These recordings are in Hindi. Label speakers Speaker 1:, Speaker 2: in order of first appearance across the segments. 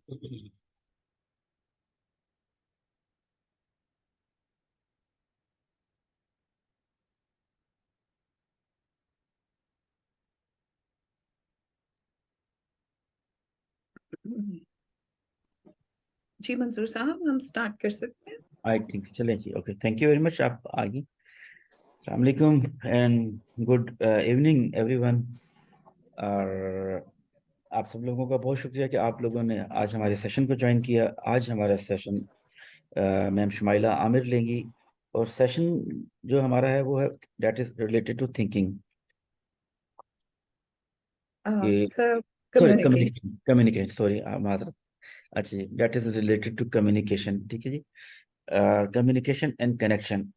Speaker 1: जी मंजूर साहब, हम स्टार्ट कर सकते हैं।
Speaker 2: आई थिंक चलें जी। Okay, thank you very much. आप आगे। अस्सलाम वालेकुम एंड गुड इवनिंग एवरीवन। और आप सब लोगों का बहुत शुक्रिया कि आप लोगों ने आज हमारे सेशन को ज्वाइन किया। आज हमारा सेशन मैम शुमाइला आमिर लेंगी, और सेशन जो हमारा है वो है that is related to thinking.
Speaker 1: Sir,
Speaker 2: sorry,
Speaker 1: communicate.
Speaker 2: Communication, communication, sorry, माजरत। अच्छा जी, that is related to communication. ठीक है जी। Communication and connection.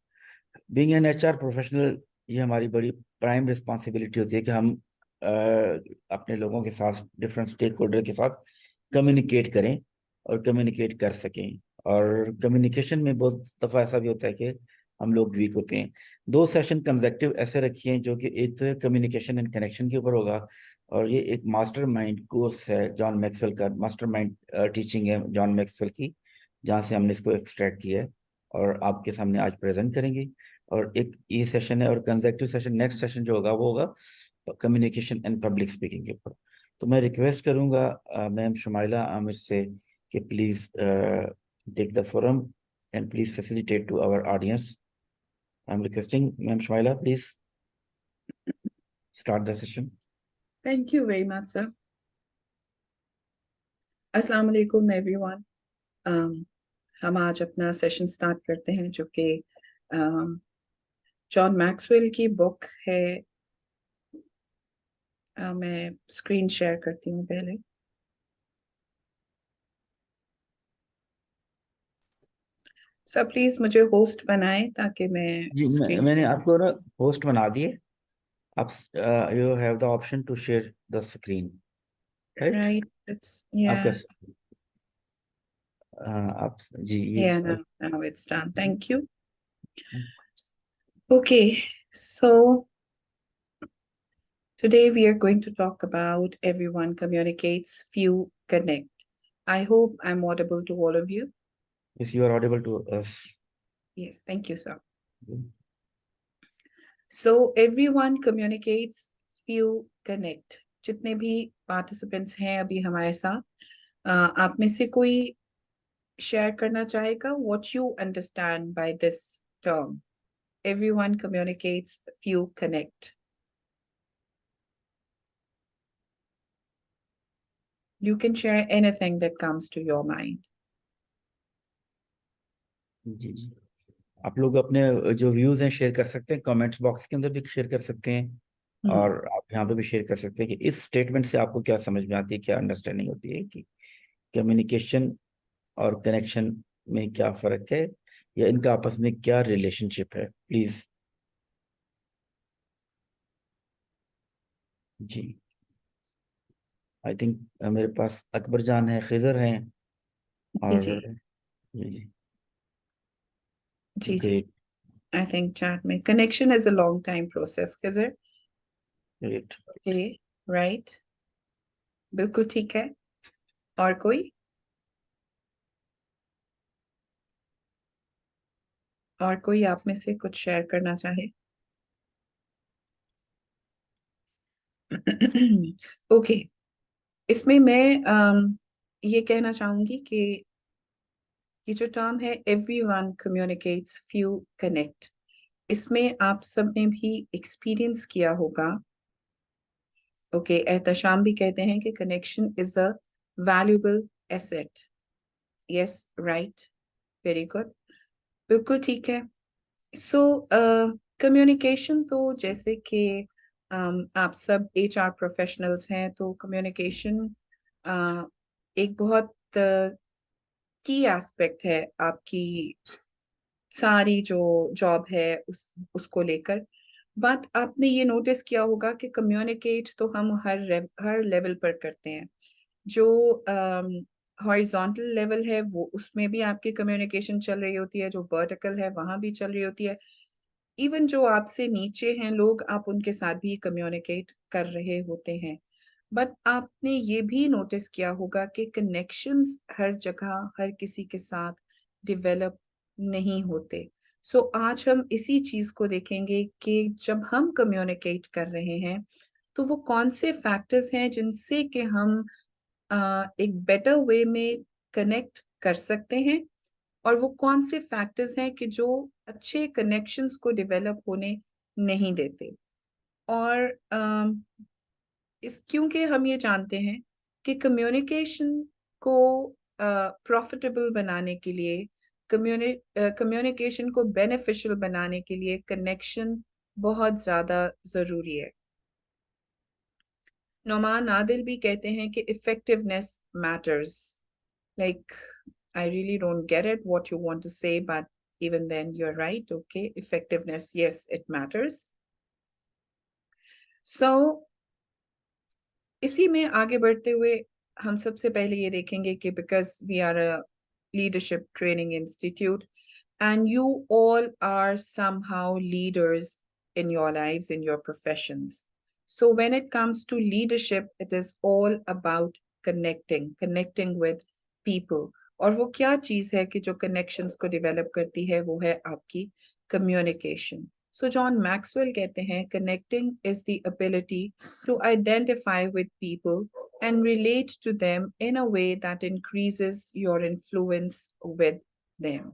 Speaker 2: Being an HR professional, ये हमारी बड़ी प्राइम रिस्पॉन्सिबिलिटी होती है कि हम अपने लोगों के साथ, डिफरेंट स्टेक होल्डर के साथ कम्युनिकेट करें और कम्युनिकेट कर सकें। और कम्युनिकेशन में बहुत दफ़ा ऐसा भी होता है कि हम लोग वीक होते हैं। दो सेशन कंसेक्टिव ऐसे रखिए, जो कि एक तो है कम्युनिकेशन एंड कनेक्शन के ऊपर होगा, और ये एक मास्टर माइंड कोर्स है जॉन मैक्सवेल का। मास्टर माइंड टीचिंग है जॉन मैक्सवेल की, जहाँ से हमने इसको एक्सट्रैक्ट किया है और आपके सामने आज प्रेजेंट करेंगे। और एक ये सेशन है, और कंसेक्टिव सेशन, नेक्स्ट सेशन जो होगा वो होगा कम्युनिकेशन एंड पब्लिक स्पीकिंग के ऊपर। तो मैं रिक्वेस्ट करूंगा मैम शुमाइला आमिर से कि please take the forum and please facilitate to our audience. I am requesting ma'am Shumaila, please start the session.
Speaker 1: Thank you very much sir. अस्सलाम वालेकुम एवरीवन। हम आज अपना सेशन स्टार्ट करते हैं, जो कि जॉन मैक्सवेल की बुक है। मैं स्क्रीन शेयर करती हूँ पहले। सर प्लीज मुझे होस्ट बनाएं ताकि मैं
Speaker 2: जी,
Speaker 1: स्क्रीन
Speaker 2: मैंने
Speaker 1: शेयर।
Speaker 2: आपको ना होस्ट बना दिए। आप you have the option to share the screen, right?
Speaker 1: Right, it's
Speaker 2: आप
Speaker 1: या
Speaker 2: कैसे, आप जी ये
Speaker 1: या now it's done, thank you. Okay, so today we are going to talk about everyone communicates, few connect. I hope I'm audible to all of you.
Speaker 2: Yes, you are audible to us.
Speaker 1: Yes, thank you, sir. So everyone communicates, few connect. जितने भी participants हैं अभी हमारे साथ, आप में से कोई शेयर करना चाहेगा what you understand by this term? Everyone communicates, few connect. You can share anything that comes to your mind.
Speaker 2: जी जी, आप लोग अपने जो व्यूज हैं शेयर कर सकते हैं, कमेंट्स बॉक्स के अंदर भी शेयर कर सकते हैं,
Speaker 1: Hmm.
Speaker 2: और आप यहाँ पे भी शेयर कर सकते हैं कि इस स्टेटमेंट से आपको क्या समझ में आती है, क्या अंडरस्टैंडिंग होती है कि कम्युनिकेशन और कनेक्शन में क्या फर्क है, या इनका आपस में क्या रिलेशनशिप है। Please ji. आई थिंक मेरे पास अकबर जान है, खिजर हैं,
Speaker 1: जी
Speaker 2: और
Speaker 1: जी
Speaker 2: जी जी,
Speaker 1: जी जी।
Speaker 2: ग्रेट
Speaker 1: I think chat में connection is a long time process, is it?
Speaker 2: Great.
Speaker 1: Okay, right? बिल्कुल ठीक है। और कोई, और कोई आप में से कुछ शेयर करना चाहे? ओके, इसमें मैं ये कहना चाहूंगी कि ये जो टर्म है everyone communicates, few connect, इसमें आप सब ने भी एक्सपीरियंस किया होगा। ओके, एहतशाम भी कहते हैं कि connection is a valuable asset. Yes, right, very good, बिल्कुल ठीक है। सो कम्युनिकेशन तो जैसे कि आप सब एचआर प्रोफेशनल्स हैं, तो कम्युनिकेशन एक बहुत की एस्पेक्ट है आपकी सारी जो जॉब है उसको लेकर। बट आपने ये नोटिस किया होगा कि कम्युनिकेट तो हम हर लेवल पर करते हैं। जो हॉरिजॉन्टल लेवल है वो, उसमें भी आपकी कम्युनिकेशन चल रही होती है, जो वर्टिकल है वहां भी चल रही होती है। इवन जो आपसे नीचे हैं लोग, आप उनके साथ भी कम्युनिकेट कर रहे होते हैं। बट आपने ये भी नोटिस किया होगा कि कनेक्शंस हर जगह हर किसी के साथ डेवलप नहीं होते। सो आज हम इसी चीज को देखेंगे कि जब हम कम्युनिकेट कर रहे हैं तो वो कौन से फैक्टर्स हैं जिनसे कि हम एक बेटर वे में कनेक्ट कर सकते हैं, और वो कौन से फैक्टर्स हैं कि जो अच्छे कनेक्शंस को डेवलप होने नहीं देते। और क्योंकि हम ये जानते हैं कि कम्युनिकेशन को प्रॉफिटेबल बनाने के लिए, कम्युनिकेशन को बेनिफिशियल बनाने के लिए कनेक्शन बहुत ज्यादा जरूरी है। नोमान आदिल भी कहते हैं कि effectiveness matters. Like, I really don't get it what you want to say, but even then you're right. Okay, effectiveness, yes, it matters. So इसी में आगे बढ़ते हुए हम सबसे पहले ये देखेंगे कि because we are a leadership training institute and you all are somehow leaders in your lives, in your professions. So when it comes to leadership, it is all about connecting with people. और वो क्या चीज है कि जो connections को develop करती है, वो है आपकी communication. So John Maxwell कहते हैं, connecting is the ability to identify with people and relate to them in a way that increases your influence with them.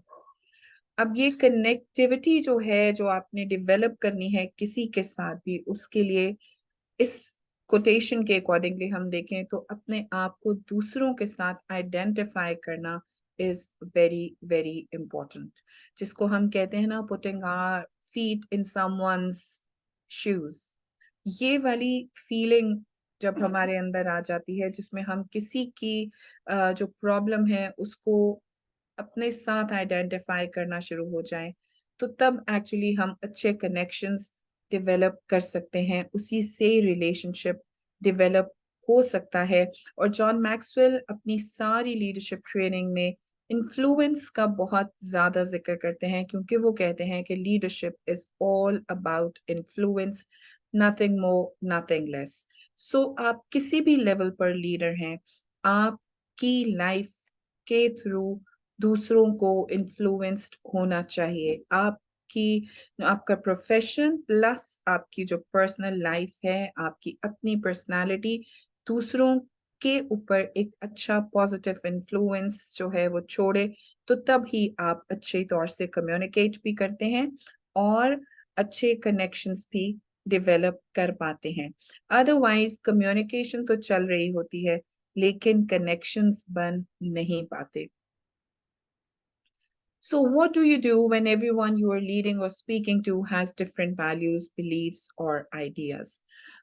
Speaker 1: अब ये कनेक्टिविटी जो है, जो आपने डेवलप करनी है किसी के साथ भी, उसके लिए इस कोटेशन के अकॉर्डिंगली हम देखें तो अपने आप को दूसरों के साथ आइडेंटिफाई करना इज वेरी वेरी इंपॉर्टेंट, जिसको हम कहते हैं ना, putting our feet in someone's shoes. ये वाली फीलिंग जब हमारे अंदर आ जाती है, जिसमें हम किसी की जो प्रॉब्लम है उसको अपने साथ आइडेंटिफाई करना शुरू हो जाए, तो तब एक्चुअली हम अच्छे कनेक्शंस डेवलप कर सकते हैं, उसी से रिलेशनशिप डेवलप हो सकता है। और जॉन मैक्सवेल अपनी सारी लीडरशिप ट्रेनिंग में इन्फ्लुएंस का बहुत ज्यादा जिक्र करते हैं, क्योंकि वो कहते हैं कि leadership is all about influence, nothing more nothing less. So आप किसी भी लेवल पर लीडर हैं, आपकी लाइफ के थ्रू दूसरों को इन्फ्लुएंस्ड होना चाहिए। आपका प्रोफेशन प्लस आपकी जो पर्सनल लाइफ है, आपकी अपनी पर्सनालिटी दूसरों के ऊपर एक अच्छा पॉजिटिव इन्फ्लुएंस जो है वो छोड़े, तो तब ही आप अच्छे तौर से कम्युनिकेट भी करते हैं और अच्छे कनेक्शंस भी डेवलप कर पाते हैं। अदरवाइज कम्युनिकेशन तो चल रही होती है, लेकिन कनेक्शंस बन नहीं पाते। So what do you do when everyone you are leading or speaking to has different values, beliefs or ideas?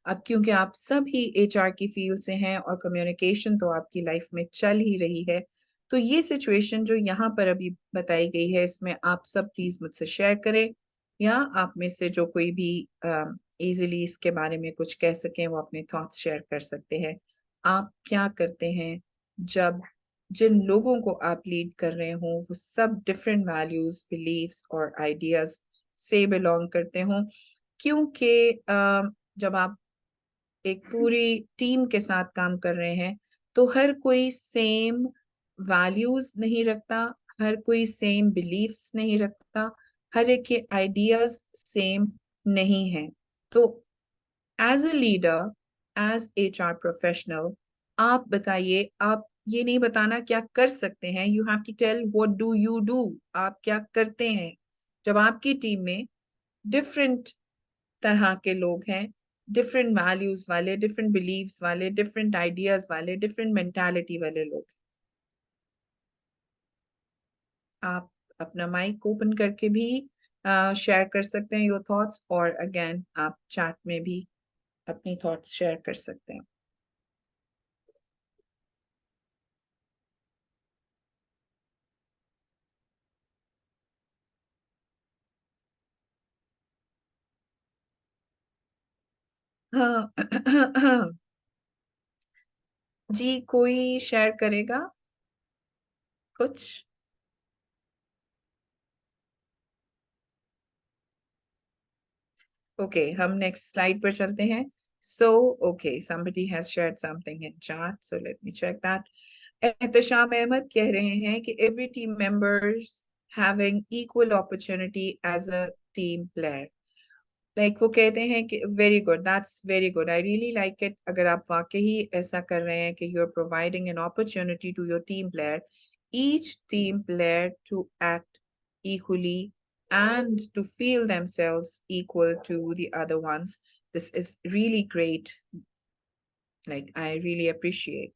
Speaker 1: अब क्योंकि आप सब ही HR की फील्ड से हैं और कम्युनिकेशन तो आपकी लाइफ में चल ही रही है, तो ये सिचुएशन जो यहाँ पर अभी बताई गई है, इसमें आप सब प्लीज मुझसे शेयर करें, या आप में से जो कोई भी इजीली इसके बारे में कुछ कह सकें, वो अपने थॉट्स शेयर कर सकते हैं। आप क्या करते हैं जब जिन लोगों को आप लीड कर रहे हो वो सब डिफरेंट वैल्यूज, बिलीव्स और आइडियाज से बिलोंग करते हो? क्योंकि जब आप एक पूरी टीम के साथ काम कर रहे हैं, तो हर कोई सेम वैल्यूज नहीं रखता, हर कोई सेम बिलीव्स नहीं रखता, हर एक के आइडियाज सेम नहीं है। तो as a leader, as HR professional, आप बताइए, आप ये नहीं बताना क्या कर सकते हैं, you have to tell what do you do. आप क्या करते हैं जब आपकी टीम में डिफरेंट तरह के लोग हैं, डिफरेंट वैल्यूज वाले, डिफरेंट बिलीव्स वाले, डिफरेंट आइडियाज वाले, डिफरेंट मेंटालिटी वाले लोग। आप अपना माइक ओपन करके भी शेयर कर सकते हैं योर थॉट्स, और अगेन आप चैट में भी अपनी थॉट्स शेयर कर सकते हैं। हाँ। जी, कोई शेयर करेगा कुछ? ओके, हम नेक्स्ट स्लाइड पर चलते हैं। So, okay, somebody has shared something in chat, so let me check that. Ehtesham Ahmad कह रहे हैं कि every team members having equal opportunity as a team player. Like वो कहते हैं कि very good, that's very good. I really like it. अगर आप वाकई ऐसा कर रहे हैं कि you're providing an opportunity to your team player, each team player to act equally and to feel themselves equal to the other ones. This is really great. Like, I really appreciate.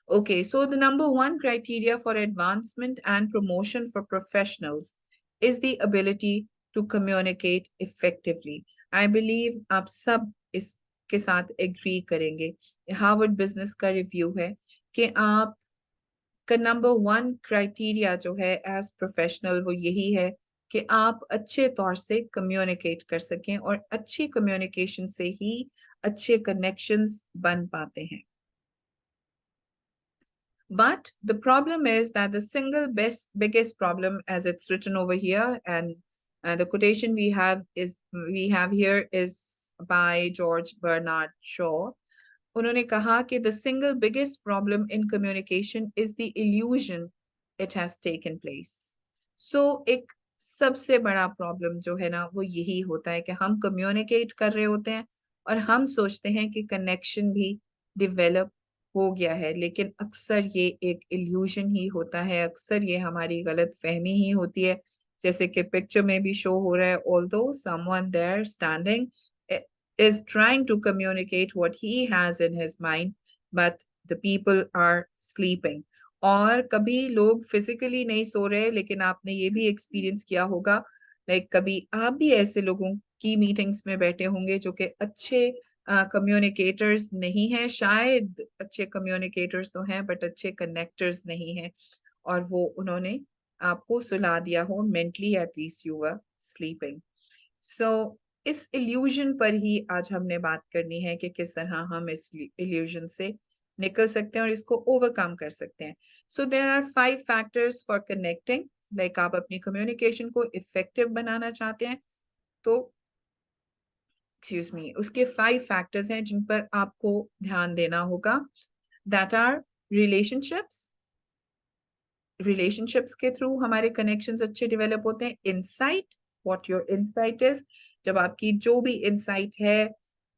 Speaker 1: Okay, so the number one criteria for advancement and promotion for professionals is the ability to communicate effectively. I believe आप सब इसके साथ agree करेंगे. हार्वर्ड बिजनेस का रिव्यू है कि आप का नंबर वन क्राइटेरिया जो है एज प्रोफेशनल वो यही है कि आप अच्छे तौर से कम्युनिकेट कर सकें और अच्छी कम्युनिकेशन से ही अच्छे कनेक्शंस बन पाते हैं. But the problem is that the single biggest problem, as it's written over here, and the quotation we have here is by George Bernard Shaw. उन्होंने कहा कि the single biggest problem in communication is the illusion it has taken place. So एक सबसे बड़ा प्रॉब्लम जो है ना वो यही होता है कि हम कम्युनिकेट कर रहे होते हैं और हम सोचते हैं कि कनेक्शन भी डिवेलप हो गया है, लेकिन अक्सर ये एक इल्यूजन ही होता है, अक्सर ये हमारी गलत फहमी ही होती है. जैसे कि पिक्चर में भी शो हो रहा है, although someone there standing is trying to communicate what he has in his mind, but the people are sleeping. और कभी लोग फिजिकली नहीं सो रहे, लेकिन आपने ये भी एक्सपीरियंस किया होगा, लाइक कभी आप भी ऐसे लोगों की मीटिंग्स में बैठे होंगे जो कि अच्छे कम्युनिकेटर्स नहीं हैं, शायद अच्छे कम्युनिकेटर्स तो हैं बट अच्छे कनेक्टर्स नहीं हैं, और वो उन्होंने आपको सुला दिया हो, mentally at least you were sleeping. So इस इल्यूजन पर ही आज हमने बात करनी है कि किस तरह हम इस इल्यूजन से निकल सकते हैं और इसको ओवरकम कर सकते हैं. So there are 5 factors for connecting. Like आप अपनी कम्युनिकेशन को इफेक्टिव बनाना चाहते हैं तो एक्सक्यूज मी, उसके 5 फैक्टर्स हैं जिन पर आपको ध्यान देना होगा. That are relationships. रिलेशनशिप्स के थ्रू हमारे कनेक्शंस अच्छे डेवलप होते हैं. Insight, what your insight is. जब आपकी जो भी इनसाइट है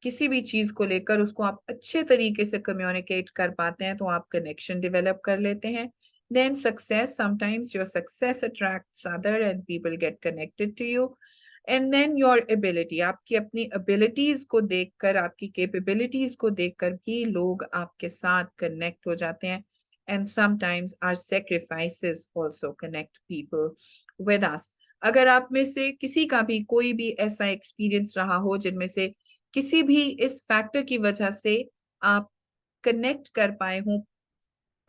Speaker 1: किसी भी चीज को लेकर, उसको आप अच्छे तरीके से कम्युनिकेट कर पाते हैं तो आप कनेक्शन डेवलप कर लेते हैं. Then success. Sometimes your success attracts other and people get connected to you. And then your ability. आपकी अपनी एबिलिटीज को देखकर, आपकी कैपेबिलिटीज को देखकर भी लोग आपके साथ कनेक्ट हो जाते हैं. And sometimes our sacrifices also connect people with us. अगर आप में से किसी का भी कोई भी ऐसा एक्सपीरियंस रहा हो जिनमें से किसी भी इस फैक्टर की वजह से आप कनेक्ट कर पाए हो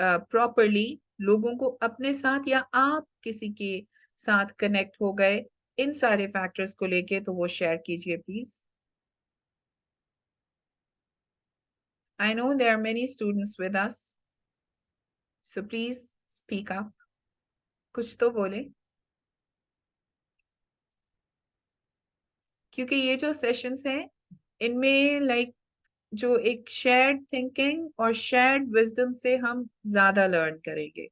Speaker 1: प्रॉपरली लोगों को अपने साथ, या आप किसी के साथ कनेक्ट हो गए इन सारे फैक्टर्स को लेके, तो वो शेयर कीजिए please. I know there are many students with us, so please speak up. कुछ तो बोले, क्योंकि ये जो सेशंस हैं इनमें लाइक जो एक शेयर्ड थिंकिंग और शेयर्ड विजडम से हम ज्यादा लर्न करेंगे.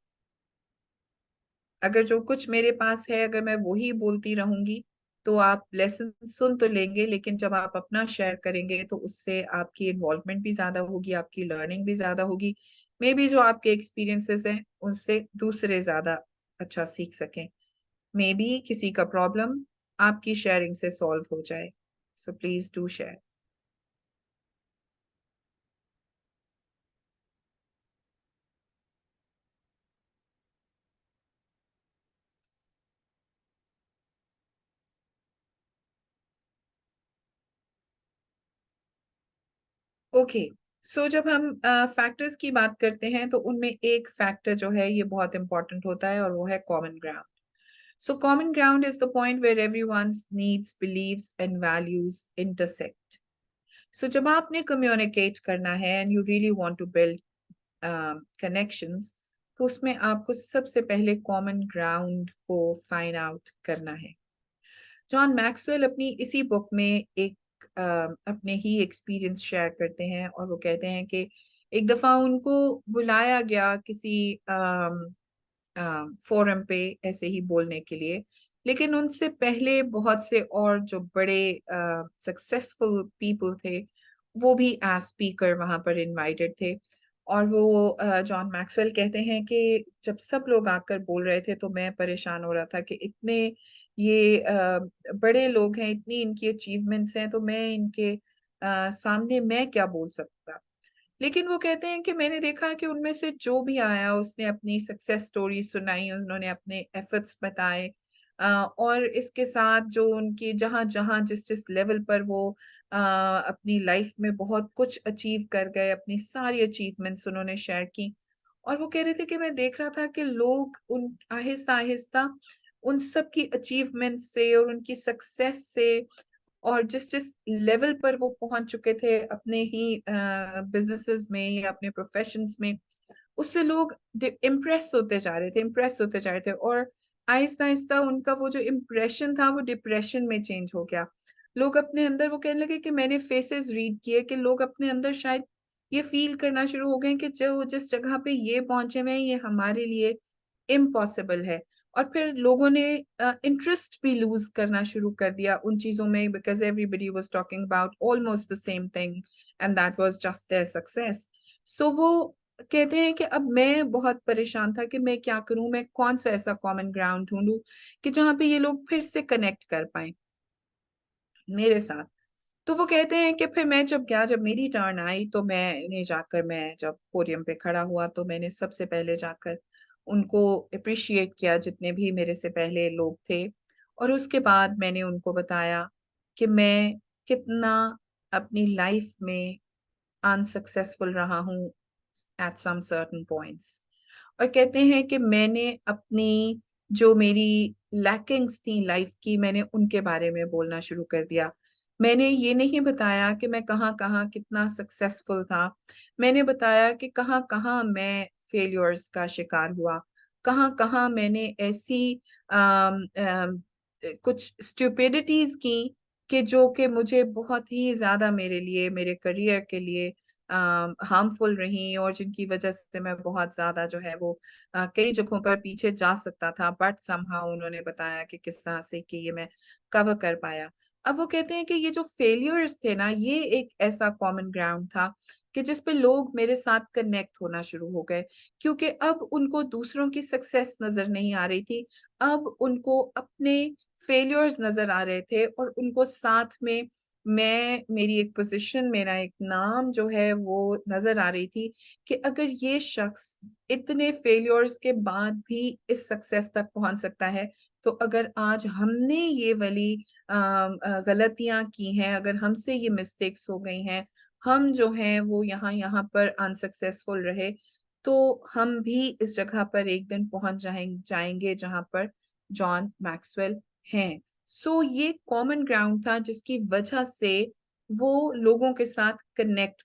Speaker 1: अगर जो कुछ मेरे पास है अगर मैं वही बोलती रहूंगी तो आप लेसन सुन तो लेंगे, लेकिन जब आप अपना शेयर करेंगे तो उससे आपकी इन्वॉल्वमेंट भी ज्यादा होगी, आपकी लर्निंग भी ज्यादा होगी. मे बी जो आपके एक्सपीरियंसेस हैं उनसे दूसरे ज्यादा अच्छा सीख सकें. मे बी किसी का प्रॉब्लम आपकी शेयरिंग से सॉल्व हो जाए. So please do share. Okay, so जब हम फैक्टर्स की बात करते हैं तो उनमें एक फैक्टर जो है ये बहुत इंपॉर्टेंट होता है और वो है common ground. So common ground is the point where everyone's needs, believes and values intersect. So जब आपने कम्युनिकेट करना है and you really want to build connections, तो उसमें आपको सबसे पहले कॉमन ग्राउंड को फाइंड आउट करना है. जॉन मैक्सवेल अपनी इसी बुक में एक अपने ही एक्सपीरियंस शेयर करते हैं और वो कहते हैं कि एक दफा उनको बुलाया गया किसी फोरम पे ऐसे ही बोलने के लिए, लेकिन उनसे पहले बहुत से और जो बड़े सक्सेसफुल पीपल थे वो भी एज स्पीकर वहां पर इनवाइटेड थे। और वो जॉन मैक्सवेल कहते हैं कि जब सब लोग आकर बोल रहे थे तो मैं परेशान हो रहा था कि इतने ये बड़े लोग हैं, इतनी इनकी अचीवमेंट्स हैं, तो मैं इनके सामने मैं क्या बोल सकता। लेकिन वो कहते हैं कि मैंने देखा कि उनमें से जो भी आया उसने अपनी सक्सेस स्टोरी सुनाई, उन्होंने अपने एफर्ट्स बताए, और इसके साथ जो उनकी जहां जहां जिस जिस लेवल पर वो अपनी लाइफ में बहुत कुछ अचीव कर गए, अपनी सारी अचीवमेंट्स उन्होंने शेयर की। और वो कह रहे थे कि मैं देख रहा था कि लोग उन आहिस्ता आहिस्ता उन सब की अचीवमेंट से और उनकी सक्सेस से और जिस जिस लेवल पर वो पहुंच चुके थे अपने ही बिजनेसेस में या अपने प्रोफेशंस में, उससे लोग इम्प्रेस होते जा रहे थे। और आहिस्ता आहिस्ता उनका वो जो इम्प्रेशन था वो डिप्रेशन में चेंज हो गया। लोग अपने अंदर वो कहने लगे कि मैंने फेसेस रीड किए कि लोग अपने अंदर शायद ये फील करना शुरू हो गए कि जो जिस जगह पे ये पहुंचे हुए हैं ये हमारे लिए इम्पॉसिबल है। और फिर लोगों ने इंटरेस्ट भी लूज करना शुरू कर दिया उन चीजों में, because everybody was talking about almost the same thing and that was just their success. So वो कहते हैं कि अब मैं बहुत परेशान था कि मैं क्या करूं, मैं कौन सा ऐसा कॉमन ग्राउंड ढूंढूं कि जहां पे ये लोग फिर से कनेक्ट कर पाए मेरे साथ। तो वो कहते हैं कि फिर मैं जब गया, जब मेरी टर्न आई, तो मैंने जाकर, मैं जब पोडियम पे खड़ा हुआ तो मैंने सबसे पहले जाकर उनको अप्रिशिएट किया जितने भी मेरे से पहले लोग थे। और उसके बाद मैंने उनको बताया कि मैं कितना अपनी लाइफ में अनसक्सेसफुल रहा हूँ एट सम सर्टेन पॉइंट्स। और कहते हैं कि मैंने अपनी जो मेरी लैकिंग्स थी लाइफ की, मैंने उनके बारे में बोलना शुरू कर दिया। मैंने ये नहीं बताया कि मैं कहाँ कहाँ कितना सक्सेसफुल था। मैंने बताया कि कहाँ कहाँ मैं फेलियर्स का शिकार हुआ, कहाँ कहाँ मैंने ऐसी कुछ स्टुपिडिटीज की कि जो कि मुझे बहुत ही ज्यादा मेरे लिए, मेरे करियर के लिए हार्मफुल रही, और जिनकी वजह से मैं बहुत ज्यादा जो है वो कई जगहों पर पीछे जा सकता था। बट समहाउ उन्होंने बताया कि किस तरह से कि ये मैं कवर कर पाया। अब वो कहते हैं कि ये जो फेलियर्स थे ना, ये एक ऐसा कॉमन ग्राउंड था कि जिस पे लोग मेरे साथ कनेक्ट होना शुरू हो गए, क्योंकि अब उनको दूसरों की सक्सेस नजर नहीं आ रही थी, अब उनको अपने फेलियर्स नजर आ रहे थे, और उनको साथ में मैं, मेरी एक पोजीशन, मेरा एक नाम जो है वो नजर आ रही थी कि अगर ये शख्स इतने फेलियर्स के बाद भी इस सक्सेस तक पहुंच सकता है, तो अगर आज हमने ये वाली गलतियां की हैं, अगर हमसे ये मिस्टेक्स हो गई हैं, हम जो हैं वो यहाँ यहाँ पर अनसक्सेसफुल रहे, तो हम भी इस जगह पर एक दिन पहुंच जाएंगे जहां पर जॉन मैक्सवेल हैं। सो ये कॉमन ग्राउंड था जिसकी वजह से वो लोगों के साथ कनेक्ट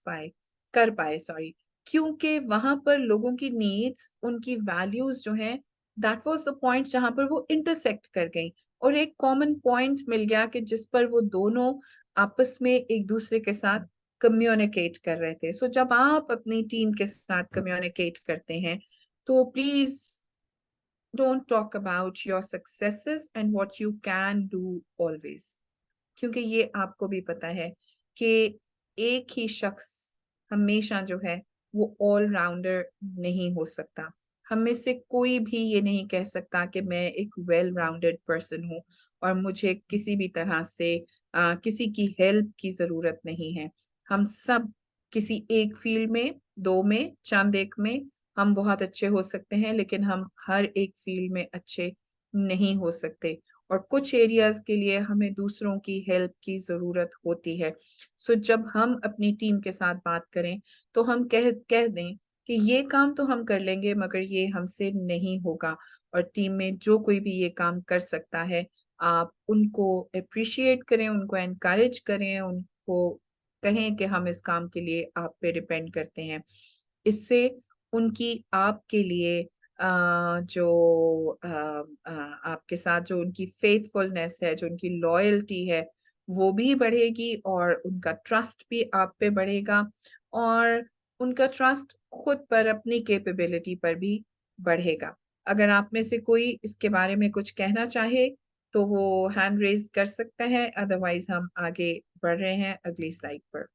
Speaker 1: कर पाए, सॉरी, क्योंकि वहां पर लोगों की नीड्स, उनकी वैल्यूज जो हैं, दैट वाज द पॉइंट जहां पर वो इंटरसेक्ट कर गई, और एक कॉमन पॉइंट मिल गया कि जिस पर वो दोनों आपस में एक दूसरे के साथ कम्युनिकेट कर रहे थे। सो जब आप अपनी टीम के साथ कम्युनिकेट करते हैं, तो please don't talk about your successes and what you can do always, क्योंकि ये आपको भी पता है कि एक ही शख्स हमेशा जो है वो ऑल राउंडर नहीं हो सकता। हम में से कोई भी ये नहीं कह सकता कि मैं एक वेल राउंडेड पर्सन हूँ और मुझे किसी भी तरह से किसी की हेल्प की जरूरत नहीं है। हम सब किसी एक फील्ड में, दो में, चंद एक में हम बहुत अच्छे हो सकते हैं, लेकिन हम हर एक फील्ड में अच्छे नहीं हो सकते, और कुछ एरियाज के लिए हमें दूसरों की हेल्प की जरूरत होती है। सो जब हम अपनी टीम के साथ बात करें, तो हम कह दें कि ये काम तो हम कर लेंगे मगर ये हमसे नहीं होगा, और टीम में जो कोई भी ये काम कर सकता है, आप उनको अप्रिशिएट करें, उनको एनकरेज करें, उनको कहें कि हम इस काम के लिए आप पे डिपेंड करते हैं। इससे उनकी आपके लिए जो आपके साथ जो उनकी फेथफुलनेस है, जो उनकी लॉयल्टी है, वो भी बढ़ेगी और उनका ट्रस्ट भी आप पे बढ़ेगा और उनका ट्रस्ट खुद पर अपनी कैपेबिलिटी पर भी बढ़ेगा। अगर आप में से कोई इसके बारे में कुछ कहना चाहे तो वो हैंड रेज कर सकता है, अदरवाइज हम आगे बढ़ रहे हैं अगली स्लाइड पर।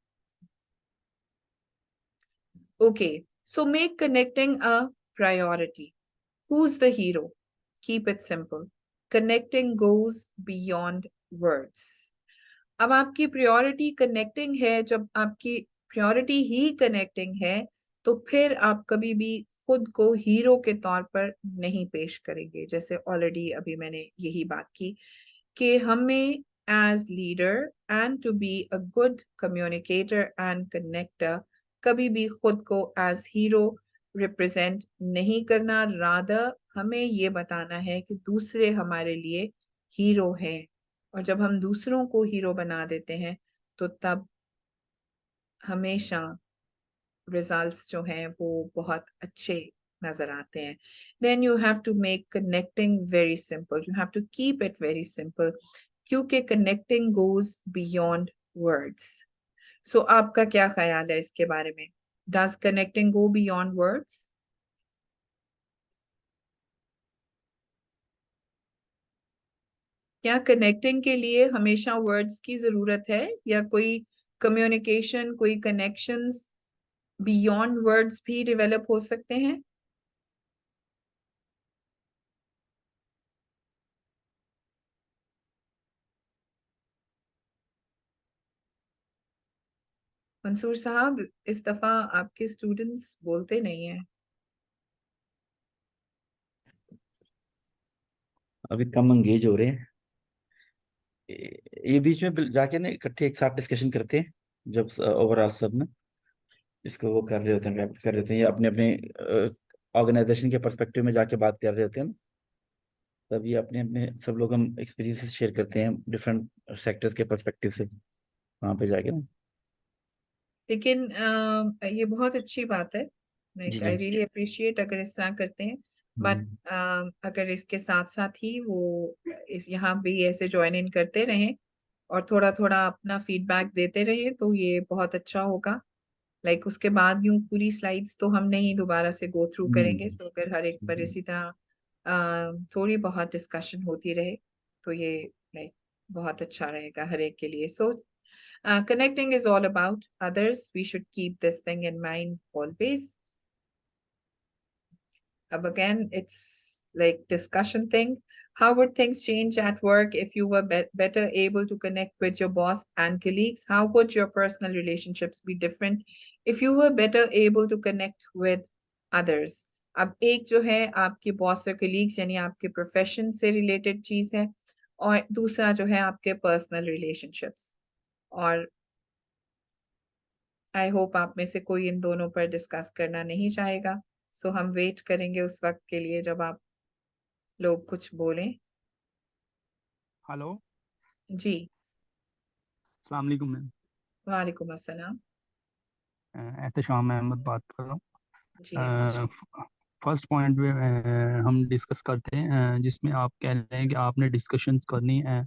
Speaker 1: Okay, so make connecting a priority. Who's the hero? Keep it simple. Connecting goes beyond words. अब आपकी प्रायोरिटी कनेक्टिंग है, जब आपकी प्रायोरिटी ही कनेक्टिंग है तो फिर आप कभी भी खुद को हीरो के तौर पर नहीं पेश करेंगे। जैसे ऑलरेडी अभी मैंने यही बात की कि हमें as leader and to be a good communicator and connector कभी भी खुद को एज हीरो रिप्रेजेंट नहीं करना, रादर हमें ये बताना है कि दूसरे हमारे लिए हीरो हैं। और जब हम दूसरों को हीरो बना देते हैं तो तब हमेशा रिजल्ट्स जो हैं वो बहुत अच्छे नजर आते हैं। Then you have to make connecting very simple, you have to keep it very simple, क्योंकि connecting goes beyond words. So आपका क्या ख्याल है इसके बारे में? Does connecting go beyond words? क्या कनेक्टिंग के लिए हमेशा वर्ड्स की जरूरत है, या कोई कम्युनिकेशन, कोई कनेक्शंस बियॉन्ड वर्ड्स भी डेवलप हो सकते हैं? मंसूर साहब, इस दफा आपके स्टूडेंट्स बोलते नहीं हैं।
Speaker 2: अभी कम एंगेज हो रहे हैं। ये बीच में जाके ना इकट्ठे एक साथ डिस्कशन करते हैं, जब ओवरऑल सब में इसको वो कर रहे होते हैं, रैप कर रहे होते हैं, या अपने अपने ऑर्गेनाइजेशन के पर्सपेक्टिव में जाके बात कर रहे होते हैं ना, तभी अपने अपने सब लोग हम एक्सपीरियंसेस शेयर करते हैं डिफरेंट सेक्टर्स के पर्सपेक्टिव से वहां पे जाके ना।
Speaker 1: लेकिन ये बहुत अच्छी बात है,
Speaker 2: जी
Speaker 1: लाइक
Speaker 2: जी।
Speaker 1: आई रियली अप्रिशिएट अगर इस तरह करते हैं। But
Speaker 2: hmm.
Speaker 1: अगर इसके साथ साथ ही वो इस यहाँ भी ऐसे ज्वाइन इन करते रहें और थोड़ा थोड़ा अपना फीडबैक देते रहे तो ये बहुत अच्छा होगा। लाइक उसके बाद यूं पूरी स्लाइड्स तो हम नहीं दोबारा से गो थ्रू करेंगे, सो अगर हर एक पर
Speaker 2: हम्म।
Speaker 1: इसी तरह थोड़ी बहुत डिस्कशन होती रहे तो ये लाइक बहुत अच्छा रहेगा हर एक के लिए। सो connecting is all about others. We should keep this thing in mind always. Again, it's like discussion thing. How would things change at work if you were better able to connect with your boss and colleagues? How would your personal relationships be different if you were better able to connect with others? अब एक जो है आपके बॉस और कलीग्स यानी आपके प्रोफेशन से रिलेटेड चीज है, और दूसरा जो है आपके पर्सनल रिलेशनशिप्स। और आई होप आप में से कोई इन दोनों पर डिस्कस करना नहीं चाहेगा, सो हम वेट करेंगे उस वक्त के लिए जब आप लोग कुछ बोलें।
Speaker 3: हेलो।
Speaker 1: जी।
Speaker 3: अस्सलाम वालेकुम मैम।
Speaker 1: वालेकुम अस्सलाम।
Speaker 3: एहतशाम अहमद बात कर रहा
Speaker 1: जी एहतशाम।
Speaker 3: हूँ। फर्स्ट पॉइंट पे हम डिस्कस करते हैं, जिसमें आप कह रहे हैं कि आपने डिस्कशंस करनी है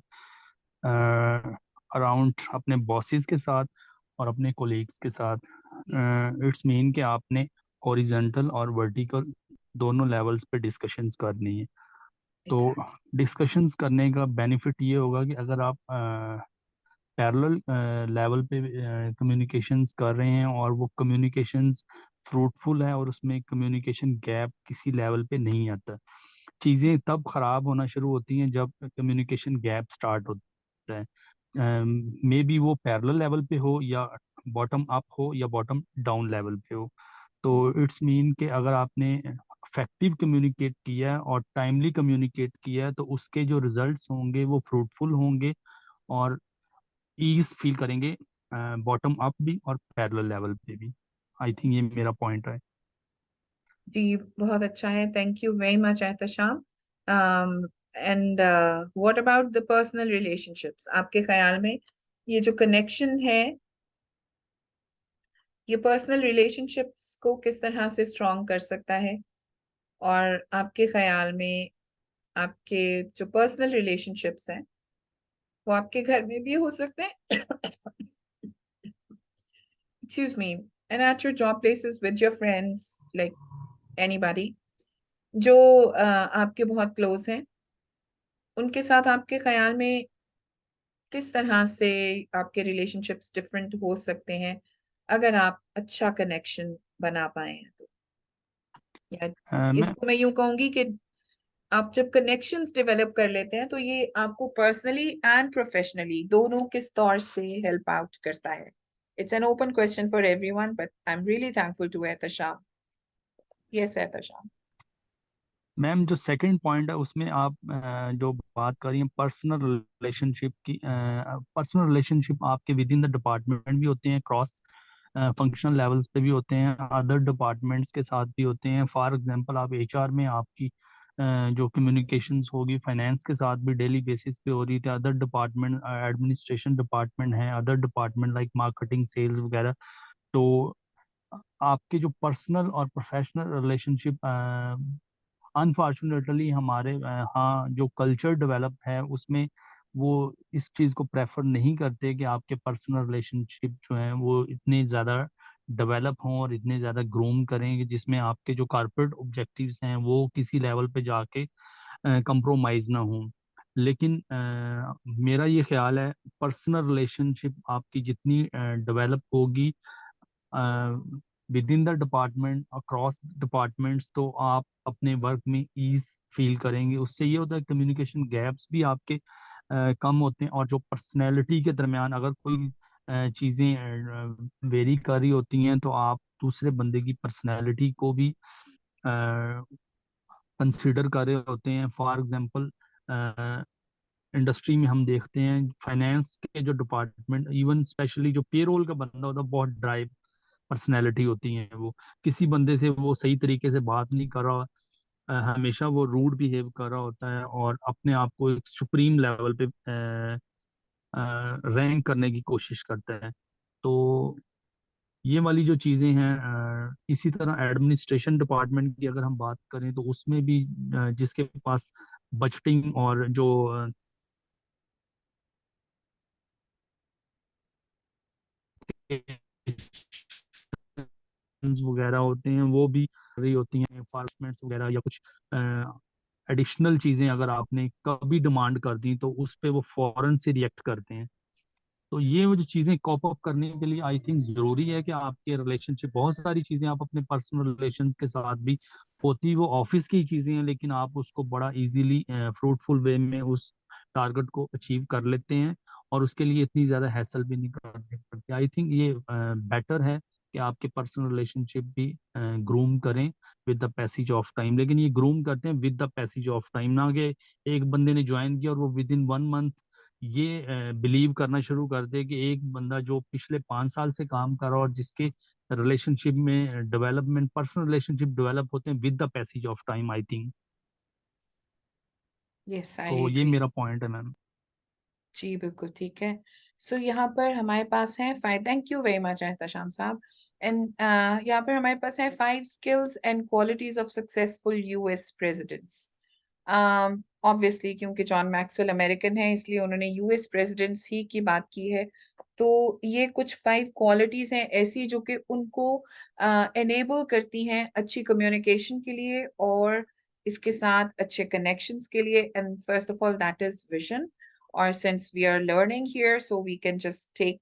Speaker 3: अराउंड अपने बॉसेस के साथ और अपने कोलीग्स के साथ। इट्स मीन कि आपने हॉरिजॉन्टल और वर्टिकल दोनों लेवल्स पे डिस्कशंस करनी है। तो
Speaker 1: एग्जैक्ट।
Speaker 3: डिस्कशंस करने का बेनिफिट ये होगा कि अगर आप पैरेलल लेवल पे कम्युनिकेशंस कर रहे हैं और वो कम्युनिकेशंस फ्रूटफुल है और उसमें कम्युनिकेशन गैप किसी लेवल पे नहीं आता। चीज़ें तब ख़राब होना शुरू होती हैं जब कम्युनिकेशन गैप स्टार्ट होता है। मे बी वो पैरेलल लेवल पे हो या बॉटम अप हो या बॉटम डाउन लेवल पे हो। तो इट्स मीन कि अगर आपने इफेक्टिव कम्युनिकेट किया है और टाइमली कम्युनिकेट किया है तो उसके जो रिजल्ट्स होंगे वो फ्रूटफुल होंगे और ईज फील करेंगे बॉटम अप भी और पैरेलल लेवल पे भी। आई थिंक ये मेरा पॉइंट है।
Speaker 1: जी बहुत अच्छा है, thank you very much Ehtesham. And what about the personal relationships? आपके ख्याल में ये जो कनेक्शन है ये पर्सनल रिलेशनशिप्स को किस तरह से स्ट्रॉन्ग कर सकता है? और आपके ख्याल में आपके जो पर्सनल रिलेशनशिप्स हैं वो आपके घर में भी हो सकते हैं excuse me, and at your job places with your friends, like anybody जो आपके बहुत क्लोज हैं, उनके साथ आपके ख्याल में किस तरह से आपके रिलेशनशिप्स डिफरेंट हो सकते हैं अगर आप अच्छा कनेक्शन बना पाए हैं तो? या
Speaker 3: मैं
Speaker 1: इसको मैं यूं कहूंगी कि आप जब कनेक्शंस डेवलप कर लेते हैं तो ये आपको पर्सनली एंड प्रोफेशनली दोनों किस तौर से हेल्प आउट करता है? It's an open question for everyone, but I am really thankful to Ehtesham. Yes Ehtesham.
Speaker 3: Ma'am जो सेकंड पॉइंट है उसमें आप जो बात कर रही हैं पर्सनल रिलेशनशिप की, पर्सनल रिलेशनशिप आपके विद इन द डिपार्टमेंट भी होते हैं, क्रॉस फंक्शनल लेवल्स पे भी होते हैं, अदर डिपार्टमेंट्स के साथ भी होते हैं। फॉर एग्जांपल आप एचआर में आपकी जो कम्युनिकेशंस होगी फाइनेंस के साथ भी डेली बेसिस पे हो रही थी, अदर डिपार्टमेंट एडमिनिस्ट्रेशन डिपार्टमेंट है, other department like marketing sales वगैरह। तो आपके जो पर्सनल और प्रोफेशनल रिलेशनशिप अनफॉर्चुनेटली हमारे यहाँ जो कल्चर डेवलप है उसमें वो इस चीज़ को प्रेफर नहीं करते कि आपके पर्सनल रिलेशनशिप जो हैं वो इतने ज़्यादा डेवलप हों और इतने ज़्यादा ग्रूम करें कि जिसमें आपके जो कॉर्पोरेट ऑब्जेक्टिव्स हैं वो किसी लेवल पे जाके कंप्रोमाइज़ ना हों। लेकिन मेरा ये ख्याल है पर्सनल रिलेशनशिप आपकी जितनी डेवलप होगी with in the department across departments तो आप अपने वर्क में ईज फील करेंगे। उससे ये होता है कम्युनिकेशन गैप्स भी आपके कम होते हैं, और जो पर्सनैलिटी के दरमियान अगर कोई चीज़ें वेरी कर रही होती हैं तो आप दूसरे बंदे की पर्सनैलिटी को भी कंसिडर कर रहे होते हैं। फॉर एग्जांपल इंडस्ट्री में हम देखते हैं फाइनेंस के जो डिपार्टमेंट, इवन स्पेशली जो पेरोल का बंदा होता है, बहुत ड्राइव पर्सनैलिटी होती है। वो किसी बंदे से वो सही तरीके से बात नहीं कर रहा, हमेशा वो रूड बिहेव कर रहा होता है और अपने आप को एक सुप्रीम लेवल पे रैंक करने की कोशिश करता है। तो ये वाली जो चीज़ें हैं, इसी तरह एडमिनिस्ट्रेशन डिपार्टमेंट की अगर हम बात करें तो उसमें भी जिसके पास बजटिंग और जो वगैरह होते हैं वो भी रही होती हैं, एनफोर्समेंट्स वगैरह या कुछ एडिशनल चीज़ें अगर आपने कभी डिमांड कर दी तो उस पे वो फौरन से रिएक्ट करते हैं। तो ये वो जो चीज़ें कॉप अप करने के लिए आई थिंक ज़रूरी है कि आपके रिलेशनशिप, बहुत सारी चीज़ें आप अपने पर्सनल रिलेशंस के साथ भी होती वो ऑफिस की चीज़ें हैं, लेकिन आप उसको बड़ा इजीली फ्रूटफुल वे में उस टारगेट को अचीव कर लेते हैं और उसके लिए इतनी ज़्यादा हैसल भी नहीं करनी पड़ती। आई थिंक ये बेटर है कि आपके पर्सनल रिलेशनशिप भी ग्रूम करें with the passage of time. लेकिन ये ग्रूम करते हैं with the passage of time, ना कि एक बंदे ने ज्वाइन किया और वो विद इन 1 मंथ ये बिलीव करना शुरू कर दे कि एक बंदा जो पिछले 5 साल से काम कर रहा है और जिसके रिलेशनशिप में डेवलपमेंट, पर्सनल रिलेशनशिप डेवलप होते हैं with the passage of time. I think
Speaker 1: yes I
Speaker 3: तो ये
Speaker 1: एग्री।
Speaker 3: मेरा पॉइंट है मैम।
Speaker 1: जी बिल्कुल ठीक है। सो यहाँ पर हमारे पास है five, thank you very much Ehtesham साहब। एंड यहाँ पर हमारे पास है 5 skills and qualities of successful US presidents. Obviously क्योंकि जॉन मैक्सवेल अमेरिकन है इसलिए उन्होंने यूएस प्रेसिडेंट्स ही की बात की है। तो ये कुछ 5 क्वालिटीज हैं ऐसी जो कि उनको एनेबल करती हैं अच्छी कम्युनिकेशन के लिए और इसके साथ अच्छे कनेक्शंस के लिए। And first of all that is vision, or since we are learning here, so we can just take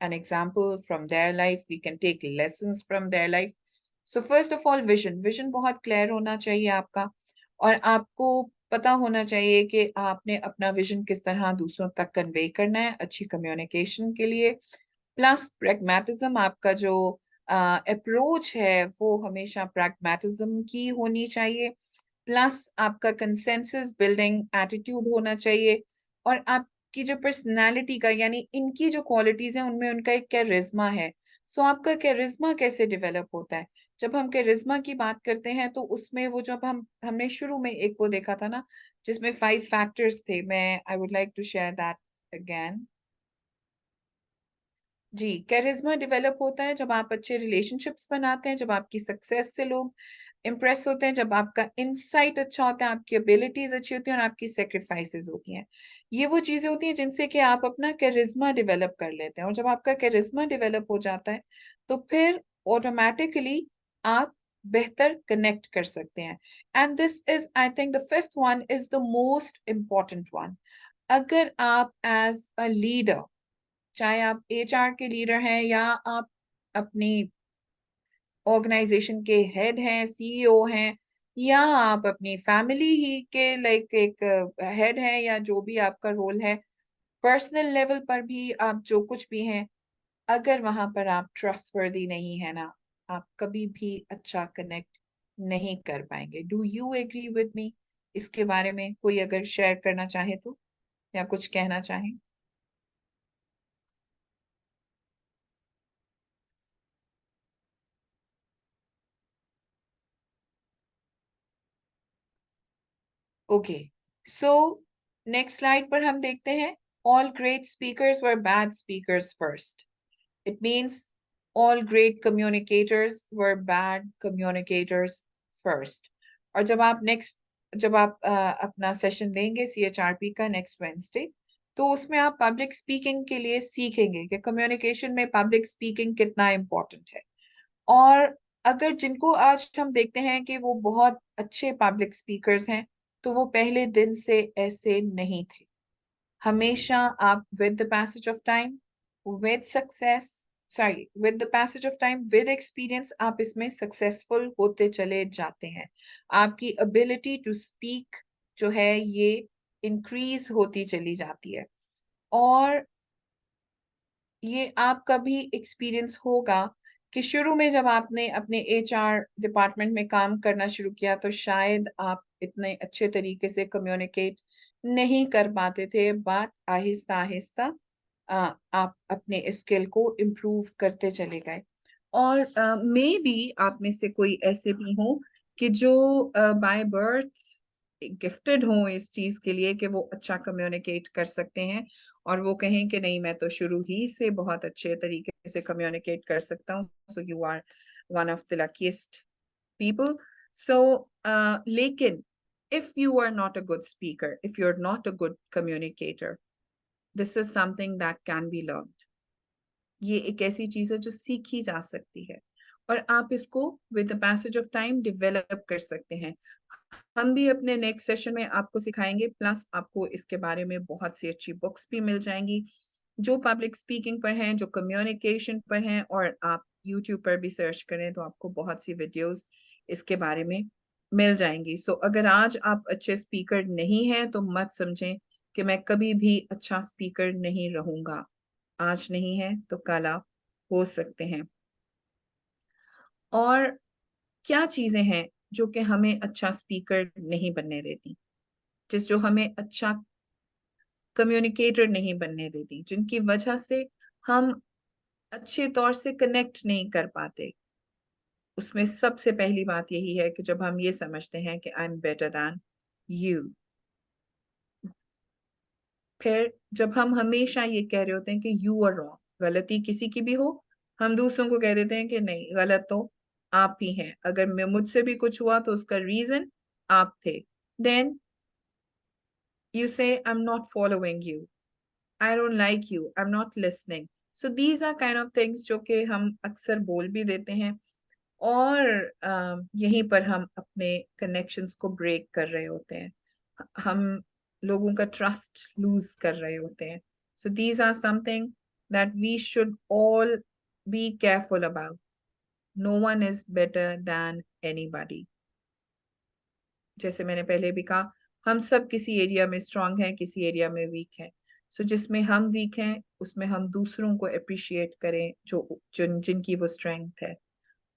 Speaker 1: an example from their life, we can take lessons from their life. So first of all vision बहुत clear होना चाहिए आपका, और आपको पता होना चाहिए कि आपने अपना विजन किस तरह दूसरों तक कन्वे करना है अच्छी कम्युनिकेशन के लिए। प्लस प्रैग्मेटिज्म, आपका जो अप्रोच है वो हमेशा प्रैग्मेटिज्म की होनी चाहिए। प्लस आपका कंसेंसस बिल्डिंग एटीट्यूड होना चाहिए, और आपकी जो पर्सनालिटी का यानी इनकी जो क्वालिटीज हैं उनमें उनका एक कैरिज्मा है। सो आपका कैरिज्मा कैसे डेवलप होता है? जब हम कैरिज्मा की बात करते हैं तो उसमें वो जब हमने शुरू में एक वो देखा था ना जिसमें 5 फैक्टर्स थे, मैं I would like to share that again. जी, कैरिज्मा डेवलप होता है जब आप अच्छे रिलेशनशिप्स बनाते हैं, जब आपकी सक्सेस से लोग इम्प्रेस होते हैं जब आपका इंसाइट अच्छा होता है, आपकी एबिलिटीज अच्छी होती हैं और आपकी सेक्रीफाइसेस होती हैं। ये वो चीजें होती हैं जिनसे कि आप अपना कैरिज्मा डेवलप कर लेते हैं, और जब आपका कैरिज्मा डेवलप हो जाता है तो फिर ऑटोमेटिकली आप बेहतर कनेक्ट कर सकते हैं। And this is, I think, the fifth one is the most important one. अगर आप एज अ लीडर, चाहे आप एचआर के लीडर हैं या आप अपनी ऑर्गेनाइजेशन के हेड हैं, सीईओ हैं, या आप अपनी फैमिली ही के लाइक एक हेड हैं, या जो भी आपका रोल है, पर्सनल लेवल पर भी आप जो कुछ भी हैं, अगर वहां पर आप ट्रस्टवर्दी नहीं है ना, आप कभी भी अच्छा कनेक्ट नहीं कर पाएंगे। Do you agree with me? इसके बारे में कोई अगर शेयर करना चाहे तो, या कुछ कहना चाहे? ओके, सो नेक्स्ट स्लाइड पर हम देखते हैं, all great speakers were bad speakers first. It means all great communicators were bad communicators first. और जब आप अपना सेशन लेंगे CHRP का नेक्स्ट वेंसडे, तो उसमें आप पब्लिक स्पीकिंग के लिए सीखेंगे कि कम्युनिकेशन में पब्लिक स्पीकिंग कितना इम्पोर्टेंट है। और अगर जिनको आज हम देखते हैं कि वो बहुत अच्छे पब्लिक स्पीकर्स हैं, तो वो पहले दिन से ऐसे नहीं थे। हमेशा आप with the passage of time, with success, sorry, with the passage of time, with experience, आप इसमें सक्सेसफुल होते चले जाते हैं। आपकी एबिलिटी टू स्पीक जो है ये इंक्रीज होती चली जाती है। और ये आपका भी एक्सपीरियंस होगा कि शुरू में जब आपने अपने एचआर डिपार्टमेंट में काम करना शुरू किया, तो शायद आप इतने अच्छे तरीके से कम्युनिकेट नहीं कर पाते थे, बट आहिस्ता आहिस्ता आप अपने स्किल को इम्प्रूव करते चले गए। और मे बी आप में से कोई ऐसे भी हो कि जो बाय बर्थ गिफ्टेड हो इस चीज के लिए कि वो अच्छा कम्युनिकेट कर सकते हैं, और वो कहें कि नहीं, मैं तो शुरू ही से बहुत अच्छे तरीके से कम्युनिकेट कर सकता हूँ। So you are one of the luckiest people. So, लेकिन if you are not a good speaker, if you're not a good communicator, this is something that can be learned. ये एक ऐसी चीज है जो सीखी जा सकती है, और आप इसको with the passage of time develop कर सकते हैं। हम भी अपने नेक्स्ट सेशन में आपको सिखाएंगे, प्लस आपको इसके बारे में बहुत सी अच्छी बुक्स भी मिल जाएंगी जो पब्लिक स्पीकिंग पर हैं, जो कम्युनिकेशन पर हैं, और आप यूट्यूब पर भी सर्च करें तो आपको बहुत सी वीडियोस इसके बारे में मिल जाएंगी। सो अगर आज आप अच्छे स्पीकर नहीं हैं तो मत समझें कि मैं कभी भी अच्छा स्पीकर नहीं रहूंगा। आज नहीं है तो कल आप हो सकते हैं। और क्या चीजें हैं जो कि हमें अच्छा स्पीकर नहीं बनने देती, जो हमें अच्छा कम्युनिकेटर नहीं बनने देती, जिनकी वजह से हम अच्छे तौर से कनेक्ट नहीं कर पाते? उसमें सबसे पहली बात यही है कि जब हम ये समझते हैं कि I am better than you. फिर जब हम हमेशा ये कह रहे होते हैं कि यू आर रॉन्ग, गलती किसी की भी हो, हम दूसरों को कह देते हैं कि नहीं, गलत तो आप ही हैं, अगर मैं मुझसे भी कुछ हुआ तो उसका रीजन आप थे। Then you say, I'm not following you, I don't like you, I'm not listening. So these are kind of things जो कि हम अक्सर बोल भी देते हैं, और यहीं पर हम अपने कनेक्शंस को ब्रेक कर रहे होते हैं, हम लोगों का ट्रस्ट लूज कर रहे होते हैं। So these are something that we should all be careful about. No one is better than anybody. जैसे मैंने पहले भी कहा, हम सब किसी एरिया में स्ट्रांग हैं, किसी एरिया में वीक हैं। सो जिसमें हम वीक हैं उसमें हम दूसरों को अप्रिशिएट करें जिनकी वो स्ट्रेंथ है,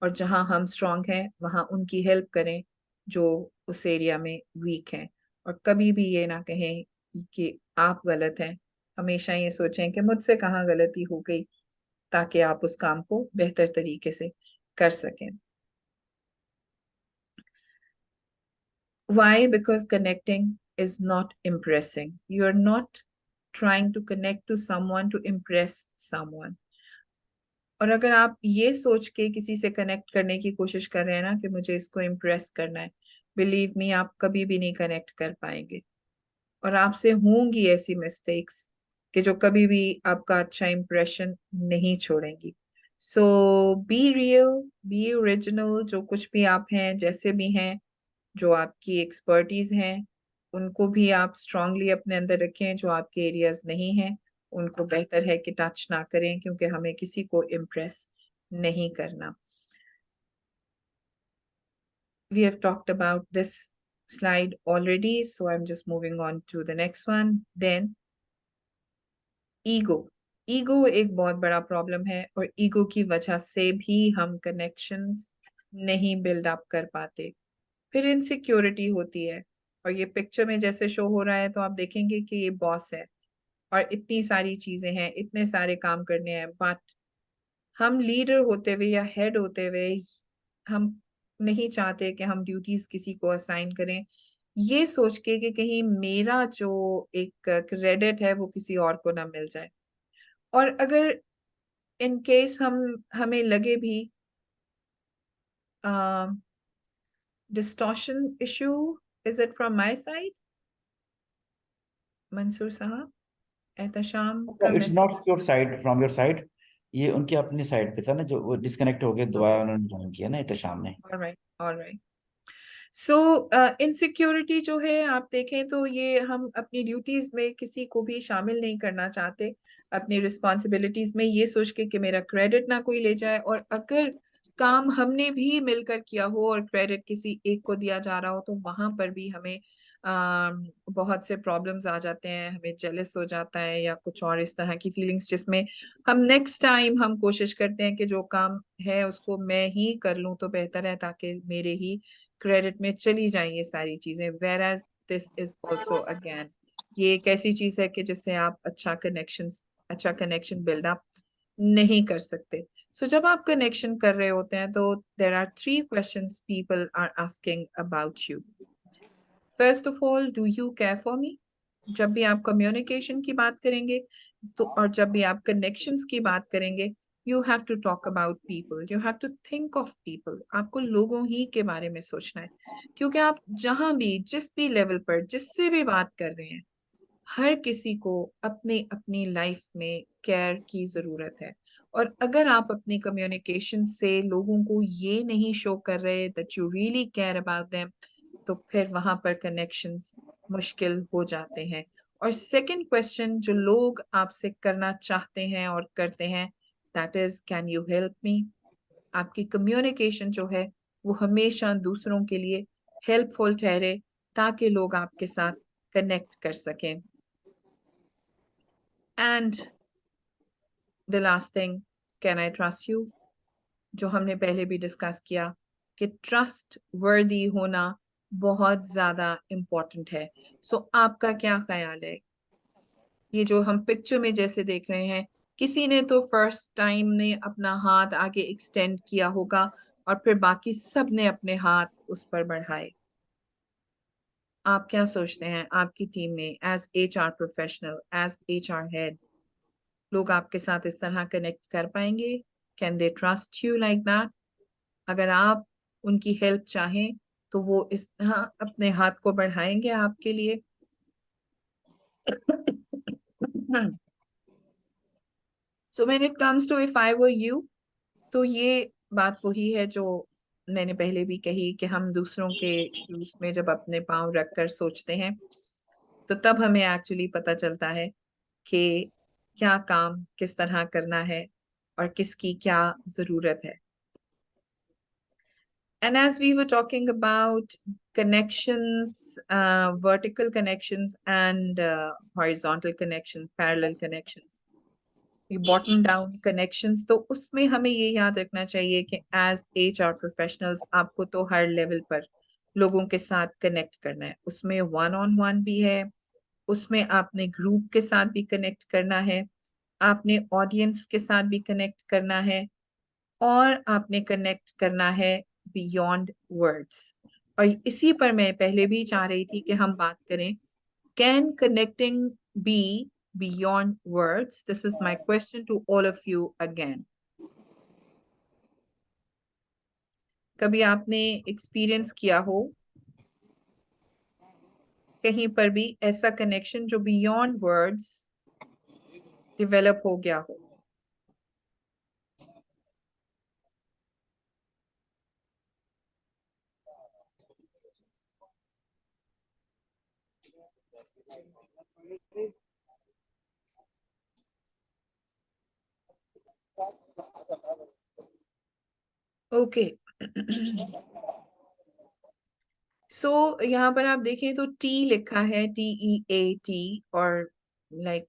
Speaker 1: और जहां हम स्ट्रांग हैं वहां उनकी हेल्प करें जो उस एरिया में वीक हैं। और कभी भी ये ना कहें कि आप गलत हैं, हमेशा ये सोचें कि मुझसे कहाँ गलती हो गई, ताकि आप उस काम को बेहतर तरीके से कर सकें। Why? Because connecting is not impressing. You're not trying to connect to someone to impress someone. और अगर आप ये सोच के किसी से कनेक्ट करने की कोशिश कर रहे हैं ना कि मुझे इसको इम्प्रेस करना है, बिलीव मी आप कभी भी नहीं कनेक्ट कर पाएंगे। और आपसे होंगी ऐसी मिस्टेक्स कि जो कभी भी आपका अच्छा इंप्रेशन नहीं छोड़ेंगी। सो बी रियल, बी ओरिजिनल, जो कुछ भी आप हैं, जैसे भी हैं, जो आपकी एक्सपर्टीज हैं, उनको भी आप स्ट्रांगली अपने अंदर रखें। जो आपके एरियाज नहीं हैं उनको बेहतर है कि टच ना करें, क्योंकि हमें किसी को इम्प्रेस नहीं करना। We have talked about this slide already, so I'm just moving on to the next one. Then ego, ego एक बहुत बड़ा प्रॉब्लम है और ईगो की वजह से भी हम कनेक्शंस नहीं बिल्ड अप कर पाते। फिर इनसिक्योरिटी होती है, और ये पिक्चर में जैसे शो हो रहा है तो आप देखेंगे कि ये बॉस है और इतनी सारी चीजें हैं, इतने सारे काम करने हैं, बट हम लीडर होते हुए या हेड होते हुए हम नहीं चाहते कि हम ड्यूटीज किसी को असाइन करें, ये सोच के कि कहीं मेरा जो एक क्रेडिट है वो किसी और को ना मिल जाए। और अगर इन केस हमें लगे भी distortion issue, is it from my side? Mansoor साहब, एहतशाम का
Speaker 2: it's not
Speaker 1: message.
Speaker 2: Your side, from your side, ये उनकी अपनी साइड पे था ना, जो वो डिस्कनेक्ट हो गए, दोबारा
Speaker 1: ओके,
Speaker 2: उन्होंने ज्वाइन किया ना इत्तेशाम ने।
Speaker 1: Alright alright. सो इनसिक्योरिटी जो है आप देखें तो ये हम अपनी ड्यूटीज में किसी को भी शामिल नहीं करना चाहते, अपनी रिस्पॉन्सिबिलिटीज में, ये सोच के कि मेरा क्रेडिट ना कोई ले जाए। और अगर काम हमने भी मिलकर किया हो और क्रेडिट किसी एक को दिया जा रहा हो तो वहां पर भी हमें बहुत से प्रॉब्लम्स आ जाते हैं, हमें जेलस हो जाता है या कुछ और इस तरह की फीलिंग्स, जिसमें हम नेक्स्ट टाइम हम कोशिश करते हैं कि जो काम है उसको मैं ही कर लूं तो बेहतर है, ताकि मेरे ही क्रेडिट में चली जाए ये सारी चीजें। Whereas this is also again, ये एक ऐसी चीज है कि जिससे आप अच्छा कनेक्शन बिल्ड अप नहीं कर सकते। सो जब आप कनेक्शन कर रहे होते हैं तो there are 3 questions people are asking about you. First of all, do you care for me? जब भी आप कम्युनिकेशन की बात करेंगे तो, और जब भी आप कनेक्शंस की बात करेंगे, you have to talk about people, you have to think of people. आपको लोगों ही के बारे में सोचना है, क्योंकि आप जहां भी जिस भी लेवल पर जिससे भी बात कर रहे हैं, हर किसी को अपने अपनी लाइफ में केयर की जरूरत है। और अगर आप अपनी कम्युनिकेशन से लोगों को ये नहीं शो कर रहे that you really care about them, तो फिर वहां पर कनेक्शंस मुश्किल हो जाते हैं। और सेकंड क्वेश्चन जो लोग आपसे करना चाहते हैं और करते हैं, that is can you help me? आपकी कम्युनिकेशन जो है वो हमेशा दूसरों के लिए हेल्पफुल ठहरे, ताकि लोग आपके साथ कनेक्ट कर सकें। And the last thing, can I trust you? जो हमने पहले भी डिस्कस किया कि ट्रस्ट वर्दी होना बहुत ज्यादा इम्पोर्टेंट है। सो आपका क्या ख्याल है? ये जो हम पिक्चर में जैसे देख रहे हैं, किसी ने तो फर्स्ट टाइम में अपना हाथ आगे एक्सटेंड किया होगा और फिर बाकी सब ने अपने हाथ उस पर बढ़ाए। आप क्या सोचते हैं आपकी टीम में as HR professional, as HR head, लोग आपके साथ इस तरह कनेक्ट कर पाएंगे? Can they trust you like that? अगर आप उनकी हेल्प चाहें तो वो इस तरह अपने हाथ को बढ़ाएंगे आपके लिए? So when it comes to if I were you, तो ये बात वही है जो मैंने पहले भी कही कि हम दूसरों के शूज में जब अपने पांव रखकर सोचते हैं तो तब हमें एक्चुअली पता चलता है कि क्या काम किस तरह करना है और किसकी क्या जरूरत है। And as we were talking about connections, vertical connections and horizontal connections, parallel connections, bottom down connections, तो उसमें हमें ये याद रखना चाहिए कि as HR professionals आपको तो हर लेवल पर लोगों के साथ कनेक्ट करना है। उसमें वन ऑन वन भी है, उसमें आपने ग्रुप के साथ भी कनेक्ट करना है, आपने ऑडियंस के साथ भी कनेक्ट करना है, और आपने कनेक्ट करना है बियॉन्ड वर्ड्स। और इसी पर मैं पहले भी चाह रही थी कि हम बात करें, can connecting be beyond words? This is my question to all of you again. कभी आपने एक्सपीरियंस किया हो कहीं पर भी ऐसा कनेक्शन जो बियॉन्ड वर्ड्स डेवलप हो गया हो? ओके। सो यहाँ पर आप देखें तो टी लिखा है, TEAT, और लाइक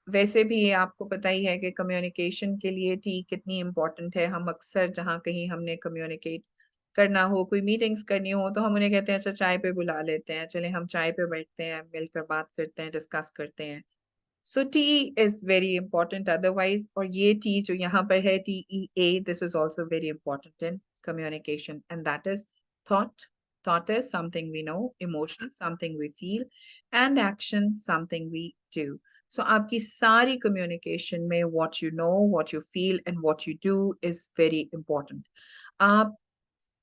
Speaker 1: वैसे भी आपको पता ही है कि कम्युनिकेशन के लिए टी कितनी इम्पोर्टेंट है। हम अक्सर जहाँ कहीं हमने कम्युनिकेट करना हो, कोई मीटिंग्स करनी हो, तो हम उन्हें कहते हैं अच्छा चाय पे बुला लेते हैं, चले हम चाय पे बैठते हैं, मिलकर बात करते हैं, डिस्कस करते हैं। So tea is very important otherwise. और ये टी जो यहाँ पर है, TEA, this is also very important in communication, and that is thought. Thought is something we know, emotion something we feel, and action something we do. So आपकी सारी communication में what you know, what you feel and what you do is very important. आप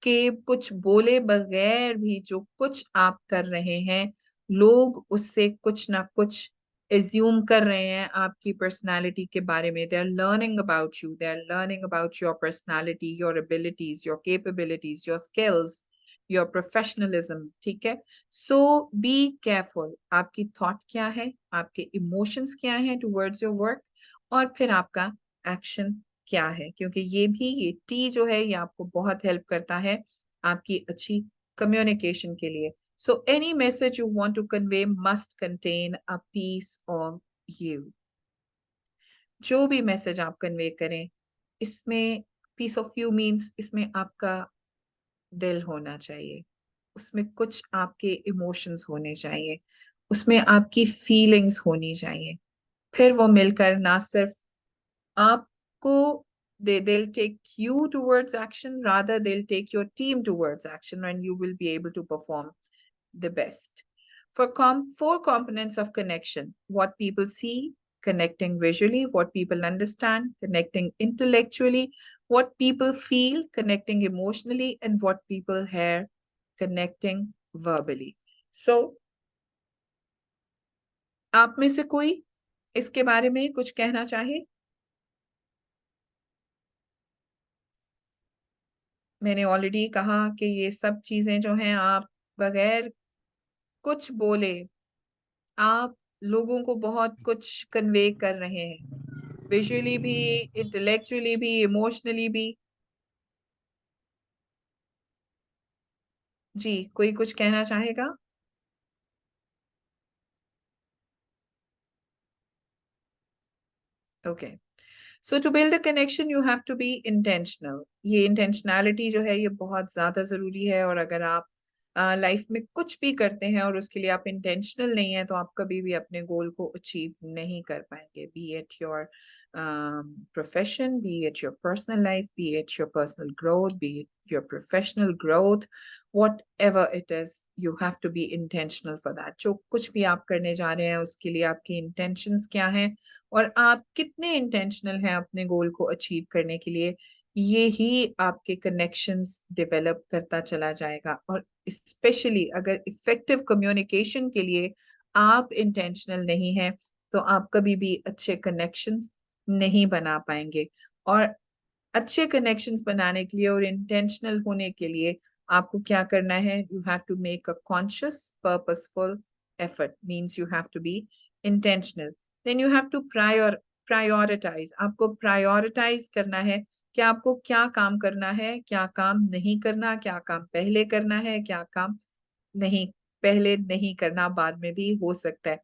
Speaker 1: के कुछ बोले बगैर भी जो कुछ आप कर रहे हैं, लोग उससे कुछ ना कुछ एज्यूम कर रहे हैं आपकी पर्सनालिटी के बारे में। They are learning about you, they are learning about your personality, your abilities, your capabilities, your skills, your professionalism. ठीक है? सो बी केयरफुल, आपकी थॉट क्या है, आपके इमोशंस क्या हैं टुवर्ड्स योर वर्क, और फिर आपका एक्शन क्या है, क्योंकि ये टी जो है ये आपको बहुत हेल्प करता है आपकी अच्छी कम्युनिकेशन के लिए। So any message you want to convey must contain a piece of you. जो भी मैसेज आप कन्वे करें, इसमें पीस ऑफ यू मीन्स इसमें आपका दिल होना चाहिए, उसमें कुछ आपके इमोशंस होने चाहिए, उसमें आपकी फीलिंग्स होनी चाहिए। फिर वो मिलकर ना सिर्फ आपको, they'll take you towards action, rather they'll take your team towards action, and you will be able to perform the best. For four components of connection: what people see, connecting visually; what people understand, connecting intellectually; what people feel, connecting emotionally; and what people hear, connecting verbally. So आप में से कोई इसके बारे में कुछ कहना चाहे? मैंने ऑलरेडी कहा कि ये सब चीजें जो हैं, आप बगैर कुछ बोले आप लोगों को बहुत कुछ कन्वे कर रहे हैं, विजुअली भी, इंटेलेक्चुअली भी, इमोशनली भी। जी, कोई कुछ कहना चाहेगा? Okay. So to build a connection you have to be intentional. ये इंटेंशनैलिटी जो है ये बहुत ज्यादा जरूरी है, और अगर आप लाइफ में कुछ भी करते हैं और उसके लिए आप इंटेंशनल नहीं है, तो आप कभी भी अपने गोल को अचीव नहीं कर पाएंगे। Be it your profession, be it your personal life, be it your personal growth, be it your professional growth, whatever it is, you have to be intentional for that. जो कुछ भी आप करने जा रहे हैं उसके लिए आपकी इंटेंशंस क्या हैं, और आप कितने इंटेंशनल हैं अपने गोल को अचीव करने के लिए, ये ही आपके कनेक्शंस डेवलप करता चला जाएगा। और स्पेशली अगर इफेक्टिव कम्युनिकेशन के लिए आप इंटेंशनल नहीं हैं, तो आप कभी भी अच्छे कनेक्शंस नहीं बना पाएंगे। और अच्छे कनेक्शंस बनाने के लिए और इंटेंशनल होने के लिए आपको क्या करना है? You have to make a conscious purposeful effort, means you have to be intentional. Then you have to prioritize, आपको प्रायोरिटाइज करना है कि आपको क्या काम करना है, क्या काम नहीं करना, क्या काम पहले करना है, क्या काम नहीं, पहले नहीं करना, बाद में भी हो सकता है।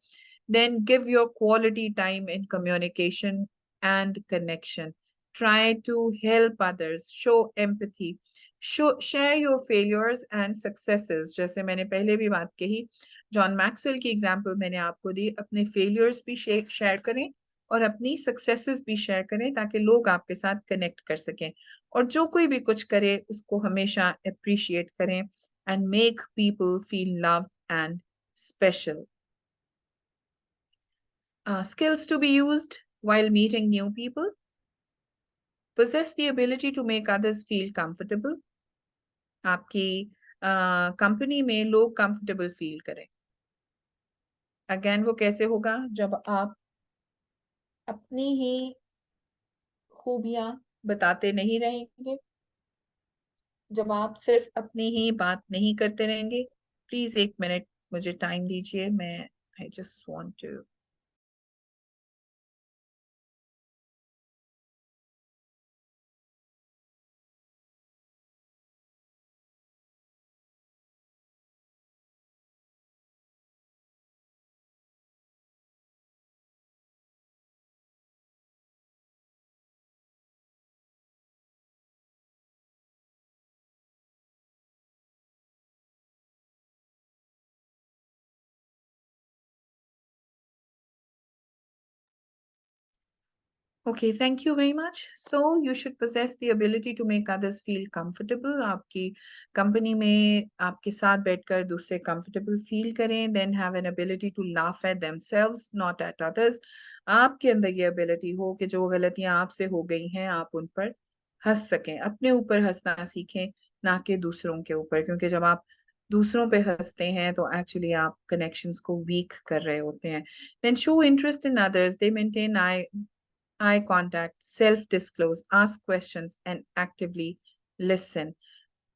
Speaker 1: Then give your quality time in communication and connection. Try to help others, show empathy, share your failures and successes. जैसे मैंने पहले भी बात कही, जॉन मैक्सवेल की एग्जाम्पल मैंने आपको दी। अपने फेलियर्स भी शेयर करें और अपनी सक्सेसेस भी शेयर करें, ताकि लोग आपके साथ कनेक्ट कर सकें। और जो कोई भी कुछ करे उसको हमेशा अप्रिशिएट करें, and make people feel loved and special. Skills to be used while meeting new people. possess the ability to make others feel comfortable. आपकी कंपनी में लोग कंफर्टेबल फील करें. अगेन वो कैसे होगा? जब आप अपनी ही खूबियां बताते नहीं रहेंगे, जब आप सिर्फ अपनी ही बात नहीं करते रहेंगे. प्लीज 1 मिनट मुझे टाइम दीजिए. मैं I just want to Okay, thank you very much. So you should possess the ability to make others feel comfortable. आपकी कंपनी में आपके साथ बैठकर दूसरे comfortable feel करें. Then have an ability to laugh at themselves, not at others. आपके अंदर ये ability हो कि जो गलतियां आपसे हो गई हैं आप उन पर हंस सकें. अपने ऊपर हंसना सीखें, ना कि दूसरों के ऊपर, क्योंकि जब आप दूसरों पे हंसते हैं तो एक्चुअली आप कनेक्शंस को वीक कर रहे होते हैं. Then show interest in others. They maintain eye contact, self-disclose, ask questions and actively listen.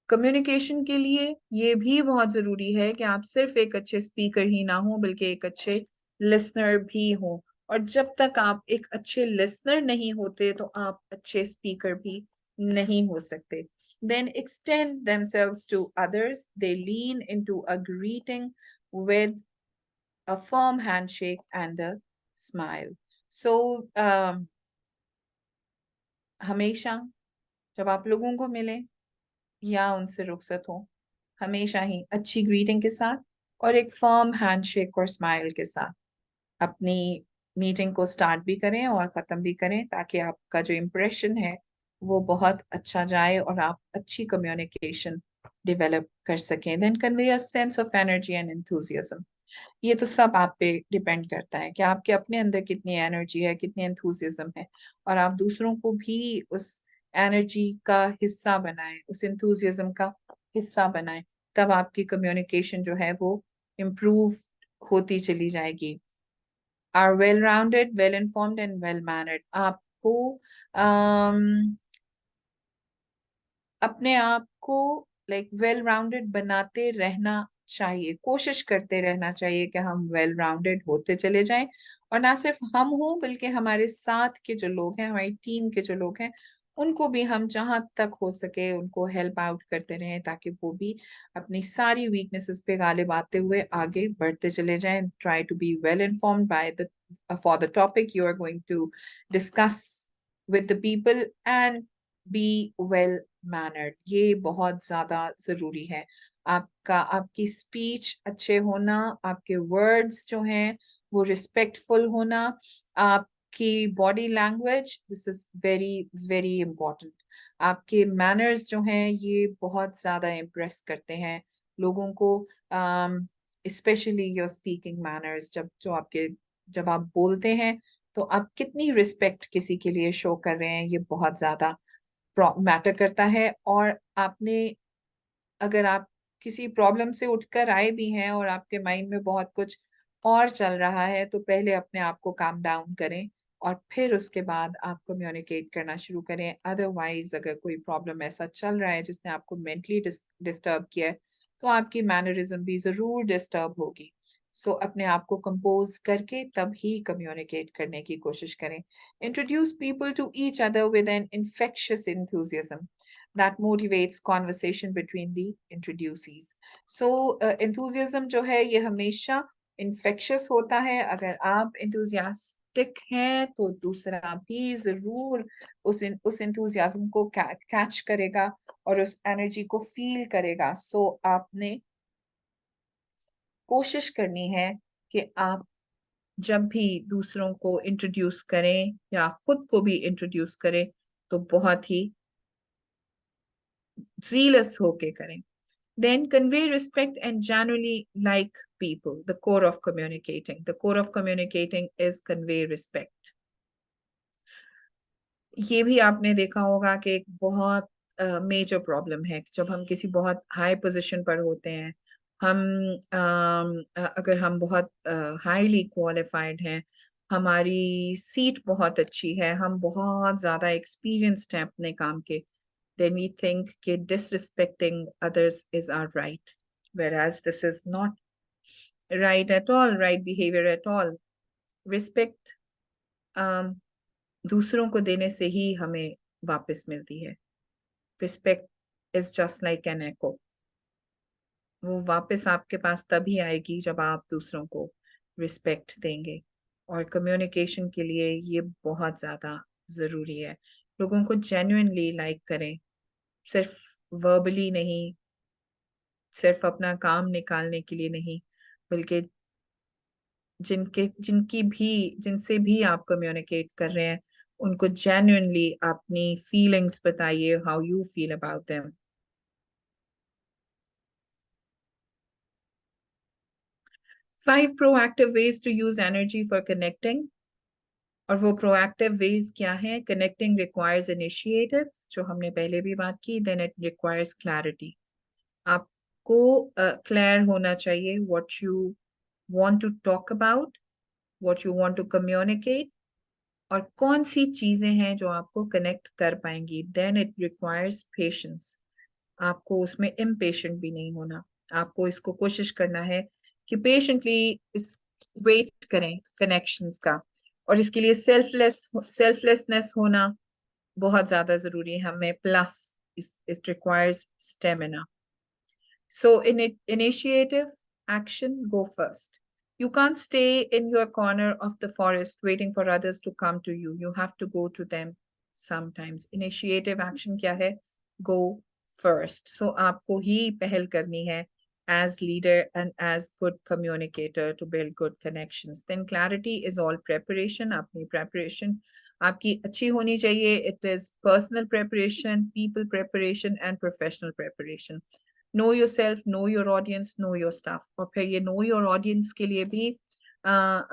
Speaker 1: Communication के लिए ये भी बहुत जरूरी है कि आप सिर्फ एक अच्छे स्पीकर ही ना हो बल्कि एक अच्छे लिसनर भी हो. और जब तक आप एक अच्छे लिसनर नहीं होते तो आप अच्छे स्पीकर भी नहीं हो सकते. Then extend themselves to others. They lean into a greeting with a firm handshake and a smile. So हमेशा जब आप लोगों को मिलें या उनसे रुखसत हो, हमेशा ही अच्छी ग्रीटिंग के साथ और एक फर्म हैंडशेक और स्माइल के साथ अपनी मीटिंग को स्टार्ट भी करें और ख़त्म भी करें, ताकि आपका जो इम्प्रेशन है वो बहुत अच्छा जाए और आप अच्छी कम्युनिकेशन डेवलप कर सकें. Then convey a sense of energy and enthusiasm. ये तो सब आप पे डिपेंड करता है कि आपके अपने अंदर कितनी एनर्जी है, कितनी एंथुसियाज्म है, और आप दूसरों को भी उस एनर्जी का हिस्सा बनाएं, उस एंथुसियाज्म का हिस्सा बनाएं. तब आपकी कम्युनिकेशन जो है वो इम्प्रूव होती चली जाएगी. Are well rounded, well informed and well mannered. आपको अपने आप को लाइक वेल राउंडेड बनाते रहना चाहिए, कोशिश करते रहना चाहिए कि हम वेल राउंडेड होते चले जाएं. और ना सिर्फ हम हो बल्कि हमारे साथ के जो लोग हैं, हमारी टीम के जो लोग हैं, उनको भी हम जहां तक हो सके उनको हेल्प आउट करते रहें, ताकि वो भी अपनी सारी वीकनेसेस पे गालिब आते हुए आगे बढ़ते चले जाएं. Try to be well informed by the for the topic you are going to discuss with the people, and be well mannered. ये बहुत ज्यादा जरूरी है. आपकी स्पीच अच्छे होना, आपके वर्ड्स जो हैं वो रिस्पेक्टफुल होना, आपकी body language, this is very very important. आपके मैनर्स जो हैं ये बहुत ज्यादा इम्प्रेस करते हैं लोगों को, स्पेशली योर स्पीकिंग मैनर्स. जब आप बोलते हैं तो आप कितनी रिस्पेक्ट किसी के लिए शो कर रहे हैं, ये बहुत ज्यादा मैटर करता है. और आपने, अगर आप किसी प्रॉब्लम से उठकर आए भी हैं और आपके माइंड में बहुत कुछ और चल रहा है, तो पहले अपने आप को काम डाउन करें और फिर उसके बाद आप कम्युनिकेट करना शुरू करें. अदरवाइज अगर कोई प्रॉब्लम ऐसा चल रहा है जिसने आपको मेंटली डिस्टर्ब किया है, तो आपकी मैनरिज्म भी जरूर डिस्टर्ब होगी. सो अपने आप को कंपोज करके तब ही कम्युनिकेट करने की कोशिश करें. Introduce people to each other with an infectious enthusiasm that motivates conversation between the introducees. So enthusiasm जो है ये हमेशा infectious होता है. अगर आप enthusiastic हैं तो दूसरा भी जरूर उस enthusiasm को catch करेगा और उस energy को feel करेगा. So आपने कोशिश करनी है कि आप जब भी दूसरों को इंट्रोड्यूस करें या खुद को भी इंट्रोड्यूस करें तो बहुत ही zealous होके करें. Then convey respect and genuinely like people. The core of communicating. The core of communicating is convey respect. ये भी आपने देखा होगा कि एक बहुत मेजर प्रॉब्लम है कि जब हम किसी बहुत हाई पोजीशन पर होते हैं, हम अगर हम बहुत हाईली क्वालिफाइड हैं, हमारी सीट बहुत अच्छी है, हम बहुत ज्यादा एक्सपीरियंस्ड हैं अपने काम के, then we think कि disrespecting others is our right, whereas this is not right at all, right behavior at all. Respect um, दूसरों को देने से ही हमें वापस मिलती है. Respect is just like an echo. वो वापस आपके पास तभी आएगी जब आप दूसरों को रिस्पेक्ट देंगे. और कम्युनिकेशन के लिए ये बहुत ज्यादा जरूरी है. लोगों को जेन्युइनली लाइक करें, सिर्फ वर्बली नहीं, सिर्फ अपना काम निकालने के लिए नहीं, बल्कि जिनसे भी आप कम्युनिकेट कर रहे हैं, उनको जेन्युइनली अपनी फीलिंग्स बताइए, how you feel about them. 5 proactive ways to use energy for connecting. और वो प्रोएक्टिव वेज क्या है? कनेक्टिंग रिक्वायर्स इनिशिएटिव, जो हमने पहले भी बात की. Then it requires clarity. आपको क्लियर होना चाहिए what you want to talk about, what you want to communicate, और कौन सी चीजें हैं जो आपको कनेक्ट कर पाएंगी. Then it requires patience. आपको उसमें इम्पेशेंट भी नहीं होना. आपको इसको कोशिश करना है कि पेशेंटली इस वेट करें कनेक्शंस का. और इसके लिए सेल्फलेसनेस होना बहुत ज्यादा जरूरी है हमें. Plus it requires stamina. So initiative, action, go first. You can't stay in your corner of the forest waiting for others to come to you. You have to go to them sometimes. Initiative, action क्या है? Go first. So आपको ही पहल करनी है as leader and as good communicator to build good connections. Then clarity is all preparation. अपनी preparation आपकी अच्छी होनी चाहिए. It is personal preparation, people preparation and professional preparation. Know your self, know your audience, know your staff. और फिर ये नो योर ऑडियंस के लिए भी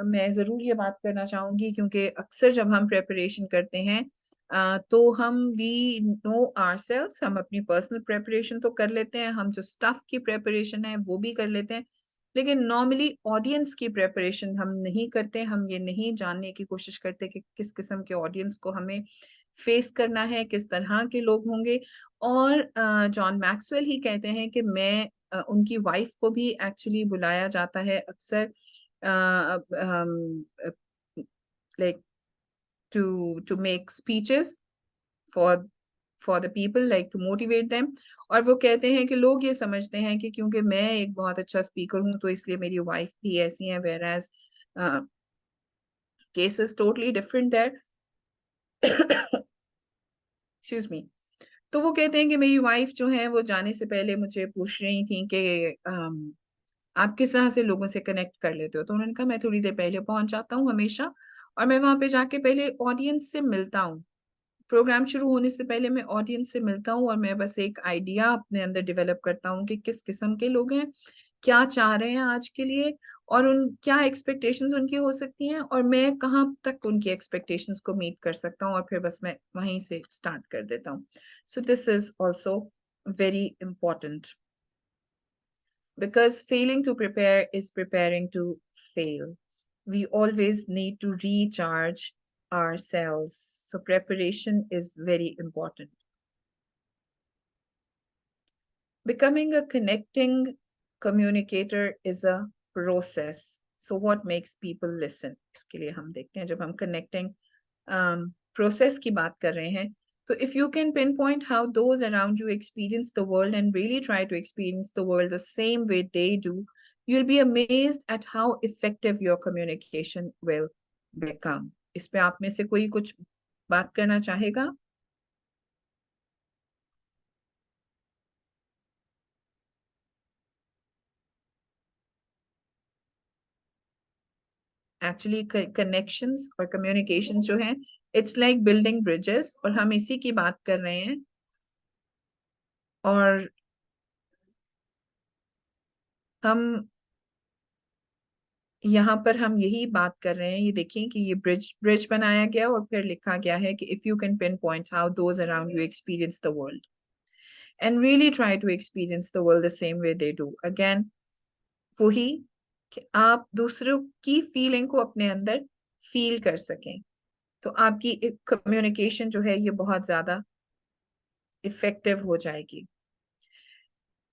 Speaker 1: मैं जरूर ये बात करना चाहूंगी, क्योंकि अक्सर जब हम प्रेपरेशन करते हैं तो हम वी नो आवरसेल्व्स, हम अपनी पर्सनल प्रेपरेशन तो कर लेते हैं, हम जो स्टाफ की प्रेपरेशन है वो भी कर लेते हैं, लेकिन नॉर्मली ऑडियंस की प्रेपरेशन हम नहीं करते. हम ये नहीं जानने की कोशिश करते कि किस किस्म के ऑडियंस को हमें फेस करना है, किस तरह के लोग होंगे. और जॉन मैक्सवेल ही कहते हैं कि मैं उनकी वाइफ को भी एक्चुअली बुलाया जाता है अक्सर, like to make speeches for for the people, like to motivate them. और वो कहते हैं कि लोग ये समझते हैं कि क्योंकि मैं एक बहुत अच्छा स्पीकर हूँ तो इसलिए मेरी वाइफ भी ऐसी है, whereas case is totally different there. Excuse me. तो वो कहते हैं कि मेरी वाइफ जो है वो जाने से पहले मुझे पूछ रही थी कि आप किस तरह से लोगों से कनेक्ट कर लेते हो. तो उन्होंने कहा मैं थोड़ी देर पहले पहुंच जाता हूँ हमेशा, और मैं वहां पे जाके पहले ऑडियंस से मिलता हूँ. प्रोग्राम शुरू होने से पहले मैं ऑडियंस से मिलता हूँ और मैं बस एक आइडिया अपने अंदर डेवलप करता हूँ कि किस किस्म के लोग हैं, क्या चाह रहे हैं आज के लिए, और उन क्या एक्सपेक्टेशंस उनकी हो सकती हैं, और मैं कहाँ तक उनकी एक्सपेक्टेशंस को मीट कर सकता हूँ, और फिर बस मैं वहीं से स्टार्ट कर देता हूँ. सो this is also very important, because failing to prepare is preparing to fail. We always need to recharge ourselves. So preparation is very important. Becoming a connecting communicator is a process. So what makes people listen? इसके लिए हम देखते हैं जब हम connecting process की बात कर रहे हैं. So if you can pinpoint how those around you experience the world and really try to experience the world the same way they do, you'll be amazed at how effective your communication will become. इस पे आप में से कोई कुछ बात करना चाहेगा? एक्चुअली कनेक्शंस और कम्युनिकेशन जो है, इट्स लाइक बिल्डिंग ब्रिजेस, और हम इसी की बात कर रहे हैं. और हम यहाँ पर हम यही बात कर रहे हैं, ये देखिए कि ये ब्रिज बनाया गया और फिर लिखा गया है कि if you can pinpoint how those around you experience the world and really try to experience the world the same way they do. Again वही कि आप दूसरों की फीलिंग को अपने अंदर फील कर सकें, तो आपकी कम्युनिकेशन जो है ये बहुत ज्यादा इफेक्टिव हो जाएगी।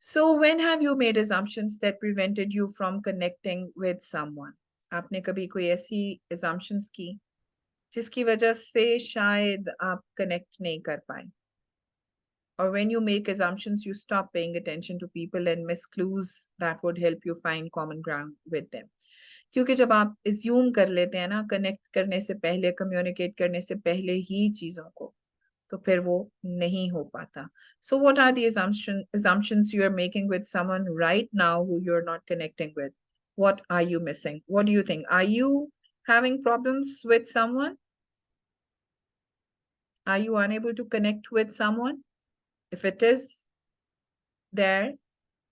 Speaker 1: So when have you made assumptions that prevented you from connecting with someone? आपने कभी कोई ऐसी assumptions की जिसकी वजह से शायद आप connect नहीं कर पाए? Or when you make assumptions, you stop paying attention to people and miss clues that would help you find common ground with them. क्योंकि जब आप assume कर लेते हैं ना, connect करने से पहले, communicate करने से पहले ही चीजों को, तो फिर वो नहीं हो पाता। So what are the assumptions you are making with someone right now who you're not connecting with? What are you missing? What do you think? Are you having problems with someone? Are you unable to connect with someone? If it is there,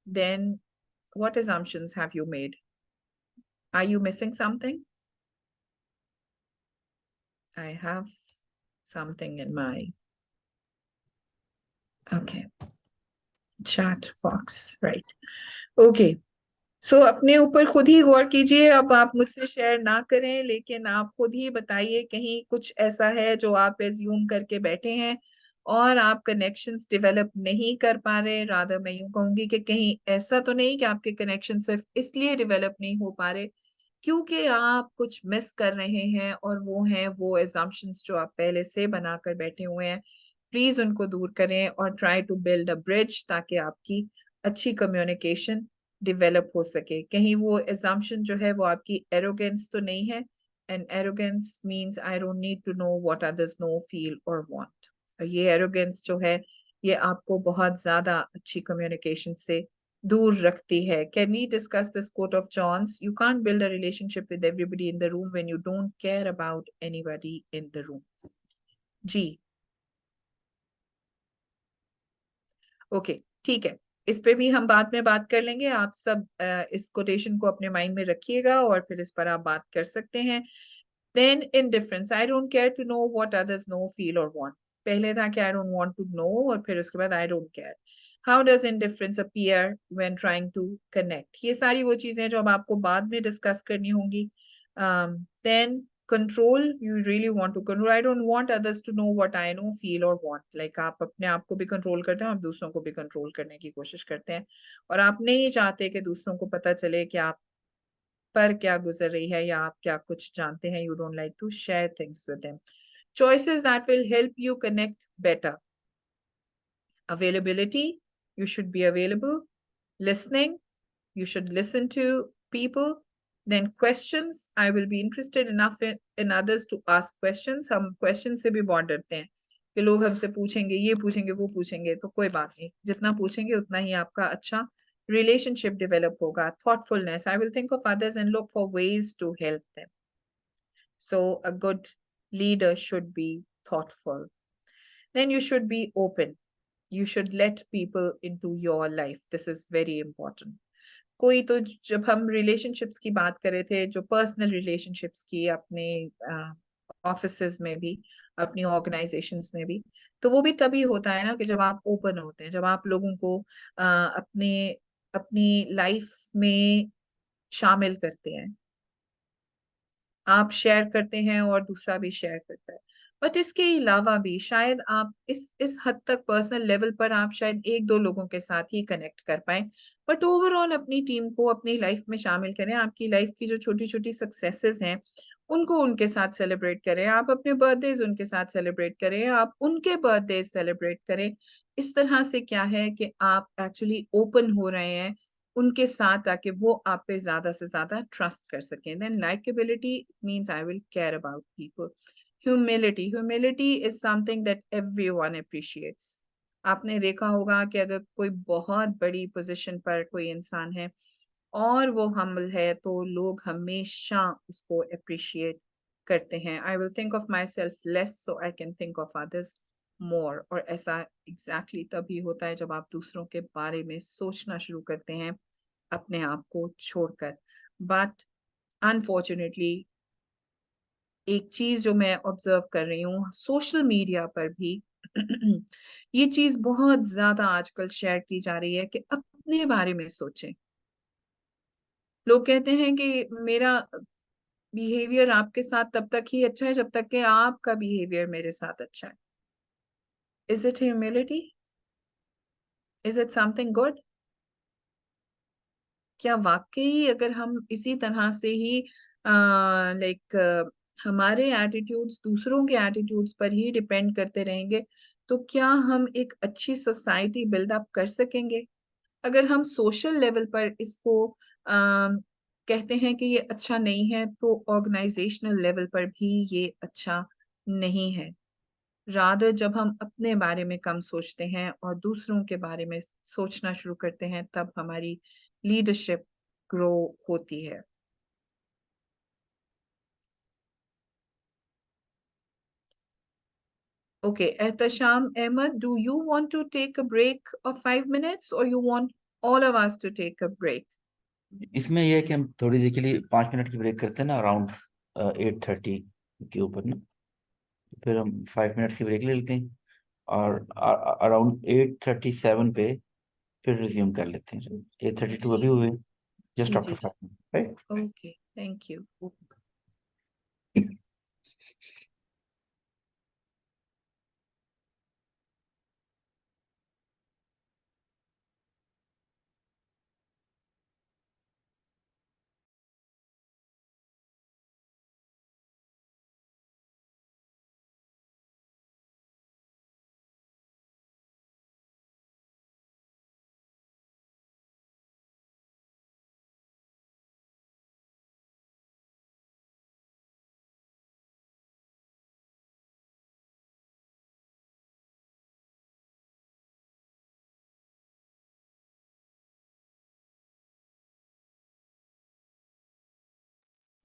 Speaker 1: then what assumptions have you made? Are you missing something? I have something in my, okay, chat box, right? Okay. सो अपने ऊपर खुद ही गौर कीजिए। अब आप मुझसे शेयर ना करें, लेकिन आप खुद ही बताइए कहीं कुछ ऐसा है जो आप एज्यूम करके बैठे हैं और आप कनेक्शंस डेवलप नहीं कर पा रहे। रादर मैं यूं कहूंगी कि कहीं ऐसा तो नहीं कि आपके कनेक्शन सिर्फ इसलिए डेवलप नहीं हो पा रहे क्योंकि आप कुछ मिस कर रहे हैं, और वो हैं वो एजम्पशंस जो आप पहले से बनाकर बैठे हुए हैं। प्लीज उनको दूर करें और try to build a bridge, ताकि आपकी अच्छी कम्युनिकेशन डेवलप हो सके। कहीं वो assumption जो है वो आपकी arrogance तो नहीं है, and arrogance means I don't need to know what others know, feel or want। ये arrogance जो है ये आपको बहुत ज्यादा अच्छी communication से दूर रखती है। Can we discuss this quote of John's? You can't build a relationship with everybody in the room when you don't care about anybody in the room। जी ओके, ठीक है, इस पे भी हम बाद में बात कर लेंगे। आप सब इस कोटेशन को अपने माइंड में रखिएगा और फिर इस पर आप बात कर सकते हैं। Then indifference, I don't care to know what others know, feel or want। पहले था कि I don't want to know, और फिर उसके बाद I don't care। How does indifference appear when trying to connect? ये सारी वो चीजें जो अब आपको बाद में डिस्कस करनी होंगी। Then control, you really want to control। I don't want others to know what I know, feel or want। Like आप अपने आप को भी कंट्रोल करते हैं और दूसरों को भी कंट्रोल करने की कोशिश करते हैं, और आप नहीं चाहते कि दूसरों को पता चले कि आप पर क्या गुजर रही है या आप क्या कुछ जानते हैं। You don't like to share things with them। Choices that will help you connect better। Availability, you should be available। Listening, you should listen to people। Then questions, I will be interested enough in others to ask questions। हम questions से भी बहुत डरते हैं कि लोग हमसे पूछेंगे, ये पूछेंगे, वो पूछेंगे, तो कोई बात नहीं, जितना पूछेंगे उतना ही आपका अच्छा relationship develop होगा। Thoughtfulness, I will think of others and look for ways to help them। So a good leader should be thoughtful। Then you should be open। You should let people into your life। This is very important। कोई तो जब हम रिलेशनशिप्स की बात कर रहे थे, जो पर्सनल रिलेशनशिप्स की, अपने ऑफिसेज में भी, अपनी ऑर्गेनाइजेशंस में भी, तो वो भी तभी होता है ना कि जब आप ओपन होते हैं, जब आप लोगों को अपने अपनी लाइफ में शामिल करते हैं। आप शेयर करते हैं और दूसरा भी शेयर करता है। बट इसके अलावा भी शायद आप इस हद तक पर्सनल लेवल पर आप शायद एक दो लोगों के साथ ही कनेक्ट कर पाए, बट ओवरऑल अपनी टीम को अपनी लाइफ में शामिल करें। आपकी लाइफ की जो छोटी छोटी सक्सेसेस हैं उनको उनके साथ सेलिब्रेट करें। आप अपने बर्थडेज उनके साथ सेलिब्रेट करें, आप उनके बर्थडे सेलिब्रेट करें। इस तरह से क्या है कि आप एक्चुअली ओपन हो रहे हैं उनके साथ, ताकि वो आप पे ज्यादा से ज्यादा ट्रस्ट कर सकें। Then likeability means I will care about people. Humility is something that everyone appreciates. आपने देखा होगा कि अगर कोई बहुत बड़ी पोजीशन पर कोई इंसान है और वो हम्बल है, तो लोग हमेशा उसको अप्रिशिएट करते हैं। I will think of myself less so I can think of others more. और ऐसा एग्जैक्टली तभी होता है जब आप दूसरों के बारे में सोचना शुरू करते हैं अपने आप को छोड़कर। बट अनफॉर्चुनेटली एक चीज जो मैं ऑब्जर्व कर रही हूँ सोशल मीडिया पर भी ये चीज बहुत ज्यादा आजकल शेयर की जा रही है कि अपने बारे में सोचें। लोग कहते हैं कि मेरा बिहेवियर आपके साथ तब तक ही अच्छा है जब तक कि आपका बिहेवियर मेरे साथ अच्छा है। Is it humility? Is it something good? क्या वाकई अगर हम इसी तरह से ही लाइक हमारे एटीट्यूड्स दूसरों के एटीट्यूड्स पर ही डिपेंड करते रहेंगे तो क्या हम एक अच्छी सोसाइटी बिल्ड अप कर सकेंगे? अगर हम सोशल लेवल पर इसको कहते हैं कि ये अच्छा नहीं है तो ऑर्गेनाइजेशनल लेवल पर भी ये अच्छा नहीं है। रादर जब हम अपने बारे में कम सोचते हैं और दूसरों के बारे में सोचना शुरू करते हैं तब हमारी लीडरशिप ग्रो होती है। Okay, Ehtasham Ahmed, do you want to take a break of 5 minutes or you want all of us to take a break?
Speaker 2: इसमें यह है कि हम थोड़ी देर के लिए 5 मिनट की ब्रेक करते हैं ना, अराउंड 8:30 के ऊपर ना, फिर हम 5 मिनट्स की ब्रेक ले लेते हैं और अराउंड 8:37 पे फिर रिज्यूम कर लेते हैं। 8:32 अभी
Speaker 1: जी
Speaker 2: हुए, जस्ट
Speaker 1: जी
Speaker 2: आफ्टर
Speaker 1: जी जी
Speaker 2: 5 minute, right?
Speaker 1: Okay thank you.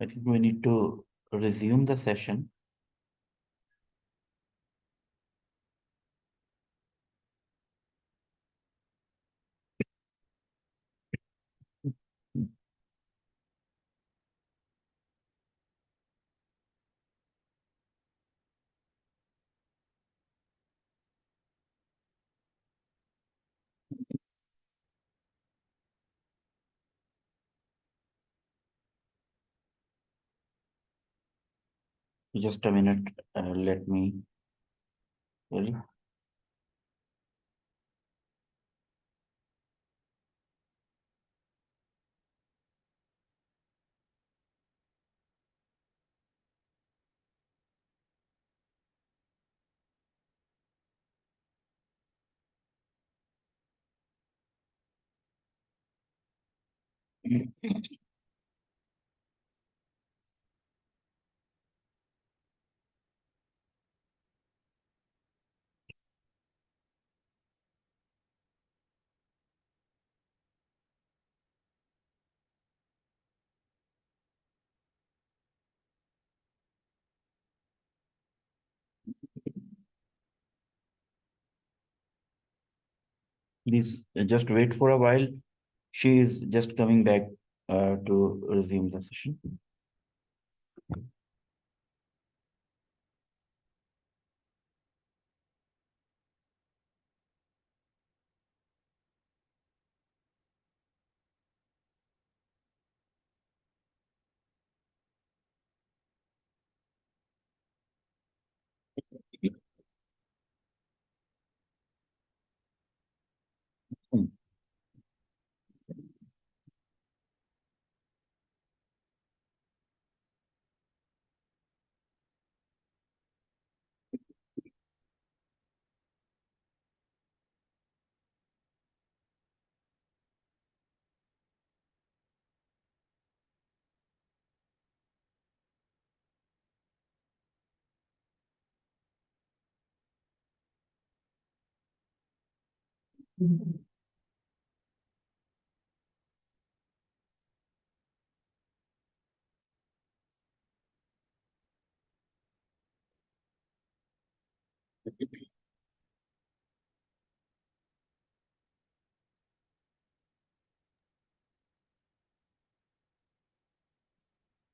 Speaker 2: I think we need to resume the session. Just a minute, let me. Sorry. Please just wait for a while. She is just coming back to resume the session.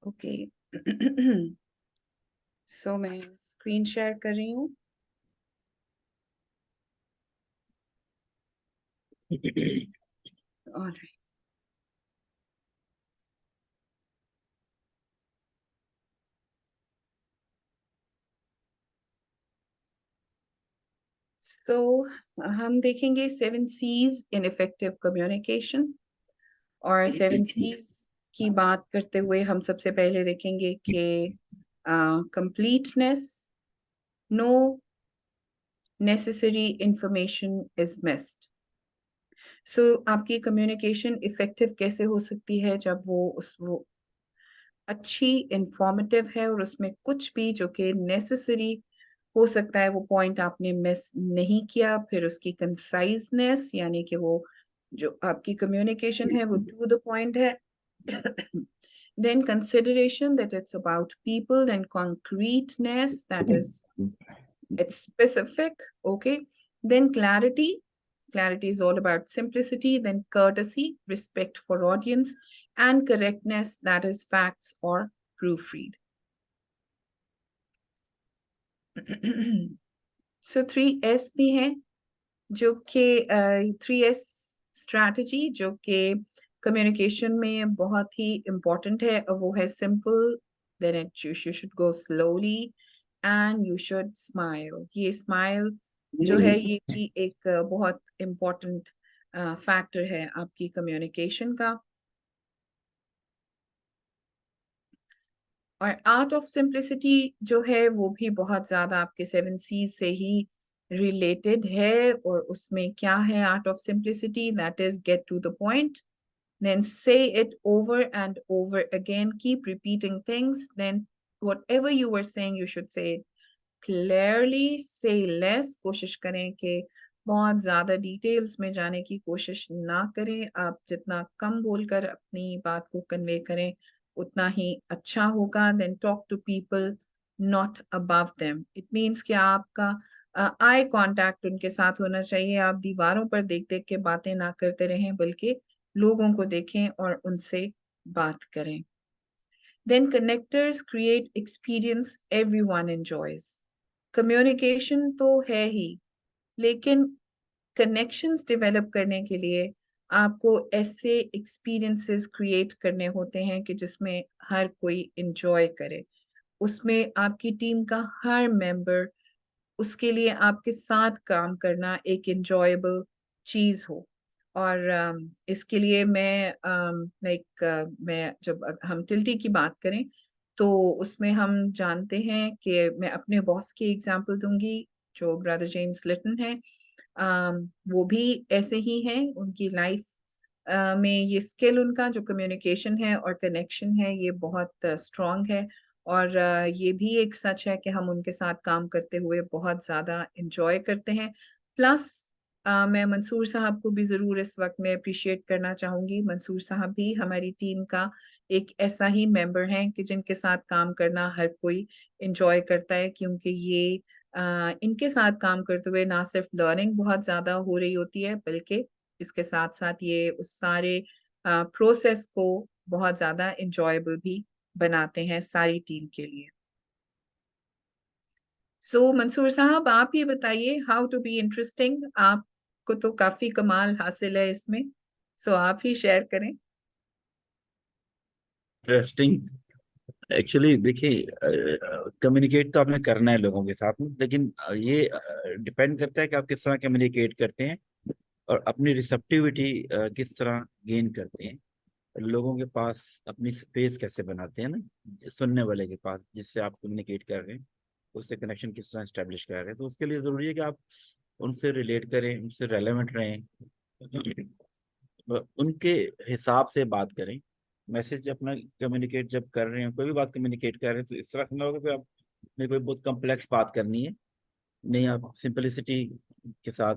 Speaker 1: Okay so मैं स्क्रीन शेयर कर रही हूँ. ऑलराइट. सो हम देखेंगे 7 C's इन इफेक्टिव कम्युनिकेशन. और 7 C's की बात करते हुए हम सबसे पहले देखेंगे कि completeness, no necessary information is missed. सो आपकी कम्युनिकेशन इफेक्टिव कैसे हो सकती है जब वो अच्छी इंफॉर्मेटिव है और उसमें कुछ भी जो कि नेसेसरी हो सकता है वो पॉइंट आपने मिस नहीं किया. फिर उसकी कंसाइजनेस यानी कि वो जो आपकी कम्युनिकेशन है वो टू द पॉइंट है. Then consideration that it's about people, and concreteness that is it's specific. Okay. Then clarity. Clarity is all about simplicity. Then courtesy, respect for audience, and correctness, that is facts or proofread. So 3S भी है जो कि 3S strategy जो कि communication में बहुत ही important है. वो है simple, then you should go slowly, and you should smile. ये smile जो है ये भी एक बहुत important factor है आपकी communication का. और आर्ट ऑफ सिंप्लिसिटी जो है वो भी बहुत ज्यादा आपके 7 C's से ही रिलेटेड है. और उसमें क्या है art of simplicity? That is get to the point, then say it over and over again, keep repeating things. Then whatever you were saying you should say it clearly, say less. कोशिश करें कि बहुत ज्यादा डिटेल्स में जाने की कोशिश ना करें. आप जितना कम बोलकर अपनी बात को कन्वे करें उतना ही अच्छा होगा. Then talk to people not above them. It means कि आपका आई कांटेक्ट उनके साथ होना चाहिए. आप दीवारों पर देख देख के बातें ना करते रहें बल्कि लोगों को देखें और उनसे बात करें. Then connectors create experience everyone enjoys. Communication तो है ही, लेकिन कनेक्शंस डेवलप करने के लिए आपको ऐसे एक्सपीरियंसेस क्रिएट करने होते हैं कि जिसमें हर कोई एंजॉय करे. उसमें आपकी टीम का हर मेंबर, उसके लिए आपके साथ काम करना एक एंजॉयबल चीज हो. और इसके लिए मैं मैं जब हम टिल्टी की बात करें तो उसमें हम जानते हैं कि मैं अपने बॉस की एग्जांपल दूंगी जो ब्रदर जेम्स लिटन है. वो भी ऐसे ही हैं. उनकी लाइफ में ये स्किल, उनका जो कम्युनिकेशन है और कनेक्शन है, ये बहुत स्ट्रांग है. और ये भी एक सच है कि हम उनके साथ काम करते हुए बहुत ज्यादा एंजॉय करते हैं. प्लस मैं मंसूर साहब को भी जरूर इस वक्त में अप्रिशिएट करना चाहूंगी. मंसूर साहब भी हमारी टीम का एक ऐसा ही मेंबर हैं कि जिनके साथ काम करना हर कोई एंजॉय करता है, क्योंकि ये इनके साथ काम करते हुए ना सिर्फ लर्निंग बहुत ज्यादा हो रही होती है बल्कि इसके साथ साथ ये उस सारे प्रोसेस को बहुत ज्यादा एंजॉयबल भी बनाते हैं सारी टीम के लिए. सो मंसूर साहब आप ये बताइए, हाउ टू बी इंटरेस्टिंग. आपको तो काफी कमाल हासिल है इसमें, सो आप ही शेयर करें.
Speaker 2: इंटरेस्टिंग. एक्चुअली देखिए, कम्युनिकेट तो आपने करना है लोगों के साथ में, लेकिन ये डिपेंड करता है कि आप किस तरह कम्युनिकेट करते हैं और अपनी रिसेप्टिविटी किस तरह गेन करते हैं. लोगों के पास अपनी स्पेस कैसे बनाते हैं ना, सुनने वाले के पास, जिससे आप कम्युनिकेट कर रहे हैं उससे कनेक्शन किस तरह स्टेब्लिश कर रहे हैं. तो उसके लिए जरूरी है कि आप उनसे रिलेट करें, उनसे रेलेवेंट रहें, उनके हिसाब से बात करें. मैसेज अपना कम्युनिकेट जब कर रहे हैं, कोई भी बात कम्युनिकेट कर रहे हैं, तो इस तरह समझना होगा कि आपने कोई बहुत कम्प्लेक्स बात करनी है नहीं. आप सिंपलिसिटी के साथ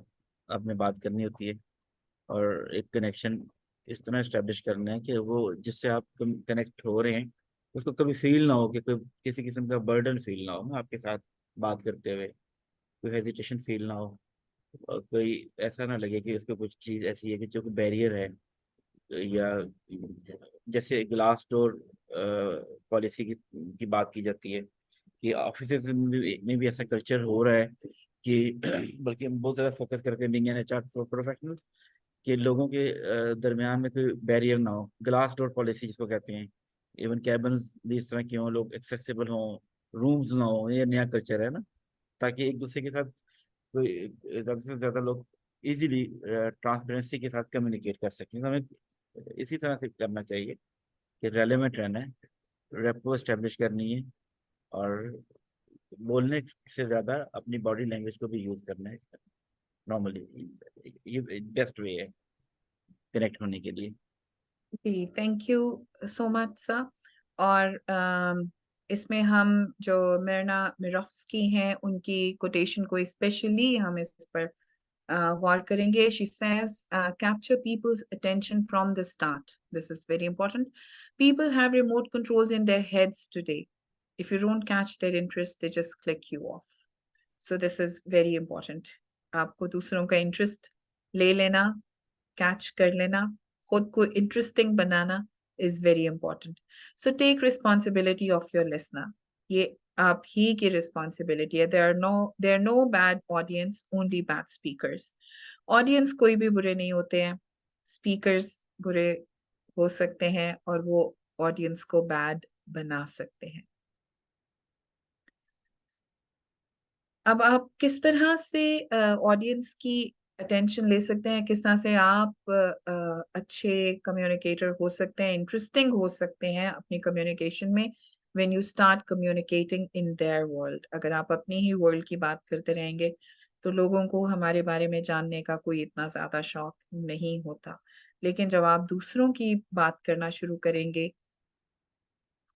Speaker 2: आपने बात करनी होती है और एक कनेक्शन इस तरह इस्टेब्लिश करना है कि वो जिससे आप कनेक्ट हो रहे हैं उसको कभी फील ना हो कि कोई किसी किस्म का बर्डन फील ना हो ना आपके साथ बात करते हुए, कोई हेजिटेशन फील ना हो, और कोई ऐसा ना लगे कि उसको कुछ चीज़ ऐसी है कि जो बैरियर है या जैसे ग्लास डोर पॉलिसी की बात की जाती है कि ऑफिस में भी ऐसा कल्चर हो रहा है कि बल्कि हम बहुत ज्यादा फोकस करते हैं बीइंग एन एचआर प्रोफेशनल कि लोगों के दरमियान में कोई बैरियर ना हो, ग्लास डोर पॉलिसी जिसको कहते हैं, इवन कैबिन्स भी इस तरह के हों, लोग एक्सेसिबल हों, रूम्स ना हो, ये नया कल्चर है ना, ताकि एक दूसरे के साथ कोई ज्यादा से ज्यादा लोग इजीली ट्रांसपेरेंसी के साथ कम्युनिकेट कर सकें। तो हमें इसी तरह से करना चाहिए कि रेलेवेंट रहना है, रेपो एस्टेब्लिश करनी है, और बोलने से ज्यादा अपनी बॉडी लैंग्वेज को भी यूज करना है इसमें नॉर्मली, ये बेस्ट वे है कनेक्ट होने के लिए।
Speaker 1: जी, thank you so much sir. और इसमें हम जो मिर्ना मिरोफ्स्की हैं उनकी कोटेशन को स्पेशली हम इस पर गौर करेंगे। She says capture people's attention from the start, this is very important. People have remote controls in their heads today, if you don't catch their interest they just click you off. So this is very important. आपको दूसरों का इंटरेस्ट ले लेना, कैच कर लेना, खुद को इंटरेस्टिंग बनाना is very important. So take responsibility of your listener, ये आप ही की रिस्पॉन्सिबिलिटी है। There are no bad audience, only bad speakers. Audience कोई भी बुरे नहीं होते हैं, स्पीकर्स बुरे हो सकते हैं और वो ऑडियंस को बैड बना सकते हैं। अब आप किस तरह से ऑडियंस की अटेंशन ले सकते हैं, किस तरह से आप अच्छे कम्युनिकेटर हो सकते हैं, इंटरेस्टिंग हो सकते हैं अपनी कम्युनिकेशन में, when you start communicating in their world. अगर आप अपनी ही वर्ल्ड की बात करते रहेंगे तो लोगों को हमारे बारे में जानने का कोई इतना ज्यादा शौक नहीं होता, लेकिन जब आप दूसरों की बात करना शुरू करेंगे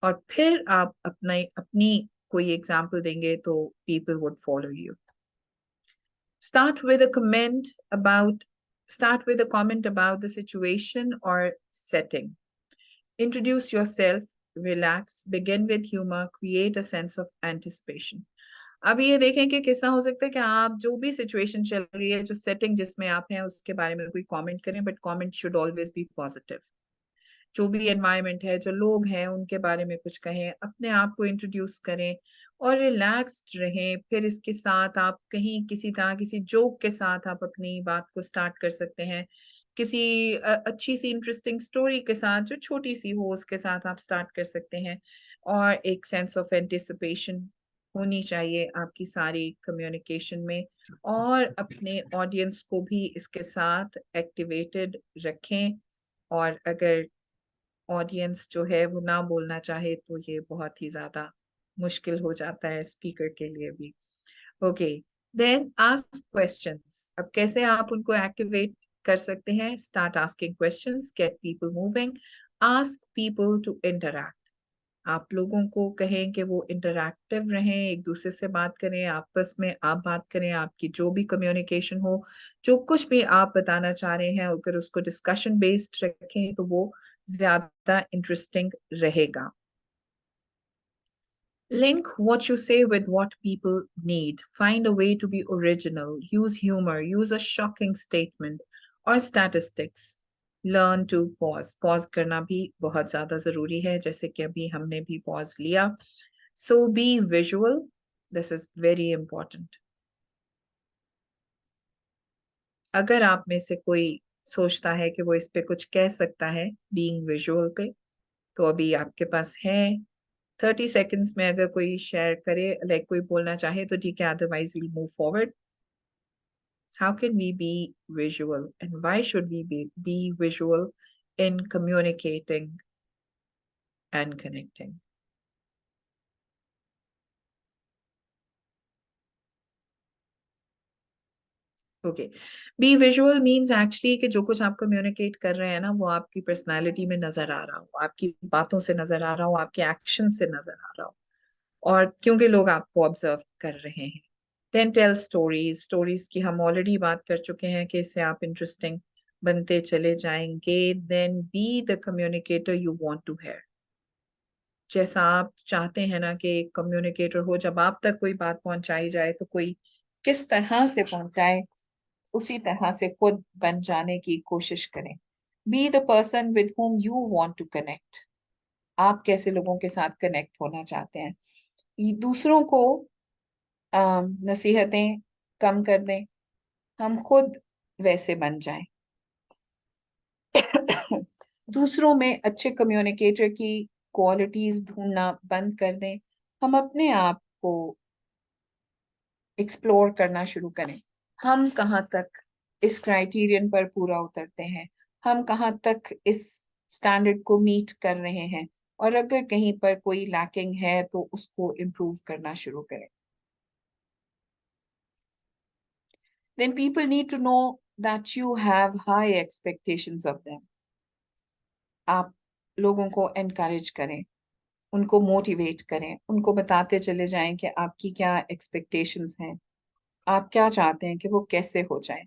Speaker 1: और फिर आप अपनी कोई एग्जाम्पल देंगे तो people would follow you. Start with a comment about Start with a comment about the situation or setting. Introduce yourself, relax, begin with humor, create a sense of anticipation. अब ये देखें कि किस्सा हो सकता है कि आप जो भी सिचुएशन चल रही है, जो सेटिंग जिसमें आप हैं उसके बारे में कोई कमेंट करें, but comment should always be positive. जो भी एनवायरनमेंट है, जो लोग हैं, उनके बारे में कुछ कहें, अपने आप को इंट्रोड्यूस करें और रिलैक्स्ड रहें। फिर इसके साथ आप कहीं किसी तरह किसी जोक के साथ आप अपनी बात को स्टार्ट कर सकते हैं, किसी अच्छी सी इंटरेस्टिंग स्टोरी के साथ जो छोटी सी हो उसके साथ आप स्टार्ट कर सकते हैं। और एक सेंस ऑफ एंटिसिपेशन होनी चाहिए आपकी सारी कम्युनिकेशन में, और अपने ऑडियंस को भी इसके साथ एक्टिवेटेड रखें। और अगर ऑडियंस जो है वो ना बोलना चाहे तो ये बहुत ही ज्यादा मुश्किल हो जाता है स्पीकर के लिए भी। Okay, then ask questions. अब कैसे आप उनको एक्टिवेट कर सकते हैं? Start asking questions, get people moving, ask people to interact. आप लोगों को कहें कि वो इंटरैक्टिव रहें, एक दूसरे से बात करें, आपस में आप बात करें, आपकी जो भी कम्युनिकेशन हो, जो कुछ भी आप बताना चाह रहे हैं, अगर उसको डिस्कशन बेस्ड रखें तो वो ज्यादा इंटरेस्टिंग रहेगा। Link what you say with what people need. Find a way to be original. Use humor. Use a shocking statement or statistics. Learn to pause. Pause करना भी बहुत ज्यादा जरूरी है, जैसे कि अभी हमने भी pause लिया। So be visual. This is very important. अगर आप में से कोई सोचता है कि वो इस पे कुछ कह सकता है being visual पे, तो अभी आपके पास है 30 seconds में। अगर कोई शेयर करे, लाइक कोई बोलना चाहे तो ठीक है, otherwise we'll move forward. How can we be visual and why should we be visual in communicating and connecting? Okay, be visual means actually कि जो कुछ आप कम्युनिकेट कर रहे हैं ना, वो आपकी पर्सनालिटी में नजर आ रहा हो, आपकी बातों से नजर आ रहा हो, आपके एक्शन से नजर आ रहा हो, और क्योंकि लोग आपको ऑब्जर्व कर रहे हैं। Then tell stories. स्टोरीज की हम ऑलरेडी बात कर चुके हैं कि इससे आप इंटरेस्टिंग बनते चले जाएंगे। Then be the communicator you want to hear. जैसा आप चाहते हैं ना कि एक कम्युनिकेटर हो, जब आप तक कोई बात पहुंचाई जाए तो कोई किस तरह से पहुंचाए, उसी तरह से खुद बन जाने की कोशिश करें। Be the person with whom you want to connect. आप कैसे लोगों के साथ कनेक्ट होना चाहते हैं, दूसरों को नसीहतें कम कर दें, हम खुद वैसे बन जाएं। दूसरों में अच्छे कम्युनिकेटर की क्वालिटीज ढूंढना बंद कर दें, हम अपने आप को एक्सप्लोर करना शुरू करें। हम कहाँ तक इस क्राइटेरियन पर पूरा उतरते हैं, हम कहाँ तक इस स्टैंडर्ड को मीट कर रहे हैं, और अगर कहीं पर कोई लैकिंग है तो उसको इम्प्रूव करना शुरू करें। Then people need to know that you have high expectations of them. आप लोगों को encourage करें, उनको मोटिवेट करें, उनको बताते चले जाएं कि आपकी क्या एक्सपेक्टेशंस हैं, आप क्या चाहते हैं कि वो कैसे हो जाए।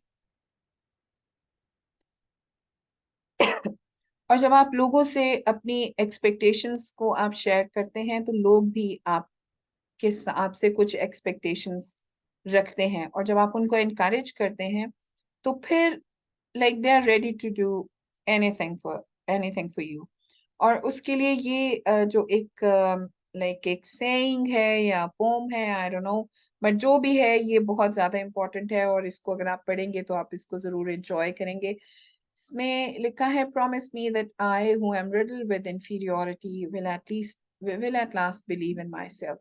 Speaker 1: और जब आप लोगों से अपनी एक्सपेक्टेशंस को आप शेयर करते हैं तो लोग भी आपसे कुछ एक्सपेक्टेशंस रखते हैं, और जब आप उनको एनकरेज करते हैं तो फिर like they are ready to do anything for you. और उसके लिए ये जो एक लाइक एक सेइंग है या पोम है, आई डोंट नो, बट जो भी है ये बहुत ज्यादा इम्पोर्टेंट है, और इसको अगर आप पढ़ेंगे तो आप इसको जरूर एंजॉय करेंगे। इसमें लिखा है, promise me that I who am riddled with inferiority will at last believe in myself.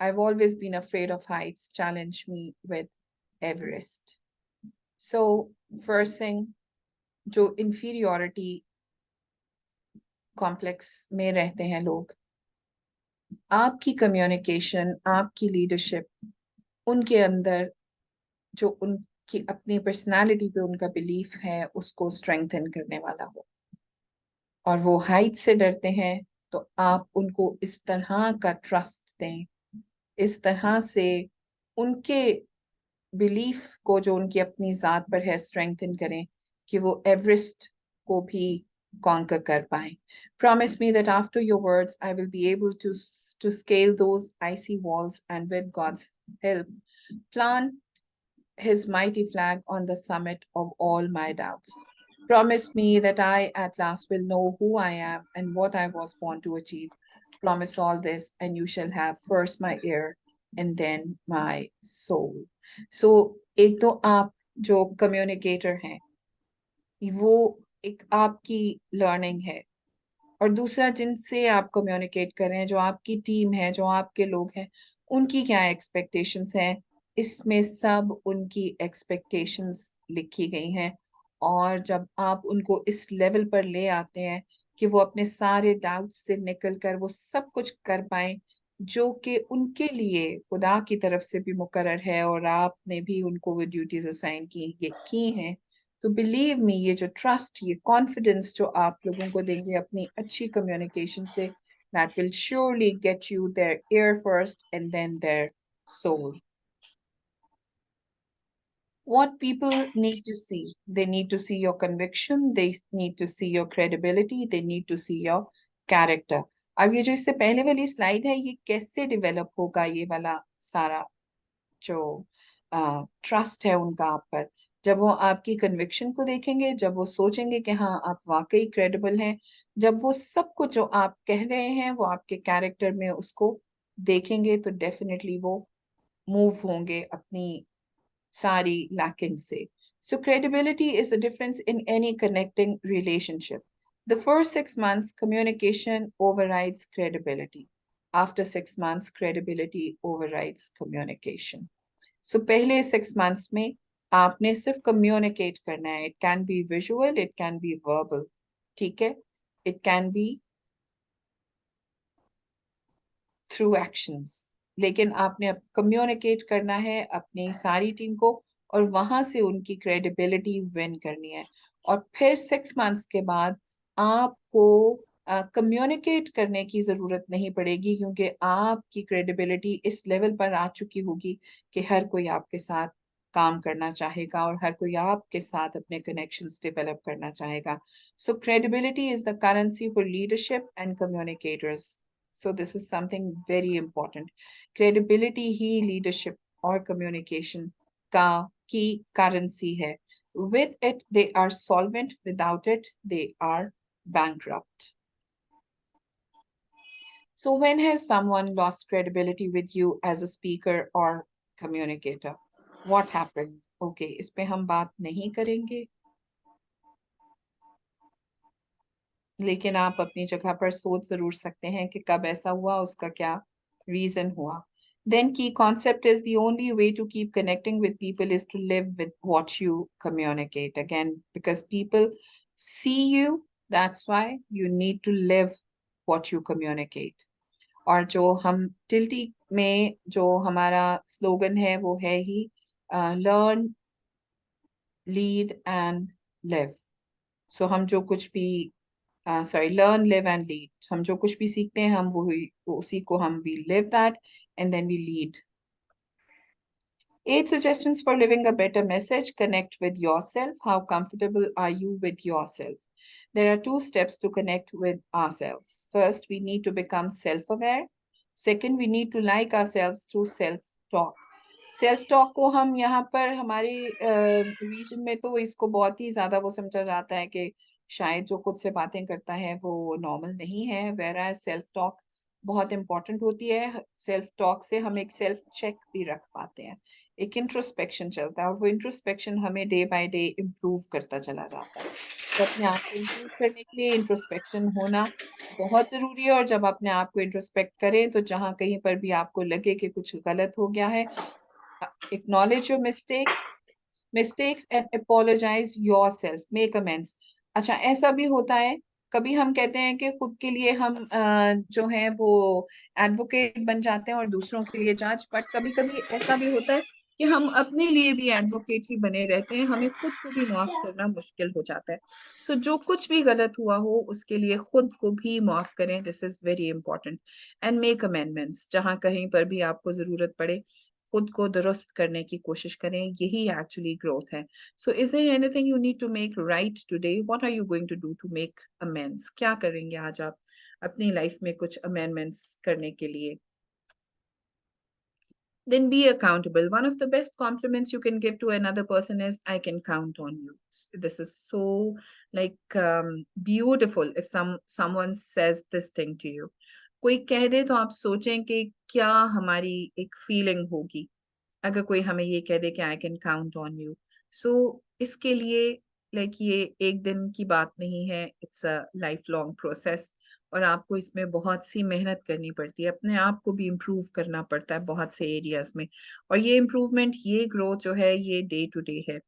Speaker 1: I've always been afraid of heights. Challenge me with Everest. So first thing, जो inferiority कॉम्प्लेक्स में रहते हैं लोग, आपकी कम्युनिकेशन, आपकी लीडरशिप उनके अंदर जो उनकी अपनी पर्सनालिटी पे उनका बिलीफ है उसको स्ट्रेंथन करने वाला हो। और वो हाइट से डरते हैं तो आप उनको इस तरह का ट्रस्ट दें, इस तरह से उनके बिलीफ को जो उनकी अपनी जात पर है स्ट्रेंथन करें कि वो एवरेस्ट को भी conquer कर पाए। Promise me that after your words I will be able to scale those icy walls and with God's help plant his mighty flag on the summit of all my doubts. Promise me that I at last will know who I am and what I was born to achieve. Promise all this and you shall have first my ear and then my soul. So एक तो आप जो कम्युनिकेटर हैं वो एक आपकी लर्निंग है, और दूसरा जिनसे आप कम्युनिकेट कर रहे हैं, जो आपकी टीम है, जो आपके लोग हैं, उनकी क्या एक्सपेक्टेशंस हैं, इसमें सब उनकी एक्सपेक्टेशंस लिखी गई हैं। और जब आप उनको इस लेवल पर ले आते हैं कि वो अपने सारे डाउट्स से निकल कर वो सब कुछ कर पाए जो कि उनके लिए खुदा की तरफ से भी मुकर्रर है और आपने भी उनको वो ड्यूटीज असाइन की हैं, तो बिलीव मी, ये जो ट्रस्ट, ये कॉन्फिडेंस जो आप लोगों को देंगे अपनी अच्छी कम्युनिकेशन से, that will surely get you their ear first and then their soul. What people need to see, they need to see your conviction, they need to see your credibility, they need to see your character. अब ये जो इससे पहले वाली स्लाइड है, ये कैसे डेवलप होगा, ये वाला सारा जो ट्रस्ट है उनका आप पर, जब वो आपकी कन्विक्शन को देखेंगे, जब वो सोचेंगे कि हाँ आप वाकई क्रेडिबल हैं, जब वो सब कुछ जो आप कह रहे हैं वो आपके कैरेक्टर में उसको देखेंगे, तो डेफिनेटली वो मूव होंगे अपनी सारी लैकिंग से। So credibility is the difference in any connecting relationship. The first 6 months, communication overrides credibility. After 6 months, credibility overrides communication. So पहले 6 months में आपने सिर्फ कम्युनिकेट करना है। It can be visual, it can be verbal, ठीक है, it can be through actions, लेकिन आपने कम्युनिकेट करना है अपनी सारी टीम को और वहां से उनकी क्रेडिबिलिटी विन करनी है। और फिर 6 मंथ्स के बाद आपको कम्युनिकेट करने की जरूरत नहीं पड़ेगी, क्योंकि आपकी क्रेडिबिलिटी इस लेवल पर आ चुकी होगी कि हर कोई आपके साथ काम करना चाहेगा और हर कोई आपके साथ अपने कनेक्शंस डेवलप करना चाहेगा। So credibility is the currency for leadership and communicators. So this is something very important. Credibility ही leadership और communication का की currency है। With it, they are solvent. Without it, they are bankrupt. So when has someone lost credibility with you as a speaker or communicator? What happened? Okay, इस पे हम बात नहीं करेंगे, लेकिन आप अपनी जगह पर सोच जरूर सकते हैं कि कब ऐसा हुआ, उसका क्या रीजन हुआ. Then key concept is the only way to keep connecting with people is to live with what you communicate. Again, because people see you, that's why you need to live what you communicate. और जो हम टिल्टी में जो हमारा स्लोगन है वो है ही लर्न, लीड एंड लिव. सो हम जो कुछ भी लर्न, लिव एंड लीड, हम जो कुछ भी सीखते हैं हम उसी को हम we live that and then we lead. 8 suggestions for living a better message. Connect with yourself. How comfortable are you with yourself? There are 2 steps to connect with ourselves. First, we need to become self-aware. Second, we need to like ourselves through self-talk. Self-talk को हम यहाँ पर हमारे रीजन में तो इसको बहुत ही ज्यादा वो समझा जाता है कि शायद जो खुद से बातें करता है वो नॉर्मल नहीं है. whereas self-talk बहुत इंपॉर्टेंट होती है. self-talk से हम एक सेल्फ चेक भी रख पाते हैं, एक इंट्रोस्पेक्शन चलता है और वो इंट्रोस्पेक्शन हमें डे बाय डे इम्प्रूव करता चला जाता है. तो अपने आप को इम्प्रूव करने के लिए इंट्रोस्पेक्शन होना बहुत जरूरी है. और जब अपने आप को इंट्रोस्पेक्ट करें तो जहां कहीं पर भी आपको लगे कि कुछ गलत हो गया है, acknowledge your mistakes and apologize yourself, make amends. अच्छा, ऐसा भी होता है कभी हम कहते हैं कि खुद के लिए हम जो है वो एडवोकेट बन जाते हैं और दूसरों के लिए जज. बट कभी कभी ऐसा भी होता है कि हम अपने लिए भी एडवोकेट ही बने रहते हैं, हमें खुद को भी माफ करना मुश्किल हो जाता है. सो जो कुछ भी गलत हुआ हो उसके लिए खुद को भी माफ करें. This is very important. And make amendments, जहां कहीं पर भी आपको जरूरत पड़े खुद को दुरुस्त करने की कोशिश करें. यही एक्चुअली ग्रोथ है. So is there anything you need to make right today? What are you going to do to make amends? क्या करेंगे आज आप अपनी लाइफ में कुछ अमेंडमेंट्स करने के लिए? Then be accountable. One of the best compliments you can give to another person is, I can count on you. This is so like beautiful if someone says this thing to you. कोई कह दे तो आप सोचें कि क्या हमारी एक फीलिंग होगी अगर कोई हमें ये कह दे कि I can count on you. So इसके लिए ये एक दिन की बात नहीं है, it's a life long process. और आपको इसमें बहुत सी मेहनत करनी पड़ती है, अपने आप को भी इम्प्रूव करना पड़ता है बहुत से एरियाज में. और ये इम्प्रूवमेंट, ये ग्रोथ जो है ये डे टू डे है.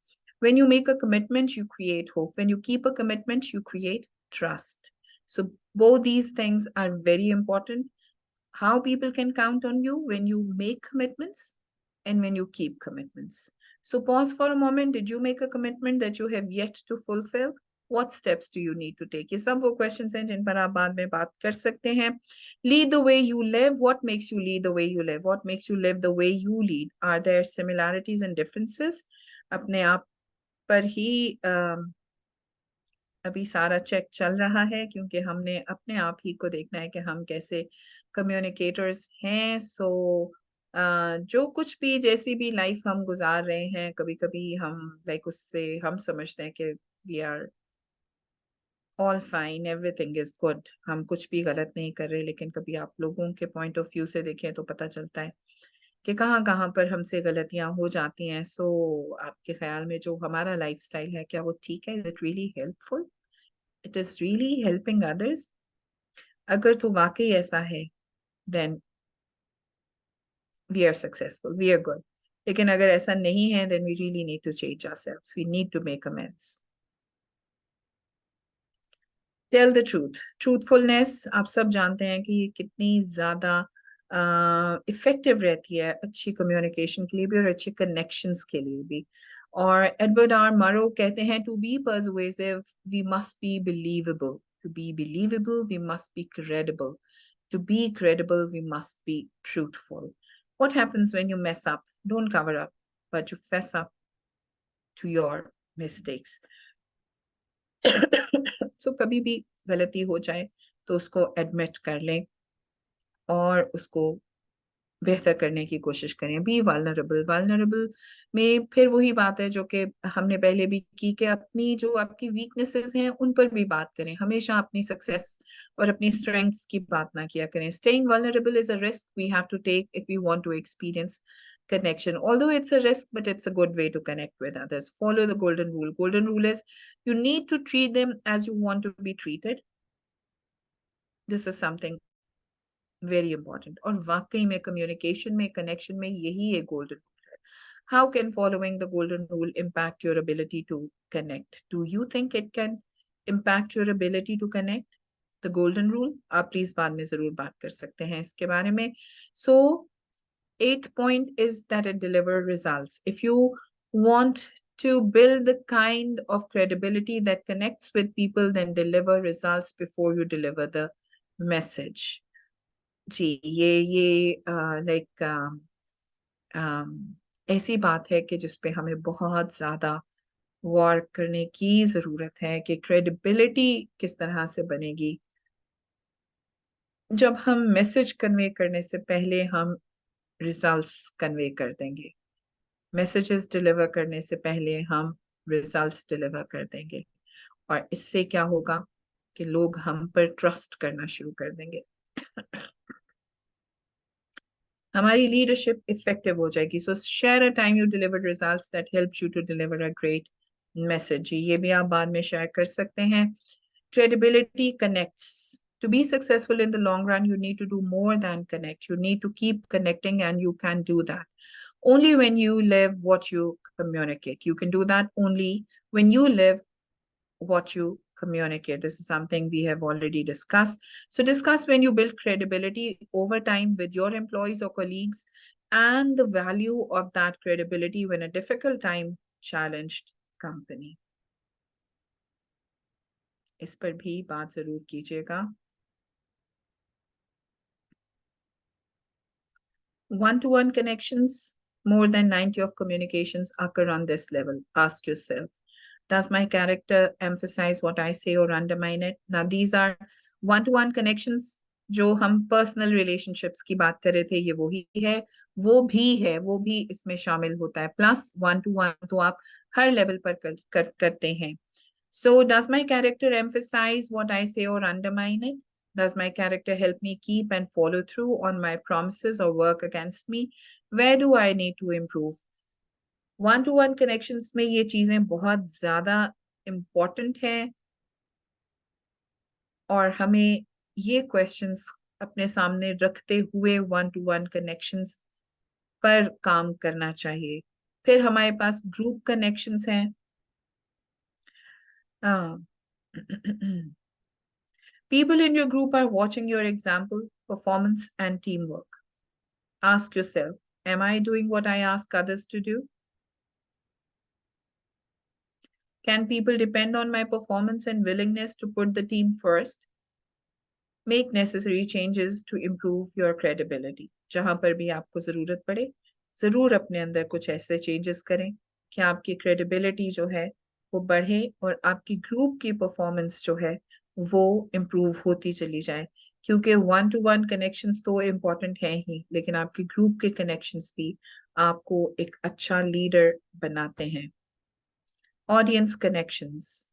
Speaker 1: when you make a commitment you create hope. when you keep a commitment you create trust. So both these things are very important. How people can count on you? When you make commitments and when you keep commitments. So pause for a moment. Did you make a commitment that you have yet to fulfill? What steps do you need to take? ये सब वो questions हैं जिन पर आप बाद में बात कर सकते हैं. Lead the way you live. What makes you lead the way you live? What makes you live the way you lead? Are there similarities and differences? अपने आप पर ही अभी सारा चेक चल रहा है क्योंकि हमने अपने आप ही को देखना है कि हम कैसे कम्युनिकेटर्स हैं. सो जो कुछ भी जैसी भी लाइफ हम गुजार रहे हैं, कभी कभी हम उससे हम समझते हैं कि we are all fine, everything is good, हम कुछ भी गलत नहीं कर रहे. लेकिन कभी आप लोगों के पॉइंट ऑफ व्यू से देखें तो पता चलता है कि कहाँ कहाँ पर हमसे गलतियां हो जाती हैं. सो आपके ख्याल में जो हमारा लाइफस्टाइल है क्या वो ठीक है? Is it really helpful? it is really helping others? अगर तो वाकई ऐसा है then we are successful, we are good. लेकिन अगर ऐसा नहीं है then we really need to change ourselves, we need to make amends. Tell the truth. Truthfulness आप सब जानते हैं कि ये कितनी ज्यादा इफेक्टिव रहती है अच्छी कम्युनिकेशन के लिए भी और अच्छे कनेक्शंस के लिए भी. और एडवर्ड आर मरो कहते हैं, to be persuasive we must be believable. To be believable, we must be credible. To be credible, we must be truthful. What happens when you mess up? Don't cover up, but you fess up to your mistakes. So कभी भी गलती हो जाए तो उसको एडमिट कर लें और उसको बेहतर करने की कोशिश करें। B vulnerable. वल्नरेबल में फिर वही बात है जो कि हमने पहले भी की, कि अपनी जो आपकी वीकनेसेस हैं उन पर भी बात करें। हमेशा अपनी सक्सेस और अपनी स्ट्रेंथ्स की बात ना किया करें। Staying vulnerable is a risk we have to take if we want to experience connection. Although it's a risk, but it's a good way to connect with others. Follow the golden rule. Golden rule is you need to treat them as you want to be treated. This is something very important. और वाकई में communication में, connection में यही एक golden rule है. How can following the golden rule impact your ability to connect? Do you think it can impact your ability to connect? The golden rule, आप प्लीज बाद में जरूर बात कर सकते हैं इसके बारे में. So, 8th point is that it delivers results. If you want to build the kind of credibility that connects with people, then deliver results before you deliver the message. जी, ये लाइक ऐसी बात है कि जिसपे हमें बहुत ज्यादा गौर करने की जरूरत है कि क्रेडिबिलिटी किस तरह से बनेगी जब हम मैसेज कन्वे करने से पहले हम रिजल्ट्स कन्वे कर देंगे। मैसेजेस डिलीवर करने से पहले हम रिजल्ट्स डिलीवर कर देंगे, और इससे क्या होगा कि लोग हम पर ट्रस्ट करना शुरू कर देंगे। हमारी लीडरशिप इफेक्टिव हो जाएगी। So share a time you delivered results that helps you to deliver a great message. ये भी आप बाद में शेयर कर सकते हैं। Credibility connects. To be successful in the long run, you need to do more than connect. You need to keep connecting, and you can do that only when you live what you communicate. You can do that only when you live what you communicate. This is something we have already discussed. So discuss when you build credibility over time with your employees or colleagues, and the value of that credibility when a difficult time challenged company. इस पर भी बात जरूर कीजिएगा। One-to-one connections, more than 90 of communications occur on this level. Ask yourself, does my character emphasize what I say or undermine it? Now, these are one-to-one connections. जो हम पर्सनल रिलेशनशिप्स की बात कर रहे थे, ये वही है, वो भी इसमें शामिल होता है। प्लस वन टू वन तो आप हर लेवल पर करते हैं। So, does my character emphasize what I say or undermine it? Does my character help me keep and follow through on my promises or work against me? Where do I need to improve? One-to-one connections में ये चीजें बहुत ज्यादा important है, और हमें ये questions अपने सामने रखते हुए one-to-one connections पर काम करना चाहिए। फिर हमारे पास group connections हैं। People in your group are watching your example, performance, and teamwork. Ask yourself, am I doing what I ask others to do? Can people depend on my performance and willingness to put the team first? Make necessary changes to improve your credibility. जहां पर भी आपको जरूरत पड़े, जरूर अपने अंदर कुछ ऐसे changes करें कि आपकी credibility जो है वो बढ़े, और आपकी ग्रुप की परफॉर्मेंस जो है वो इम्प्रूव होती चली जाए। क्योंकि वन टू वन कनेक्शंस तो इम्पोर्टेंट है ही, लेकिन आपके ग्रुप के कनेक्शंस भी आपको एक अच्छा लीडर बनाते हैं। Audience connections,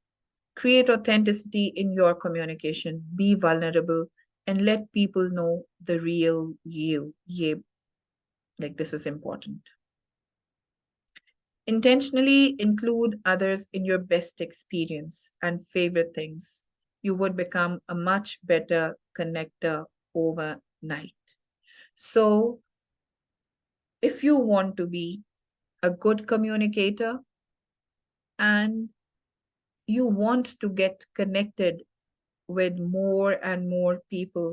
Speaker 1: create authenticity in your communication, be vulnerable, and let people know the real you. Like, this is important. Intentionally include others in your best experience and favorite things. You would become a much better connector overnight. So, if you want to be a good communicator and you want to get connected with more and more people,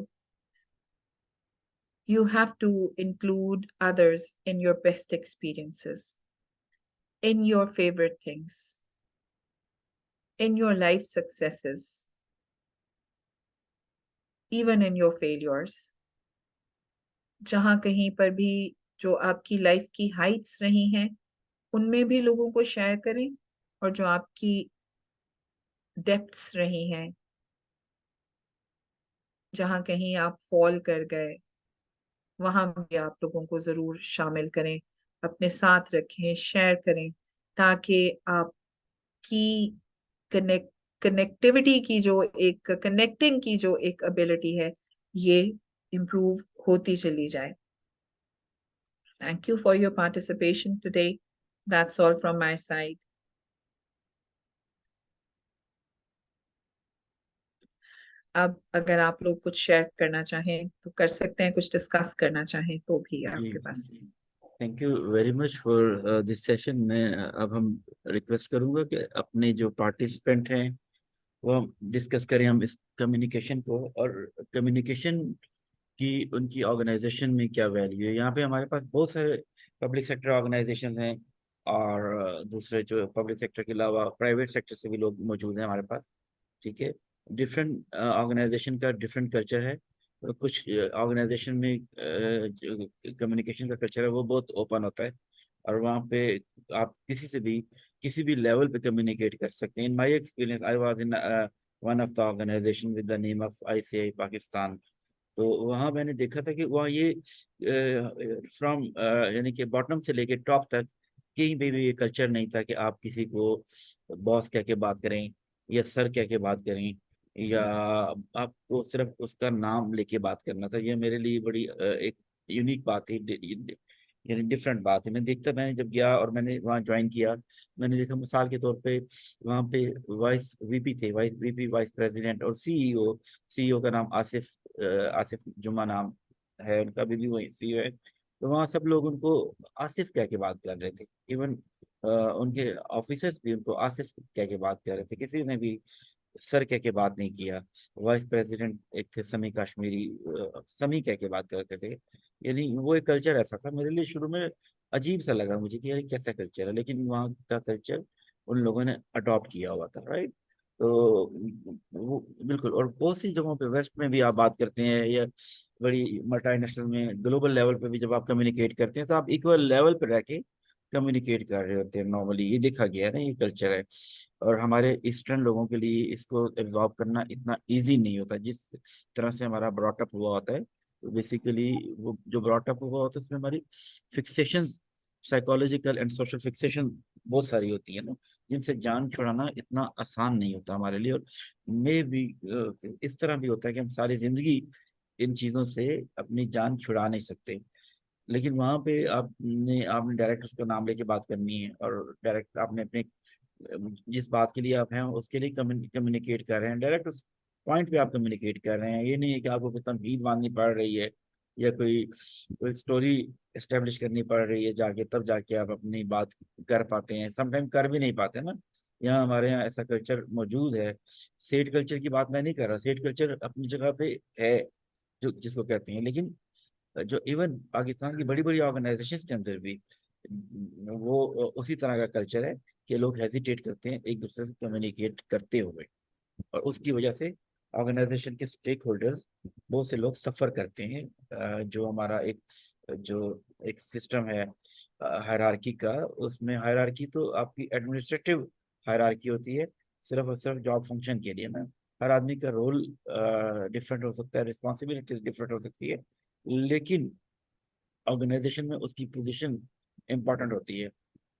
Speaker 1: you have to include others in your best experiences, in your favorite things, in your life successes, even in your failures. जहां कहीं पर भी जो आपकी लाइफ की हाइट्स रही हैं उनमें भी लोगों को शेयर करें, और जो आपकी डेप्थ्स रही हैं, जहां कहीं आप फॉल कर गए, वहां भी आप लोगों को जरूर शामिल करें, अपने साथ रखें, शेयर करें, ताकि आपकी कनेक्टिविटी की जो एक कनेक्टिंग की जो एक एबिलिटी है ये इम्प्रूव होती चली जाए। Thank you for your participation today. That's all from my side. अब अगर आप लोग कुछ शेयर करना चाहें तो कर सकते हैं, कुछ डिस्कस करना चाहें तो भी आपके पास।
Speaker 2: Thank you very much for this session में। अब हम रिक्वेस्ट करूंगा कि अपने जो पार्टिसिपेंट हैं वो हम डिस्कस करें हम इस कम्युनिकेशन को, और कम्युनिकेशन की उनकी ऑर्गेनाइजेशन में क्या वैल्यू है। यहाँ पे हमारे पास बहुत सारे पब्लिक सेक्टर ऑर्गेनाइजेशन हैं, और दूसरे जो पब्लिक सेक्टर के अलावा प्राइवेट सेक्टर से भी लोग मौजूद हैं हमारे पास। ठीक है, डिफरेंट ऑर्गेनाइजेशन का डिफरेंट कल्चर है। कुछ ऑर्गेनाइजेशन में जो कम्युनिकेशन का कल्चर है वो बहुत ओपन होता है, और वहाँ पे आप किसी से भी किसी भी लेवल पे कम्युनिकेट कर सकते हैं। In my experience I was in one of the organization with the name of ICI Pakistan. तो वहाँ मैंने देखा था कि वहाँ ये फ्रॉम यानी कि बॉटम से लेके टॉप तक कहीं पे भी ये कल्चर नहीं था कि आप किसी को बॉस कह के बात करें या सर कह के बात करें, या आपको सिर्फ उसका नाम लेके बात करना था। ये मेरे लिए बड़ी एक यूनिक बात थी, यानी डिफरेंट बात है। मैंने जब गया और मैंने वहाँ ज्वाइन किया, मैंने देखा मिसाल के तौर पे वहाँ पे वाइस VP थे, वाइस VP वाइस प्रेसिडेंट और CEO का नाम आसिफ जुम्मा नाम है उनका, भी वही CEO है। तो वहाँ सब लोग उनको आसिफ कह के बात कर रहे थे। इवन उनके ऑफिसर्स भी उनको आसिफ कह के बात कर रहे थे, किसी ने भी सर कह के बात नहीं किया। वाइस प्रेसिडेंट एक थे समी कश्मीरी, समी कह के बात करते थे। यानी वो एक कल्चर ऐसा था, मेरे लिए शुरू में अजीब सा लगा मुझे कि यार ये कैसा कल्चर है, लेकिन वहाँ का कल्चर उन लोगों ने अडॉप्ट किया हुआ था, राइट। तो वो बिल्कुल, और बहुत सी जगहों पे वेस्ट में भी आप बात करते हैं या बड़ी मल्टीनेशनल में ग्लोबल लेवल पे भी जब आप कम्युनिकेट करते हैं तो आप इक्वल लेवल पे रह के कम्युनिकेट कर रहे होते हैं। नॉर्मली ये देखा गया है ना, ये कल्चर है। और हमारे ईस्टर्न लोगों के लिए इसको एब्जॉर्ब करना इतना इजी नहीं होता, जिस तरह से हमारा ब्रॉटअप हुआ होता है। तो बेसिकली वो जो ब्रॉटअप हुआ होता है उसमें हमारी fixation, psychological and social fixation बहुत सारी होती है ना, जिनसे जान छुड़ाना इतना आसान नहीं होता हमारे लिए। और मे भी इस तरह भी होता है कि हम सारी जिंदगी इन चीजों से अपनी जान छुड़ा नहीं सकते। लेकिन वहां पे आपने डायरेक्ट उसका नाम लेके बात करनी है, और डायरेक्ट आपने अपने जिस बात के लिए आप हैं उसके लिए कम्युनिकेट कर रहे हैं, डायरेक्ट उस पॉइंट पे आप कम्युनिकेट कर रहे हैं। ये नहीं है कि आपको कोई तमहीद माननी पड़ रही है या कोई कोई स्टोरी एस्टेब्लिश करनी पड़ रही है जाके, तब जाके आप अपनी बात कर पाते हैं। समटाइम कर भी नहीं पाते ना। यहाँ हमारे यहाँ ऐसा कल्चर मौजूद है। सेठ कल्चर की बात मैं नहीं कर रहा, सेठ कल्चर अपनी जगह पे है जो जिसको कहते हैं, लेकिन जो इवन पाकिस्तान की बड़ी बड़ी ऑर्गेनाइजेशंस के अंदर भी वो उसी तरह का कल्चर है कि लोग हेजिटेट करते हैं एक दूसरे से कम्युनिकेट करते हुए, और उसकी वजह से ऑर्गेनाइजेशन के स्टेक होल्डर्स बहुत से लोग सफर करते हैं। जो हमारा एक सिस्टम है हायरार्की का, उसमें हायरार्की तो आपकी एडमिनिस्ट्रेटिव हायरार्की होती है, सिर्फ और सिर्फ जॉब फंक्शन के लिए ना। हर आदमी का रोल डिफरेंट हो सकता है, रिस्पॉन्सिबिलिटीज डिफरेंट हो सकती है, लेकिन ऑर्गेनाइजेशन में उसकी पोजीशन इंपॉर्टेंट होती है।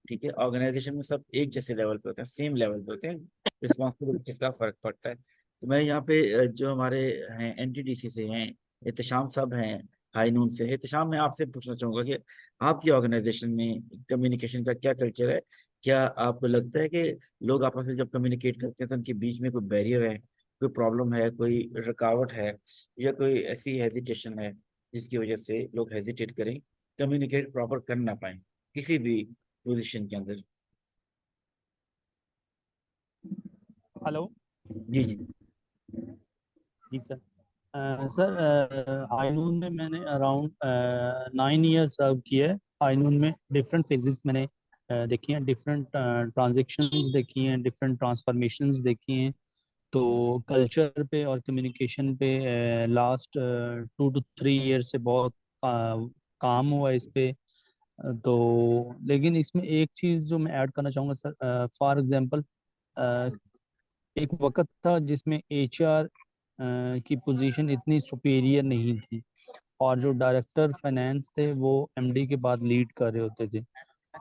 Speaker 2: ठीक है, ऑर्गेनाइजेशन में सब एक जैसे लेवल पे होते हैं, सेम लेवल पे होते हैं, रिस्पॉन्सिबिलिटीज का फर्क पड़ता है। तो मैं यहाँ पे जो हमारे हैं NTDC से हैं, एहतशाम साहब हैं, हाई नून से। एहतशाम, मैं आपसे पूछना चाहूंगा कि आपकी ऑर्गेनाइजेशन में कम्युनिकेशन का क्या कल्चर है। क्या आपको लगता है कि लोग आपस में जब कम्युनिकेट करते हैं तो उनके बीच में कोई बैरियर है, कोई प्रॉब्लम है, कोई रुकावट है, या कोई ऐसी हेजिटेशन है जिसकी वजह से लोग हेजिटेट करें, कम्युनिकेट प्रॉपर कर ना पाए किसी भी पोजीशन के अंदर।
Speaker 3: हेलो।
Speaker 2: जी जी।
Speaker 3: जी सर। सर आइनून में मैंने अराउंड 9 ईयर सर्व किया है। आइनून में डिफरेंट फेजेस मैंने देखी हैं, डिफरेंट ट्रांजेक्शन्स देखी हैं, डिफरेंट ट्रांसफॉर्मेशंस देखी हैं। तो कल्चर पे और कम्युनिकेशन पे लास्ट 2 to 3 ईयर से बहुत काम हुआ है इस पे। तो लेकिन इसमें एक चीज़ जो मैं ऐड करना चाहूँगा सर, फॉर एग्जांपल एक वक्त था जिसमें HR की पोजीशन इतनी सुपीरियर नहीं थी। और जो डायरेक्टर फाइनेंस थे वो एमडी के बाद लीड कर रहे होते थे।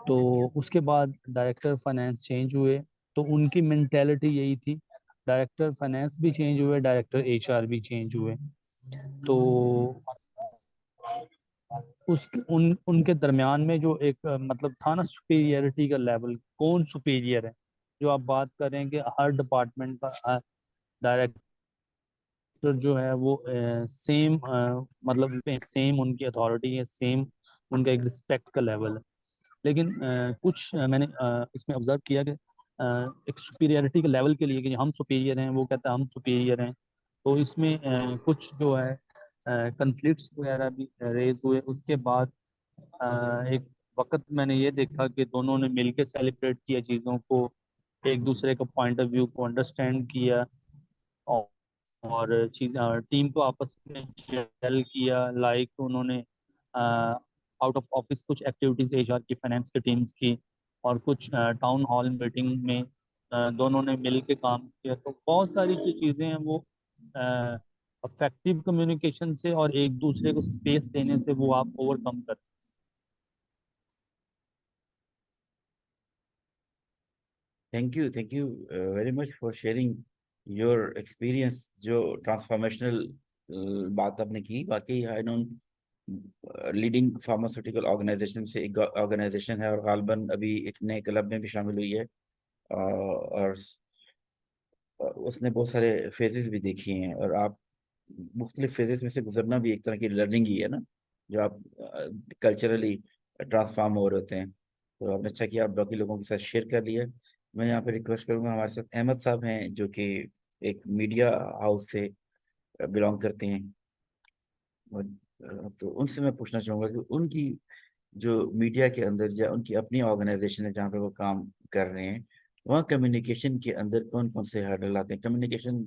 Speaker 3: तो उसके बाद डायरेक्टर फाइनेंस चेंज हुए, तो उनकी मेंटेलिटी यही थी। डायरेक्टर फाइनेंस भी चेंज हुए, डायरेक्टर एचआर भी चेंज हुए। तो उस उनके दरमियान में जो एक मतलब था ना सुपीरियरिटी का लेवल, कौन सुपीरियर है। जो आप बात कर रहे हैं कि हर डिपार्टमेंट का डायरेक्टर जो है वो सेम मतलब सेम उनकी अथॉरिटी है, सेम उनका एक रिस्पेक्ट का लेवल है। लेकिन कुछ मैंने इसमें ऑब्जर्व किया कि एक सुपीरियरिटी के लेवल के लिए कि हम सुपीरियर हैं, वो कहता है हम सुपीरियर हैं। तो इसमें कुछ जो है कन्फ्लिक्ट्स वगैरह भी रेज हुए। उसके बाद एक वक्त मैंने ये देखा कि दोनों ने मिलकर सेलिब्रेट किया चीज़ों को, एक दूसरे का पॉइंट ऑफ व्यू को अंडरस्टैंड किया, और चीज टीम को आपस में जेल किया। लाइक उन्होंने आउट ऑफ ऑफिस कुछ एक्टिविटीज एचआर की, फाइनेंस की टीम्स की, और कुछ टाउन हॉल मीटिंग में दोनों ने मिल के काम किया। तो बहुत सारी जो चीज़ें हैं वो अफेक्टिव कम्युनिकेशन से और एक दूसरे को स्पेस देने से वो आप ओवरकम कर सकते हैं।
Speaker 2: Thank you very much for sharing your experience. जो ट्रांसफॉर्मेशनल बात आपने की, बाकी I know leading pharmaceutical organization से एक ऑर्गेनाइजेशन है, और गालबन अभी एक नए क्लब में भी शामिल हुई है। और उसने बहुत सारे फेजेस भी देखी हैं, और आप मुख्तलिफ फेजेस में से गुजरना भी एक तरह की लर्निंग ही है ना, जो आप कल्चरली ट्रांसफॉर्म हो रहे होते हैं। तो आपने अच्छा किया, आप बाकी लोगों के साथ शेयर कर लिया। मैं यहाँ पे रिक्वेस्ट करूंगा, हमारे साथ अहमद साहब हैं जो कि एक मीडिया हाउस से बिलोंग करते हैं। और तो उनसे मैं पूछना चाहूँगा कि उनकी जो मीडिया के अंदर या उनकी अपनी ऑर्गेनाइजेशन है जहाँ पे वो काम कर रहे हैं, वहाँ कम्युनिकेशन के अंदर कौन कौन से हर्डल आते हैं, कम्युनिकेशन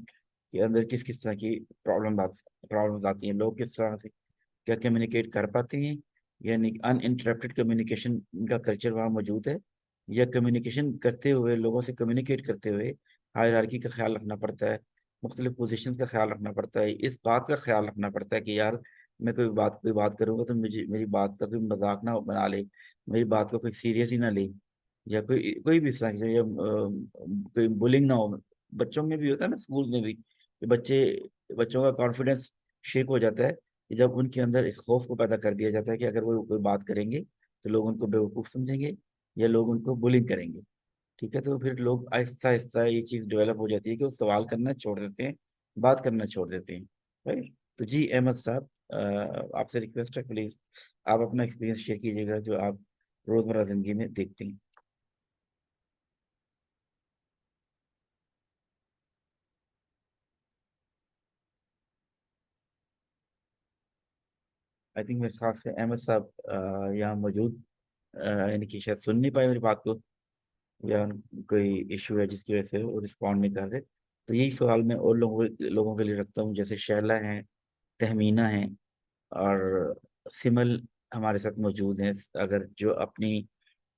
Speaker 2: के अंदर किस किस तरह की प्रॉब्लम्स आती हैं, लोग किस तरह से क्या कम्युनिकेट कर पाते हैं, यानी अनइंटरप्टेड कम्युनिकेशन का कल्चर वहाँ मौजूद है, या कम्युनिकेशन करते हुए, लोगों से कम्युनिकेट करते हुए हायरार्की का ख्याल रखना पड़ता है, मुख्तलिफ पोजीशन का ख्याल रखना पड़ता है, इस बात का ख्याल रखना पड़ता है कि यार मैं कोई बात करूंगा तो मुझे मेरी बात का कोई मजाक ना बना ले, मेरी बात को कोई सीरियस ही ना ले, या कोई कोई भी इस तरह की, या कोई बुलिंग ना हो। बच्चों में भी होता है ना, स्कूल में भी, कि बच्चों का कॉन्फिडेंस शेक हो जाता है कि जब उनके अंदर इस खौफ को पैदा कर दिया जाता है कि अगर वो कोई बात करेंगे तो लोग उनको बेवकूफ़ समझेंगे, या लोग उनको बुलिंग करेंगे। ठीक है, तो फिर लोग आहिस्ता आहिस्ता ये चीज़ डेवलप हो जाती है कि वो सवाल करना छोड़ देते हैं, बात करना छोड़ देते हैं। राइट। तो जी अहमद साहब, आपसे रिक्वेस्ट है, प्लीज़ आप अपना एक्सपीरियंस शेयर कीजिएगा जो आप रोज़मर्रा ज़िंदगी में देखते हैं। आई थिंक मेरे ख्याल से अहमद साहब यहाँ मौजूद, यानी कि शायद सुन नहीं पाए मेरी बात को, या कोई इशू है जिसकी वजह से वो रिस्पॉन्ड नहीं कर रहे। तो यही सवाल मैं और लोगों के लिए रखता हूँ, जैसे शैला है, तहमीना है, और सिमल हमारे साथ मौजूद हैं। अगर जो अपनी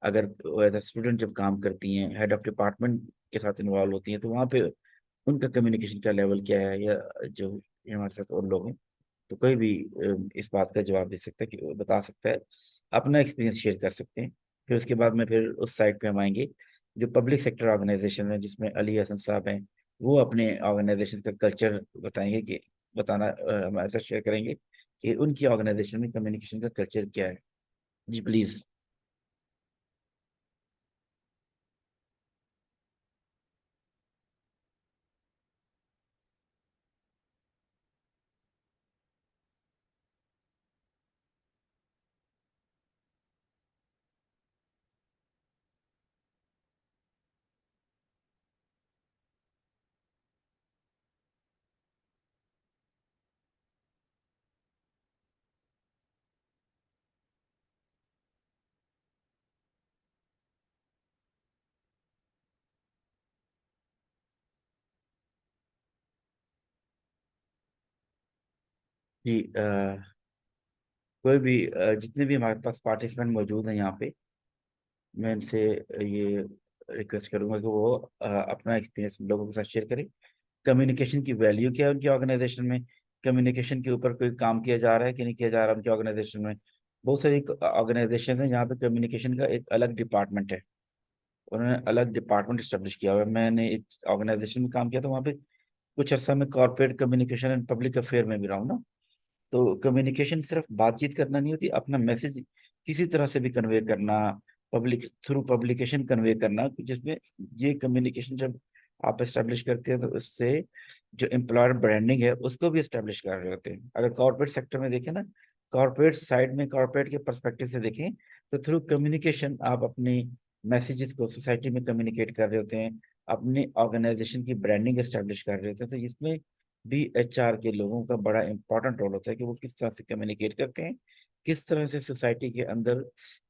Speaker 2: अगर एज अ स्टूडेंट जब काम करती हैं, हेड ऑफ डिपार्टमेंट के साथ इन्वॉल्व होती हैं, तो वहाँ पे उनका कम्युनिकेशन का लेवल क्या है, या जो ये हमारे साथ और लोग हैं, तो कोई भी इस बात का जवाब दे सकता है, कि बता सकता है, अपना एक्सपीरियंस शेयर कर सकते हैं। फिर उसके बाद में फिर उस साइड पे हम आएंगे, जो पब्लिक सेक्टर ऑर्गेनाइजेशन है जिसमें अली हसन साहब हैं, वो अपने ऑर्गेनाइजेशन का कल्चर बताएंगे, कि बताना हमारे साथ शेयर करेंगे कि उनकी ऑर्गेनाइजेशन में कम्युनिकेशन का कल्चर क्या है। जी प्लीज। जी कोई भी जितने भी हमारे पास पार्टिसिपेंट मौजूद हैं यहाँ पे, मैं इनसे ये रिक्वेस्ट करूंगा कि वो अपना एक्सपीरियंस लोगों के साथ शेयर करें। कम्युनिकेशन की वैल्यू क्या है उनकी ऑर्गेनाइजेशन में, कम्युनिकेशन के ऊपर कोई काम किया जा रहा है कि नहीं किया जा रहा उनकी ऑर्गेनाइजेशन में। बहुत सारी ऑर्गेनाइजेशन है जहाँ पे कम्युनिकेशन का एक अलग डिपार्टमेंट है, उन्होंने अलग डिपार्टमेंट स्टेब्लिश किया हुआ है। मैंने एक ऑर्गेनाइजेशन में काम किया था, वहाँ पे कुछ अर्सा में corporate communication and public affair में भी रहा हूँ ना। तो कम्युनिकेशन सिर्फ बातचीत करना नहीं होती, अपना मैसेज किसी तरह से भी कन्वे करना, पब्लिक थ्रू पब्लिकेशन कन्वे करना, जिसमें ये कम्युनिकेशन जब आप एस्टेब्लिश करते हैं तो उससे जो एम्प्लॉयर ब्रांडिंग है उसको भी एस्टेब्लिश कर रहे होते हैं। अगर कॉर्पोरेट सेक्टर में देखें ना, कॉर्पोरेट साइड में, कॉर्पोरेट के पर्सपेक्टिव से देखें तो थ्रू कम्युनिकेशन आप अपनी मैसेजेस को सोसाइटी में कम्युनिकेट कर रहे होते हैं, अपनी ऑर्गेनाइजेशन की ब्रांडिंग एस्टेब्लिश कर रहे होते हैं। तो इसमें भी एचआर के लोगों का बड़ा इंपॉर्टेंट रोल होता है कि वो किस तरह से कम्युनिकेट करते हैं, किस तरह से सोसाइटी के अंदर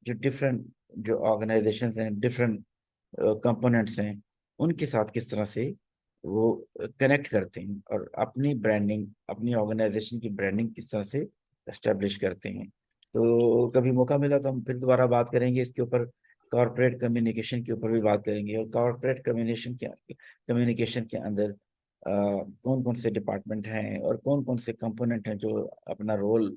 Speaker 2: जो डिफरेंट जो ऑर्गेनाइजेशंस हैं, डिफरेंट कंपोनेंट्स हैं, उनके साथ किस तरह से वो कनेक्ट करते हैं और अपनी ब्रांडिंग, अपनी ऑर्गेनाइजेशन की ब्रांडिंग किस तरह से एस्टेब्लिश करते हैं। तो कभी मौका मिला तो हम फिर दोबारा बात करेंगे इसके ऊपर, कॉर्पोरेट कम्युनिकेशन के ऊपर भी बात करेंगे। और कॉर्पोरेट कम्युनिकेशन के अंदर कौन कौन से डिपार्टमेंट हैं और कौन कौन से कंपोनेंट हैं जो अपना रोल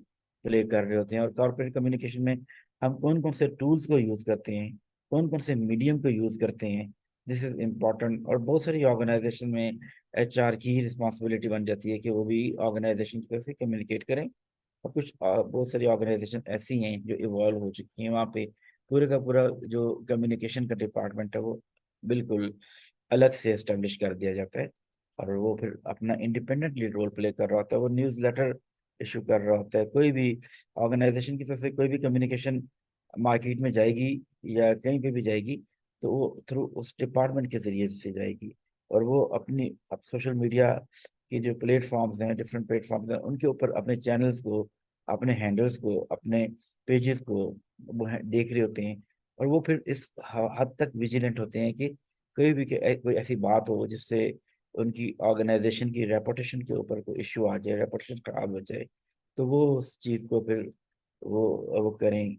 Speaker 2: प्ले कर रहे होते हैं, और कॉर्पोरेट कम्युनिकेशन में हम कौन कौन से टूल्स को यूज करते हैं, कौन कौन से मीडियम को यूज करते हैं। This is important. और बहुत सारी ऑर्गेनाइजेशन में एचआर की ही रिस्पॉन्सिबिलिटी बन जाती है कि वो भी ऑर्गेनाइजेशन की तरफ से कम्युनिकेट करें। और कुछ बहुत सारी ऑर्गेनाइजेशन ऐसी हैं जो इवॉल्व हो चुकी हैं, वहाँ पे पूरे का पूरा जो कम्युनिकेशन का डिपार्टमेंट है वो बिल्कुल अलग से एस्टेब्लिश कर दिया जाता है, और वो फिर अपना इंडिपेंडेंटली रोल प्ले कर रहा होता है। वो न्यूज़ लेटर इशू कर रहा होता है, कोई भी ऑर्गेनाइजेशन की तरफ से कोई भी कम्युनिकेशन मार्केट में जाएगी या कहीं पे भी जाएगी तो वो थ्रू उस डिपार्टमेंट के जरिए से जाएगी। और वो अपनी अब सोशल मीडिया के जो प्लेटफॉर्म्स हैं, डिफरेंट प्लेटफॉर्म्स हैं, उनके ऊपर अपने चैनल्स को, अपने हैंडल्स को, अपने पेजेस को वो देख रहे होते हैं। और वो फिर इस हद तक विजिलेंट होते हैं कि कोई ऐसी बात हो जिससे उनकी ऑर्गेनाइजेशन की रेपुटेशन के ऊपर कोई इश्यू आ जाए, रेपुटेशन खराब हो जाए, तो वो उस चीज़ को फिर वो करें,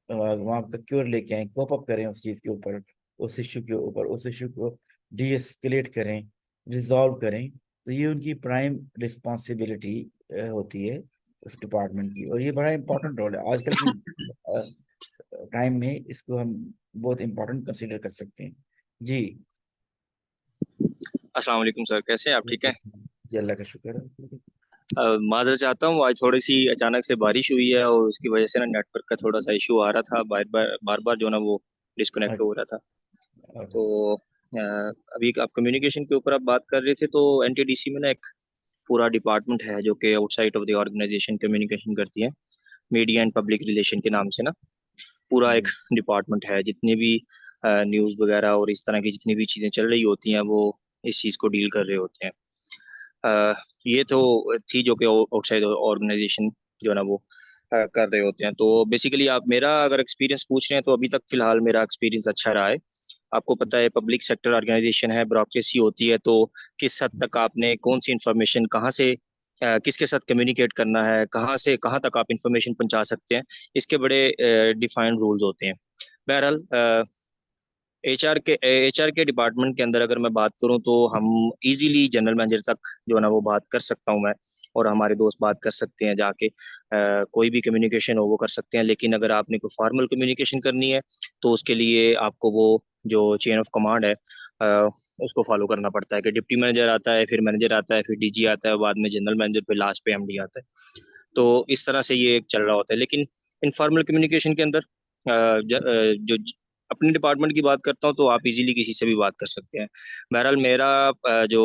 Speaker 2: वहाँ का क्योर लेके आए, कोप अप करें उस चीज़ के ऊपर, उस इश्यू के ऊपर, उस इश्यू को डीएस्केलेट करें, रिजॉल्व करें। तो ये उनकी प्राइम रिस्पॉन्सिबिलिटी होती है उस डिपार्टमेंट की। और ये बड़ा इंपॉर्टेंट रोल है आजकल की टाइम में, इसको हम बहुत इंपॉर्टेंट कंसीडर कर सकते हैं। जी
Speaker 4: अस्सलाम वालेकुम सर, कैसे हैं आप? ठीक हैं?
Speaker 2: जी, अल्लाह का शुक्र है।
Speaker 4: माजरत चाहता हूँ, आज थोड़ी सी अचानक से बारिश हुई है और उसकी वजह से ना नेटवर्क का थोड़ा सा इशू आ रहा था, बार बार जो ना वो डिस्कनेक्ट हो रहा था। तो अभी आप कम्युनिकेशन के ऊपर आप बात कर रहे थे, तो एनटीडीसी में ना एक पूरा डिपार्टमेंट है जो कि outside of the organization communication करती है, मीडिया एंड पब्लिक रिलेशन के नाम से ना पूरा एक डिपार्टमेंट है। जितनी भी न्यूज़ वगैरह और इस तरह की जितनी भी चीज़ें चल रही होती हैं वो इस चीज़ को डील कर रहे होते हैं। ये तो थी जो कि आउटसाइड ऑर्गेनाइजेशन जो ना वो कर रहे होते हैं। तो बेसिकली आप मेरा अगर एक्सपीरियंस पूछ रहे हैं तो अभी तक फिलहाल मेरा एक्सपीरियंस अच्छा रहा है। आपको पता है पब्लिक सेक्टर ऑर्गेनाइजेशन है, ब्यूरोक्रेसी होती है, तो किस हद तक आपने कौन सी इंफॉर्मेशन कहाँ से किसके साथ कम्युनिकेट करना है, कहाँ से कहाँ तक आप इंफॉर्मेशन पहुंचा सकते हैं, इसके बड़े डिफाइंड रूल्स होते हैं। बहरहाल एचआर के डिपार्टमेंट के अंदर अगर मैं बात करूं तो हम इजीली जनरल मैनेजर तक जो है ना वो बात कर सकता हूं मैं, और हमारे दोस्त बात कर सकते हैं जाके, कोई भी कम्युनिकेशन हो वो कर सकते हैं। लेकिन अगर आपने कोई फॉर्मल कम्युनिकेशन करनी है तो उसके लिए आपको वो जो चेन ऑफ कमांड है उसको फॉलो करना पड़ता है कि डिप्टी मैनेजर आता है, फिर मैनेजर आता है, फिर डीजी आता है, बाद में जनरल मैनेजर, फिर लास्ट पे एमडी आता है। तो इस तरह से ये चल रहा होता है। लेकिन इनफॉर्मल कम्युनिकेशन के अंदर जो अपने डिपार्टमेंट की बात करता हूँ तो आप इजीली किसी से भी बात कर सकते हैं। बहरहाल मेरा जो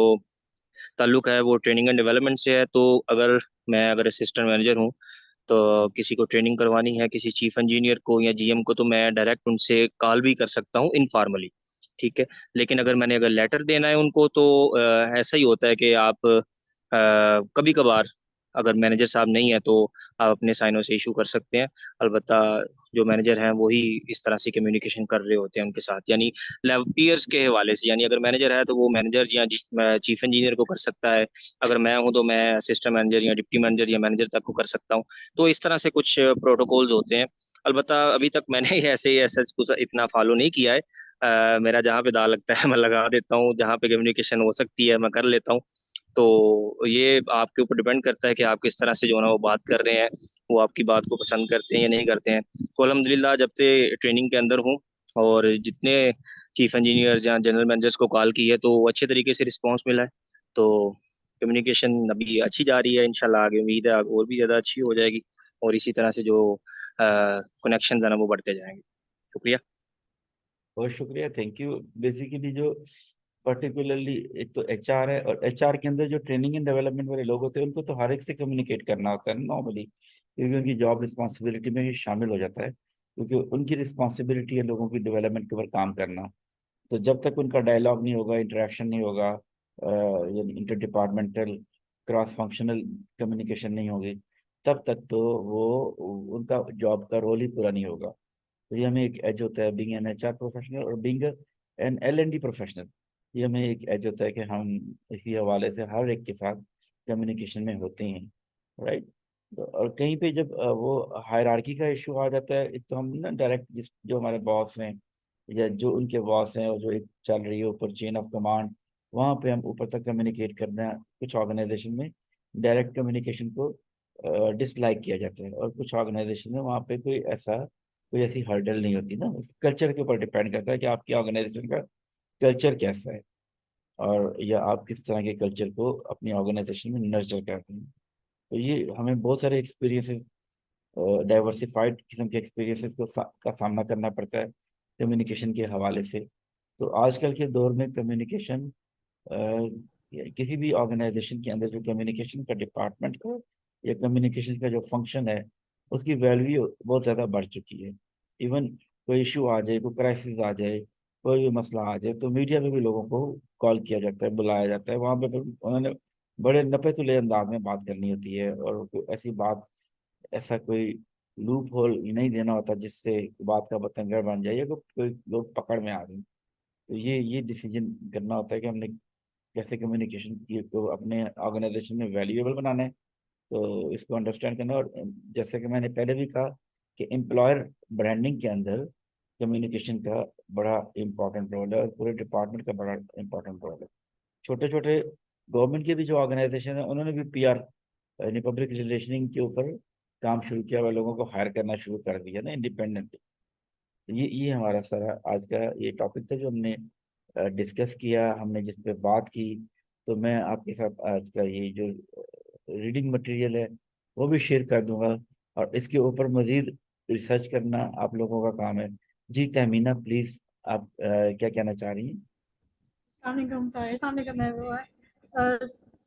Speaker 4: ताल्लुक है वो ट्रेनिंग एंड डेवलपमेंट से है, तो अगर असिस्टेंट मैनेजर हूँ तो किसी को ट्रेनिंग करवानी है, किसी चीफ इंजीनियर को या जीएम को, तो मैं डायरेक्ट उनसे कॉल भी कर सकता हूँ इनफॉर्मली, ठीक है। लेकिन अगर लेटर देना है उनको तो ऐसा ही होता है कि आप कभी कभार अगर मैनेजर साहब नहीं है तो आप अपने साइनों से इशू कर सकते हैं। अलबत्ता जो मैनेजर हैं वही इस तरह से कम्युनिकेशन कर रहे होते हैं उनके साथ, यानी पीयर्स के हवाले से, यानी अगर मैनेजर है तो वो मैनेजर या चीफ इंजीनियर को कर सकता है, अगर मैं हूं तो मैं असिस्टेंट मैनेजर या डिप्टी मैनेजर या मैनेजर तक को कर सकता हूं। तो इस तरह से कुछ प्रोटोकॉल्स होते हैं। अलबत्ता अभी तक मैंने ऐसा कुछ इतना फॉलो नहीं किया है। मेरा जहाँ पे दाल लगता है मैं लगा देता हूँ, जहाँ पे कम्युनिकेशन हो सकती है मैं कर लेता हूँ। तो ये आपके ऊपर डिपेंड करता है कि आप किस तरह से जो है ना वो बात कर रहे हैं, वो आपकी बात को पसंद करते हैं या नहीं करते हैं। तो अल्हम्दुलिल्लाह जब से ट्रेनिंग के अंदर हूँ और जितने चीफ इंजीनियर्स या जनरल मैनेजर्स को कॉल की है तो अच्छे तरीके से रिस्पॉन्स मिला है। तो कम्युनिकेशन अभी अच्छी जा रही है, इंशाल्लाह आगे उम्मीद है आगे और भी ज़्यादा अच्छी हो जाएगी और इसी तरह से जो कनेक्शन है ना वो बढ़ते जाएंगे। शुक्रिया।
Speaker 2: बहुत शुक्रिया, थैंक यू। बेसिकली जो पर्टिकुलरली एक तो एचआर है, और एचआर के अंदर जो ट्रेनिंग एंड डेवलपमेंट वाले लोग होते हैं उनको तो हर एक से कम्युनिकेट करना होता है नॉर्मली, क्योंकि उनकी जॉब रिस्पॉन्सिबिलिटी में ये शामिल हो जाता है, क्योंकि उनकी रिस्पॉन्सिबिलिटी है लोगों की डेवलपमेंट के ऊपर काम करना। तो जब तक उनका डायलॉग नहीं होगा, इंटरेक्शन नहीं होगा, inter departmental cross functional communication नहीं होगी, तब तक तो वो उनका जॉब का रोल ही पूरा नहीं होगा। तो ये हमें एक एज होता है बीइंग एन एचआर प्रोफेशनल और बीइंग एन एल&डी प्रोफेशनल। ये हमें एक एज होता है कि हम इसी हवाले से हर एक के साथ कम्युनिकेशन में होते हैं, राइट। और कहीं पे जब वो हायरार्की का इशू आ जाता है, तो हम ना डायरेक्ट जिस जो हमारे बॉस हैं या जो उनके बॉस हैं और जो एक चल रही है ऊपर चेन ऑफ कमांड, वहाँ पे हम ऊपर तक कम्युनिकेट करना है। कुछ ऑर्गेनाइजेशन में डायरेक्ट कम्युनिकेशन को डिसलाइक किया जाता है, और कुछ ऑर्गेनाइजेशन में वहाँ पे कोई ऐसी हर्डल नहीं होती ना। उसके कल्चर के ऊपर डिपेंड करता है कि आपकी ऑर्गेनाइजेशन का कल्चर कैसा है, और या आप किस तरह के कल्चर को अपनी ऑर्गेनाइजेशन में नर्चर करते हैं। तो ये हमें बहुत सारे एक्सपीरियंसेस, डाइवर्सिफाइड किस्म के एक्सपीरियंसेस का सामना करना पड़ता है कम्युनिकेशन के हवाले से। तो आजकल के दौर में कम्युनिकेशन, किसी भी ऑर्गेनाइजेशन के अंदर जो कम्युनिकेशन का डिपार्टमेंट का या कम्युनिकेशन का जो फंक्शन है, उसकी वैल्यू बहुत ज़्यादा बढ़ चुकी है। इवन कोई इशू आ जाए, कोई क्राइसिस आ जाए, कोई भी मसला आ जाए, तो मीडिया में भी लोगों को कॉल किया जाता है, बुलाया जाता है। वहाँ पे फिर उन्होंने बड़े नपे तुले अंदाज में बात करनी होती है, और कोई ऐसी बात, ऐसा कोई लूप होल नहीं देना होता जिससे बात का बतंगड़ बन जाए या कोई लोग पकड़ में आ जाए। तो ये डिसीजन करना होता है कि हमने कैसे कम्युनिकेशन की को अपने ऑर्गेनाइजेशन में वैल्यूएबल बनाना है। तो इसको अंडरस्टैंड करना, और जैसे कि मैंने पहले भी कहा कि एम्प्लॉयर ब्रांडिंग के अंदर कम्युनिकेशन का बड़ा इंपॉर्टेंट रोल है, और पूरे डिपार्टमेंट का बड़ा इंपॉर्टेंट रोल है। छोटे छोटे गवर्नमेंट के भी जो ऑर्गेनाइजेशन है, उन्होंने भी पीआर यानी पब्लिक रिलेशनिंग के ऊपर काम शुरू किया हुआ, लोगों को हायर करना शुरू कर दिया ना इंडिपेंडेंटली। ये हमारा सारा आज का ये टॉपिक था जो हमने डिस्कस किया, हमने जिस पे बात की। तो मैं आपके साथ आज का ये जो रीडिंग मटेरियल है वो भी शेयर कर दूंगा, और इसके ऊपर मजीद रिसर्च करना आप लोगों का काम है। जी तहमीना, प्लीज आप क्या कहना चाह रही हैं?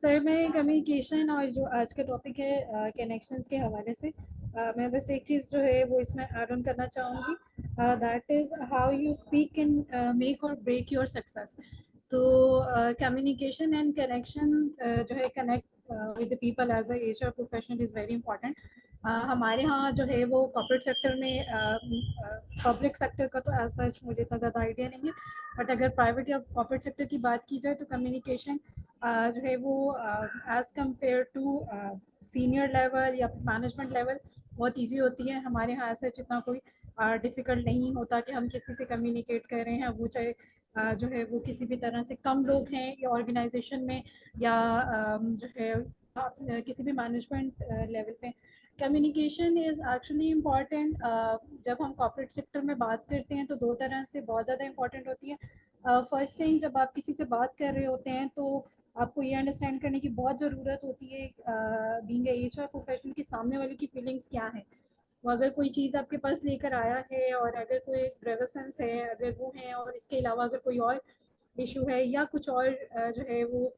Speaker 5: सर मैं कम्युनिकेशन और जो आज का टॉपिक है कनेक्शंस के हवाले से मैं बस एक चीज़ जो है वो इसमें ऐड ऑन करना चाहूँगी, that is how you speak can make और ब्रेक योर सक्सेस। तो कम्युनिकेशन एंड कनेक्शन जो है connect with the people as a HR professional is very important. हमारे यहाँ जो है वो कॉर्पोरेट सेक्टर में पब्लिक सेक्टर का तो एज सच मुझे इतना ज़्यादा आइडिया नहीं है, बट अगर प्राइवेट या कॉर्पोरेट सेक्टर की बात की जाए तो कम्युनिकेशन जो है वो as compare to senior level या मैनेजमेंट लेवल बहुत इजी होती है। हमारे यहाँ ऐसा जितना कोई डिफ़िकल्ट नहीं होता कि हम किसी से कम्युनिकेट कर रहे हैं, वो चाहे जो है वो किसी भी तरह से कम लोग हैं या ऑर्गेनाइजेशन में या जो है किसी भी मैनेजमेंट लेवल पे। Communication is actually important. जब हम कॉर्पोरेट सेक्टर में बात करते हैं तो दो तरह से बहुत ज़्यादा इम्पॉर्टेंट होती है। फर्स्ट थिंग, जब आप किसी से बात कर रहे होते हैं तो आपको ये अंडरस्टैंड करने की बहुत ज़रूरत होती है बीइंग ए एचआर प्रोफेशनल कि सामने वाले की फीलिंग्स क्या हैं। वो अगर कोई चीज़ आपके पास लेकर आया है और अगर कोई ग्रेविसेंस है अगर वो है, और इसके अलावा अगर कोई और इशू है या कुछ और जो है वो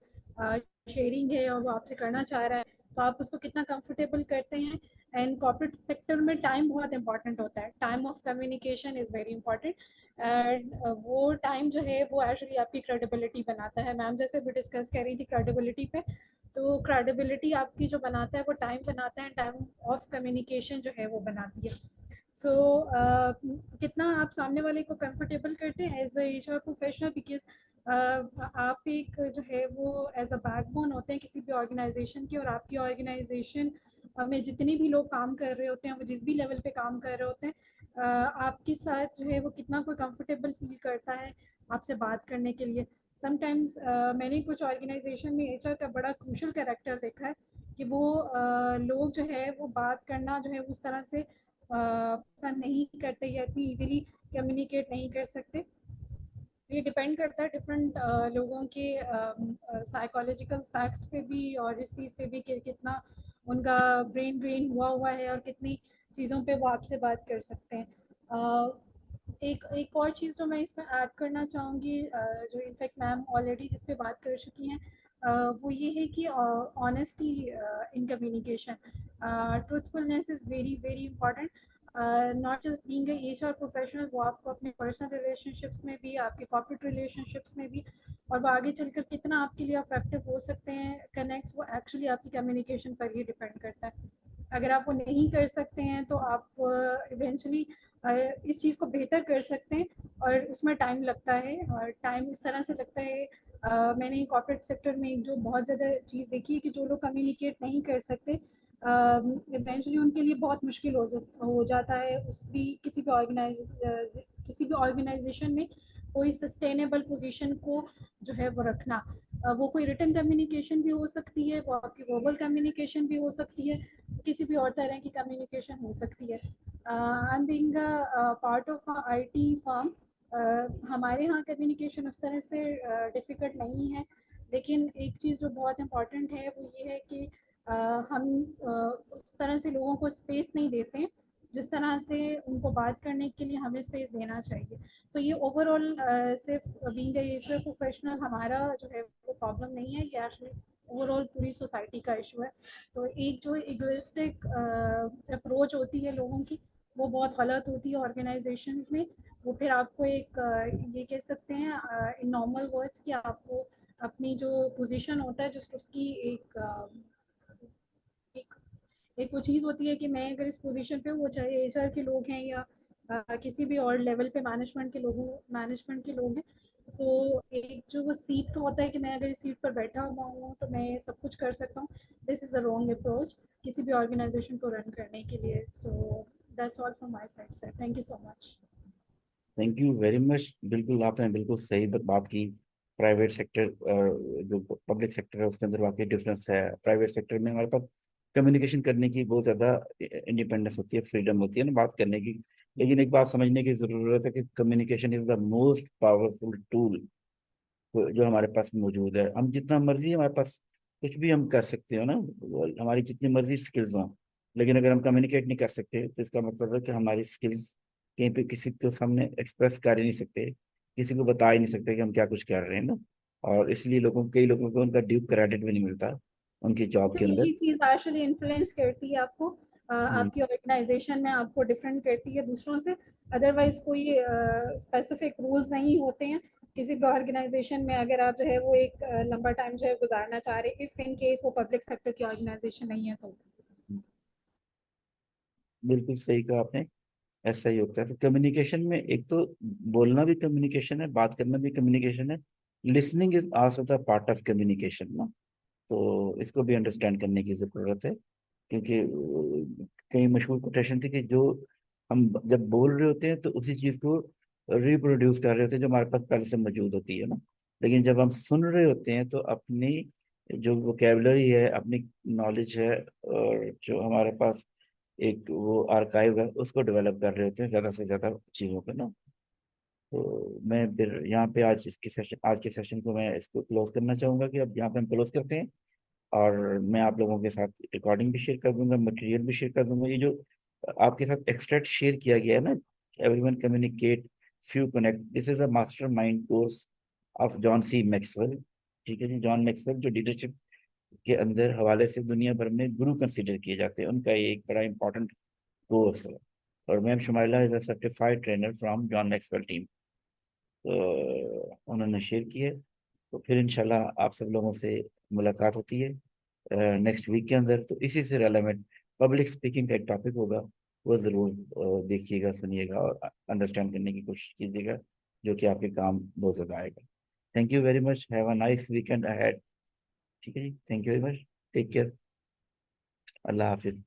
Speaker 5: शेयरिंग है और वो आपसे करना चाह रहा है, तो आप उसको कितना कंफर्टेबल करते हैं। एंड कॉर्पोरेट सेक्टर में टाइम बहुत इंपॉर्टेंट होता है, time of communication is very important. And वो टाइम जो है वो एक्चुअली आपकी क्रेडिबिलिटी बनाता है। मैम जैसे भी डिस्कस कर रही थी क्रेडिबिलिटी पे, तो क्रेडिबिलिटी आपकी जो बनाता है वो टाइम बनाता है, टाइम ऑफ कम्युनिकेशन जो है वो बनाती है। सो कितना आप सामने वाले को कंफर्टेबल करते हैं as a HR professional, because आप एक जो है वो एज अ बैकबोन होते हैं किसी भी ऑर्गेनाइजेशन की, और आपकी ऑर्गेनाइजेशन में जितने भी लोग काम कर रहे होते हैं, वो जिस भी लेवल पे काम कर रहे होते हैं, आपके साथ जो है वो कितना कोई कंफर्टेबल फील करता है आपसे बात करने के लिए। समटाइम्स मैंने कुछ ऑर्गेनाइजेशन में एचआर का बड़ा क्रूशल कैरेक्टर देखा है कि वो लोग जो है वो बात करना जो है उस तरह से पसंद नहीं करते या इतनी इजीली कम्युनिकेट नहीं कर सकते। ये डिपेंड करता है डिफरेंट लोगों के साइकोलॉजिकल फैक्ट्स पे भी और इस चीज़ पे भी कि कितना उनका ब्रेन ड्रेन हुआ है और कितनी चीज़ों पे वो आपसे बात कर सकते हैं। एक और चीज़ जो मैं इसमें ऐड करना चाहूँगी जो इनफैक्ट मैम ऑलरेडी जिस पे बात कर चुकी हैं वो ये है कि honesty in communication, truthfulness is very very important. Not just being a HR professional, वो आपको अपने पर्सनल रिलेशनशिप्स में भी, आपके कॉर्पोरेट रिलेशनशिप्स में भी, और वो आगे चलकर कितना आपके लिए अफेक्टिव हो सकते हैं कनेक्ट्स, वो एक्चुअली आपकी कम्युनिकेशन पर ही डिपेंड करता है। अगर आप वो नहीं कर सकते हैं तो आप इवेंचुअली इस चीज़ को बेहतर कर सकते हैं और उसमें टाइम लगता है। और टाइम इस तरह से लगता है, मैंने कॉर्पोरेट सेक्टर में जो बहुत ज़्यादा चीज़ देखी है कि जो लोग कम्युनिकेट नहीं कर सकते इवेंचुअली उनके लिए बहुत मुश्किल हो जाता है किसी भी ऑर्गेनाइजेशन में कोई सस्टेनेबल पोजीशन को जो है वो रखना। वो कोई रिटन कम्युनिकेशन भी हो सकती है, वो आपकी वर्बल कम्युनिकेशन भी हो सकती है, किसी भी और तरह की कम्युनिकेशन हो सकती है। I am being part of IT firm, हमारे यहाँ कम्युनिकेशन उस तरह से डिफ़िकल्ट नहीं है, लेकिन एक चीज़ जो बहुत इम्पॉर्टेंट है वो ये है कि हम उस तरह से लोगों को स्पेस नहीं देते हैं जिस तरह से उनको बात करने के लिए हमें स्पेस देना चाहिए। सो ये ओवरऑल सिर्फ बीइंग ए एचआर प्रोफेशनल हमारा जो है वो प्रॉब्लम नहीं है, ये एक्चुअली ओवरऑल पूरी सोसाइटी का इशू है। तो एक जो इगोइस्टिक अप्रोच होती है लोगों की वो बहुत गलत होती है ऑर्गेनाइजेशंस में। वो फिर आपको एक ये कह सकते हैं इन नॉर्मल वर्ड्स कि आपको अपनी जो पोजीशन होता है जस्ट उसकी एक एक वो चीज़ होती है कि मैं अगर इस पोजीशन पे हूँ, वो चाहे एचआर के लोग हैं या किसी भी और लेवल पे मैनेजमेंट के लोग हैं। सो एक जो वो सीट का होता है कि मैं अगर इस सीट पर बैठा हुआ हूँ तो मैं सब कुछ कर सकता हूँ, this is the wrong approach किसी भी ऑर्गेनाइजेशन को रन करने के लिए। So that's all from my side sir, thank you so much.
Speaker 2: Thank you very much. बिल्कुल आपने बिल्कुल सही बात की। प्राइवेट सेक्टर जो पब्लिक सेक्टर है उसके अंदर वाकई डिफरेंस है। प्राइवेट सेक्टर में हमारे पास कम्युनिकेशन करने की बहुत ज़्यादा इंडिपेंडेंस होती है, फ्रीडम होती है ना बात करने की। लेकिन एक बात समझने की ज़रूरत है कि communication is the most powerful tool जो हमारे पास मौजूद है। हम जितना मर्जी हमारे पास कुछ भी हम कर सकते हो ना, हमारी जितनी मर्जी स्किल्स हों, लेकिन अगर हम कम्युनिकेट नहीं कर सकते तो इसका मतलब है कि हमारी स्किल्स कहीं पे किसी के सामने एक्सप्रेस कर ही नहीं सकते, किसी को बता ही नहीं सकते कि हम क्या कुछ कर रहे हैं ना। और इसलिए कई लोगों को उनका ड्यू क्रेडिट भी नहीं मिलता उनकी जॉब के अंदर।
Speaker 5: यही चीज एक्चुअली इन्फ्लुएंस करती है आपको, आपकी ऑर्गेनाइजेशन में आपको डिफरेंट करती है दूसरों से। अदरवाइज कोई स्पेसिफिक रूल्स नहीं होते हैं किसी भी ऑर्गेनाइजेशन में, अगर आप जो है वो एक लंबा टाइम जो है गुजारना चाह रहे हैं, इफ इन केस वो पब्लिक सेक्टर की ऑर्गेनाइजेशन नहीं है तो।
Speaker 2: बिल्कुल सही कहा आपने, ऐसा ही होता है। तो कम्युनिकेशन में एक तो बोलना भी कम्युनिकेशन है, बात करना भी कम्युनिकेशन है। Listening is also the part of communication ना। तो इसको भी अंडरस्टैंड करने की जरूरत है, क्योंकि कई मशहूर कोटेशन थी कि जो हम जब बोल रहे होते हैं तो उसी चीज को रिप्रोड्यूस कर रहे होते हैं जो हमारे पास पहले से मौजूद होती है ना। लेकिन जब हम सुन रहे होते हैं तो अपनी जो वोकेबलरी है, अपनी नॉलेज है, और जो हमारे पास एक वो आर्काइव है उसको डेवलप कर रहे होते हैं ज्यादा से ज्यादा चीजों पे ना। तो मैं फिर यहाँ पे आज के सेशन को मैं इसको क्लोज करना चाहूंगा कि अब यहाँ पे हम क्लोज करते हैं। और मैं आप लोगों के साथ रिकॉर्डिंग भी शेयर कर दूंगा, मटेरियल भी शेयर कर दूंगा। ये जो आपके साथ एक्सट्रैक्ट शेयर किया गया है ना, everyone communicate few connect, this is a master mind course of John C Maxwell. ठीक है जी, जॉन मैक्सवेल जो लीडरशिप के अंदर हवाले से दुनिया भर में गुरु कंसिडर किए जाते हैं, उनका ये एक बड़ा इंपॉर्टेंट कोर्स है। और ma'am Shumaila is a certified trainer from John Maxwell team. तो उन्होंने शेयर किए। तो फिर इंशाल्लाह आप सब लोगों से मुलाकात होती है नेक्स्ट वीक के अंदर। तो इसी से रेलेवेंट पब्लिक स्पीकिंग का एक टॉपिक होगा, वो ज़रूर देखिएगा, सुनिएगा और अंडरस्टैंड करने की कोशिश कीजिएगा, जो कि आपके काम बहुत ज़्यादा आएगा। Thank you very much, have a nice weekend ahead. ठीक है जी, thank you very much, take care, अल्लाह हाफिज़।